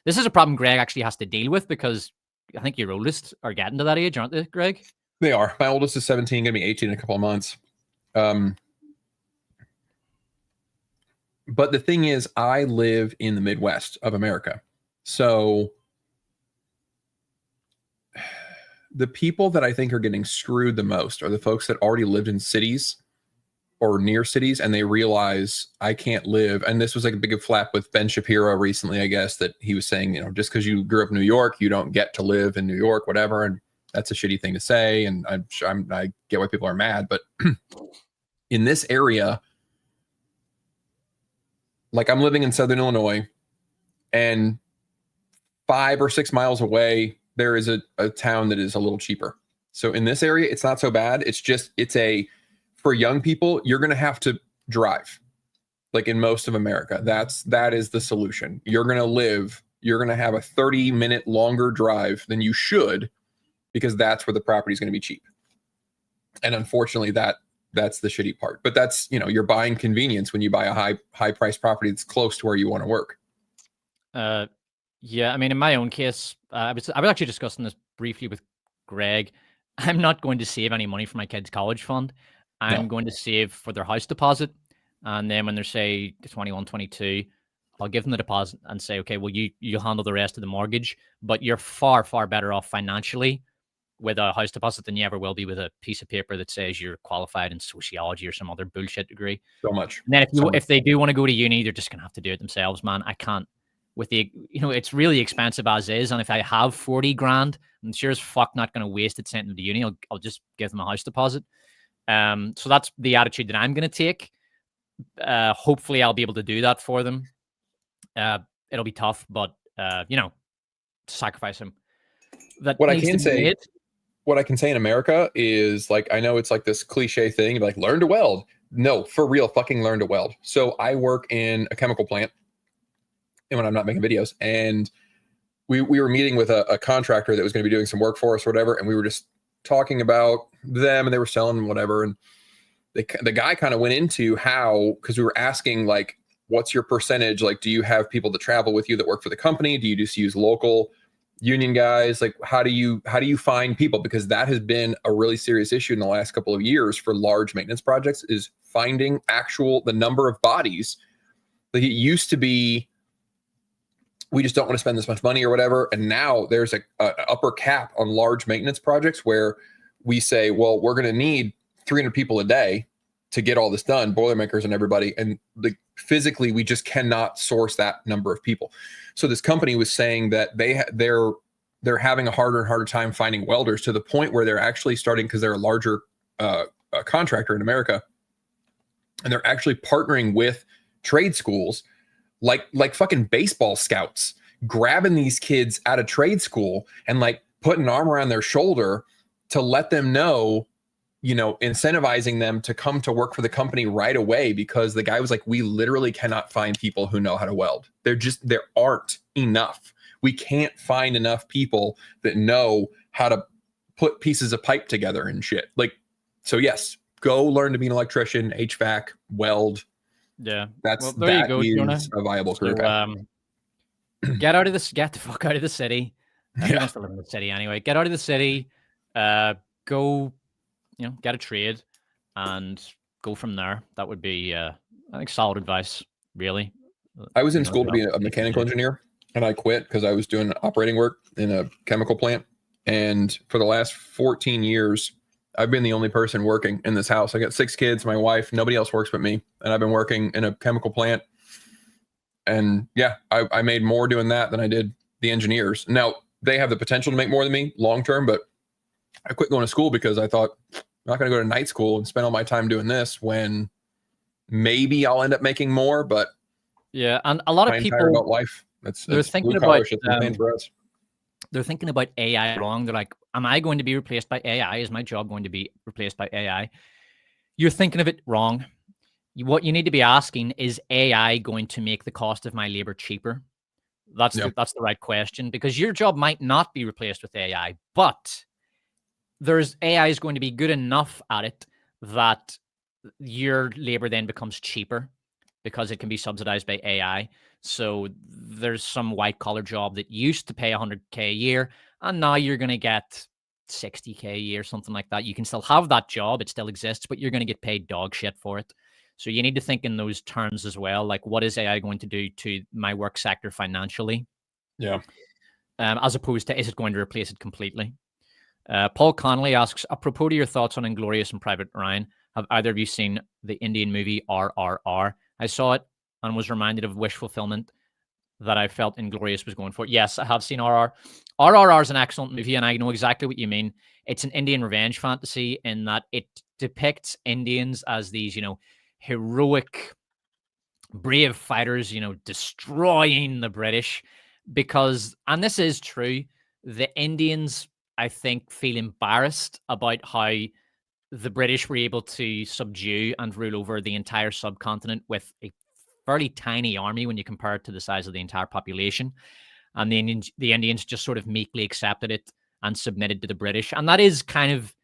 this is a problem Greg actually has to deal with, because I think your oldest are getting to that age, aren't they, Greg? They are. My oldest is 17, going to be 18 in a couple of months. But the thing is, I live in the Midwest of America. So the people that I think are getting screwed the most are the folks that already lived in cities or near cities, and they realize I can't live. And this was like a big flap with Ben Shapiro recently, I guess, that he was saying, just because you grew up in New York, you don't get to live in New York, whatever. And that's a shitty thing to say. And I get why people are mad, but in this area, like, I'm living in Southern Illinois, and 5 or 6 miles away, there is a town that is a little cheaper. So in this area, it's not so bad. For young people, you're going to have to drive, like in most of America. That is the solution. You're going to have a 30-minute longer drive than you should, because that's where the property is going to be cheap. And unfortunately, that's the shitty part. But that's, you're buying convenience when you buy a high price property that's close to where you want to work. Yeah, I mean, in my own case, I was actually discussing this briefly with Greg. I'm not going to save any money for my kids' college fund. I'm going to save for their house deposit. And then when they're, say, 21, 22, I'll give them the deposit and say, okay, well, you'll handle the rest of the mortgage. But you're far, far better off financially with a house deposit than you ever will be with a piece of paper that says you're qualified in sociology or some other bullshit degree. So much. And then if they do want to go to uni, they're just going to have to do it themselves, man. I can't. With the, it's really expensive as is. And if I have 40 grand, I'm sure as fuck not going to waste it sending them to uni. I'll just give them a house deposit. So that's the attitude that I'm going to take. Hopefully I'll be able to do that for them. It'll be tough, but, sacrifice them. What I can say in America is, like, I know it's like this cliche thing, like, learn to weld. No, for real, fucking learn to weld. So I work in a chemical plant, and when I'm not making videos, and we were meeting with a contractor that was going to be doing some work for us or whatever, and we were just talking about them, and they were selling whatever, and the guy kind of went into how, because we were asking, like, what's your percentage? Like, do you have people that travel with you that work for the company? Do you just use local union guys? Like, how do you find people? Because that has been a really serious issue in the last couple of years for large maintenance projects, is finding the number of bodies. Like, it used to be, we just don't want to spend this much money or whatever. And now there's a upper cap on large maintenance projects where we say, well, we're going to need 300 people a day to get all this done, Boilermakers and everybody. And physically, we just cannot source that number of people. So this company was saying that they're having a harder and harder time finding welders, to the point where they're actually starting, because they're a larger contractor in America, and they're actually partnering with trade schools, like fucking baseball scouts, grabbing these kids out of trade school and like putting an arm around their shoulder to let them know, incentivizing them to come to work for the company right away, because the guy was like, we literally cannot find people who know how to weld. There aren't enough. We can't find enough people that know how to put pieces of pipe together and shit. Like, so yes, go learn to be an electrician, HVAC, weld. Yeah. That you go, is Jonah. a viable career path. Get the fuck out of the city. Who Yeah. wants to live in the city anyway? Get out of the city. Go, get a trade and go from there. That would be, I think, solid advice, really. I was in school to be a mechanical engineer, and I quit because I was doing operating work in a chemical plant. And for the last 14 years, I've been the only person working in this house. I got 6 kids, my wife, nobody else works but me. And I've been working in a chemical plant. And yeah, I made more doing that than I did the engineers. Now, they have the potential to make more than me long term, but I quit going to school because I thought, I'm not going to go to night school and spend all my time doing this when maybe I'll end up making more. But yeah, and a lot of people adult life, they're thinking blue-collar about shit's insane for us. They're thinking about AI wrong. They're like, am I going to be replaced by AI? Is my job going to be replaced by AI? You're thinking of it wrong. What you need to be asking is AI going to make the cost of my labor cheaper? That's the right question, because your job might not be replaced with AI, but AI is going to be good enough at it that your labor then becomes cheaper because it can be subsidized by AI. So there's some white collar job that used to pay 100K a year, and now you're going to get 60K a year, something like that. You can still have that job, it still exists, but you're going to get paid dog shit for it. So you need to think in those terms as well. Like, what is AI going to do to my work sector financially? Yeah. As opposed to, is it going to replace it completely? Paul Connolly asks, apropos to your thoughts on Inglorious and Private Ryan, have either of you seen the Indian movie RRR? I saw it and was reminded of wish fulfillment that I felt Inglorious was going for. Yes, I have seen RRR. RRR is an excellent movie, and I know exactly what you mean. It's an Indian revenge fantasy in that it depicts Indians as these, heroic, brave fighters, destroying the British. Because, and this is true, the Indians, I think, feel embarrassed about how the British were able to subdue and rule over the entire subcontinent with a fairly tiny army when you compare it to the size of the entire population. And the Indians just sort of meekly accepted it and submitted to the British. And that is kind of,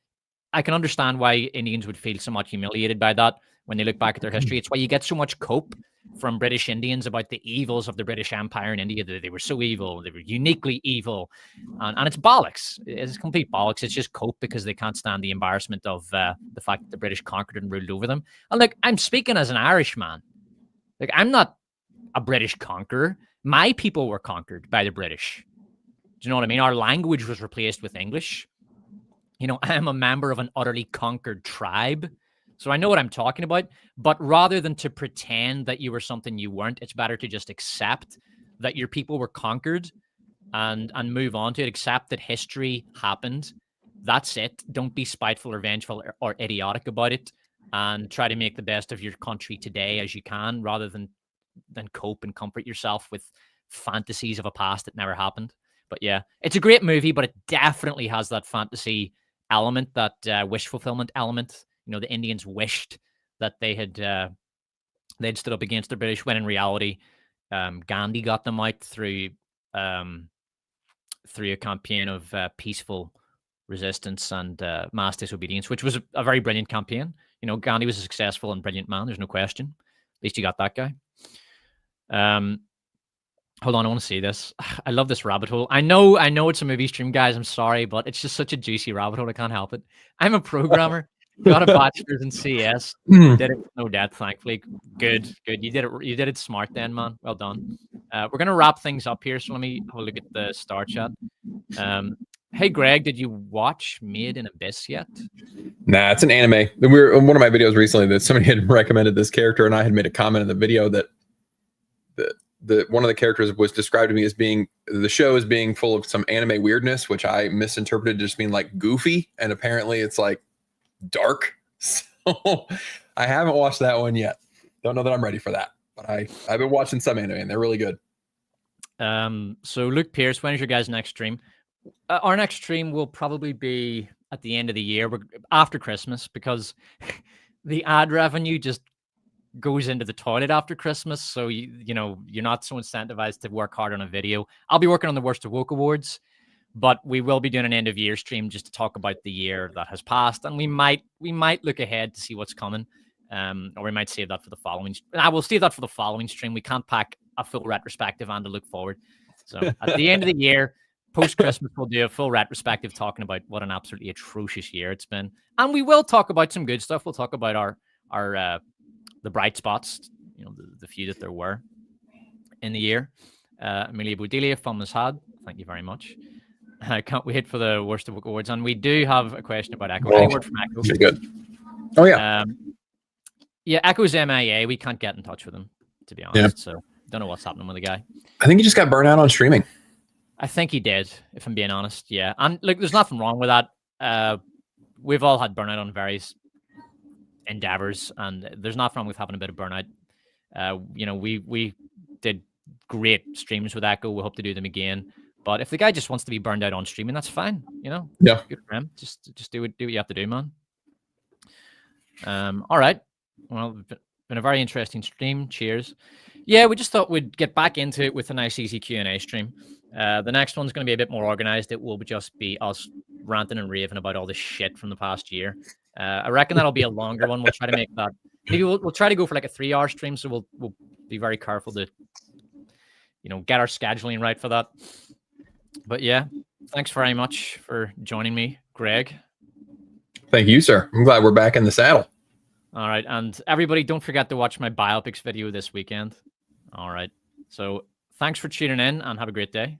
I can understand why Indians would feel somewhat humiliated by that when they look back at their history. It's why you get so much cope from British Indians about the evils of the British Empire in India. They were so evil. They were uniquely evil. And it's bollocks. It's complete bollocks. It's just cope because they can't stand the embarrassment of the fact that the British conquered and ruled over them. And look, I'm speaking as an Irishman. Like, I'm not a British conqueror. My people were conquered by the British. Do you know what I mean? Our language was replaced with English. I am a member of an utterly conquered tribe. So I know what I'm talking about. But rather than to pretend that you were something you weren't, it's better to just accept that your people were conquered and move on to it. Accept that history happened. That's it. Don't be spiteful or vengeful or idiotic about it, and try to make the best of your country today as you can, rather than cope and comfort yourself with fantasies of a past that never happened. But yeah, it's a great movie, but it definitely has that fantasy element, that wish fulfillment element. The Indians wished that they'd stood up against the British, when in reality, Gandhi got them out through a campaign of peaceful resistance and mass disobedience, which was a very brilliant campaign. Gandhi was a successful and brilliant man. There's no question. At least you got that guy. Hold on, I want to see this. I love this rabbit hole. I know it's a movie stream, guys. I'm sorry, but it's just such a juicy rabbit hole. I can't help it. I'm a programmer, got a bachelor's in CS, did it with no debt, thankfully. Good. You did it smart then, man. Well done. We're gonna wrap things up here, so let me have a look at the star chat. Hey, Greg, did you watch Made in Abyss yet? Nah, it's an anime. We were in one of my videos recently that somebody had recommended this character, and I had made a comment in the video that one of the characters was described to me as being, the show as being full of some anime weirdness, which I misinterpreted just being like goofy, and apparently it's like dark. So I haven't watched that one yet. Don't know that I'm ready for that, but I've been watching some anime and they're really good. So Luke Pierce, when is your guys' next stream? Our next stream will probably be at the end of the year, after Christmas, because the ad revenue just goes into the toilet after Christmas. So, you know, you're not so incentivized to work hard on a video. I'll be working on the Worst of Woke Awards, but we will be doing an end of year stream just to talk about the year that has passed. And we might look ahead to see what's coming. Or we might save that for the following. I will save that for the following stream. We can't pack a full retrospective and to look forward. So at the end of the year, post-Christmas, we'll do a full retrospective talking about what an absolutely atrocious year it's been. And we will talk about some good stuff. We'll talk about our the bright spots, you know, the few that there were in the year. Amelia Boudelia from Had, thank you very much. I can't wait for the Worst of Woke Awards. And we do have a question about Echo. Any word from Echo? Pretty good. Oh, yeah. Yeah, Echo's MIA. We can't get in touch with him, to be honest. Yeah. So don't know what's happening with the guy. I think he just got burnt out on streaming. I think he did, if I'm being honest. Yeah. And look, there's nothing wrong with that. We've all had burnout on various endeavors, and there's nothing wrong with having a bit of burnout. You know, we did great streams with Echo. We hope to do them again. But if the guy just wants to be burned out on streaming, that's fine. You know, yeah, good for him. Just do what you have to do, man. All right. Well, been a very interesting stream. Cheers. Yeah, we just thought we'd get back into it with a nice, easy Q&A stream. The next one's going to be a bit more organized. It will just be us ranting and raving about all the shit from the past year. I reckon that'll be a longer one. We'll try to make that. Maybe we'll try to go for like a 3-hour stream. So we'll be very careful to, you know, get our scheduling right for that. But yeah, thanks very much for joining me, Greg. Thank you, sir. I'm glad we're back in the saddle. All right. And everybody, don't forget to watch my biopics video this weekend. All right. So thanks for tuning in and have a great day.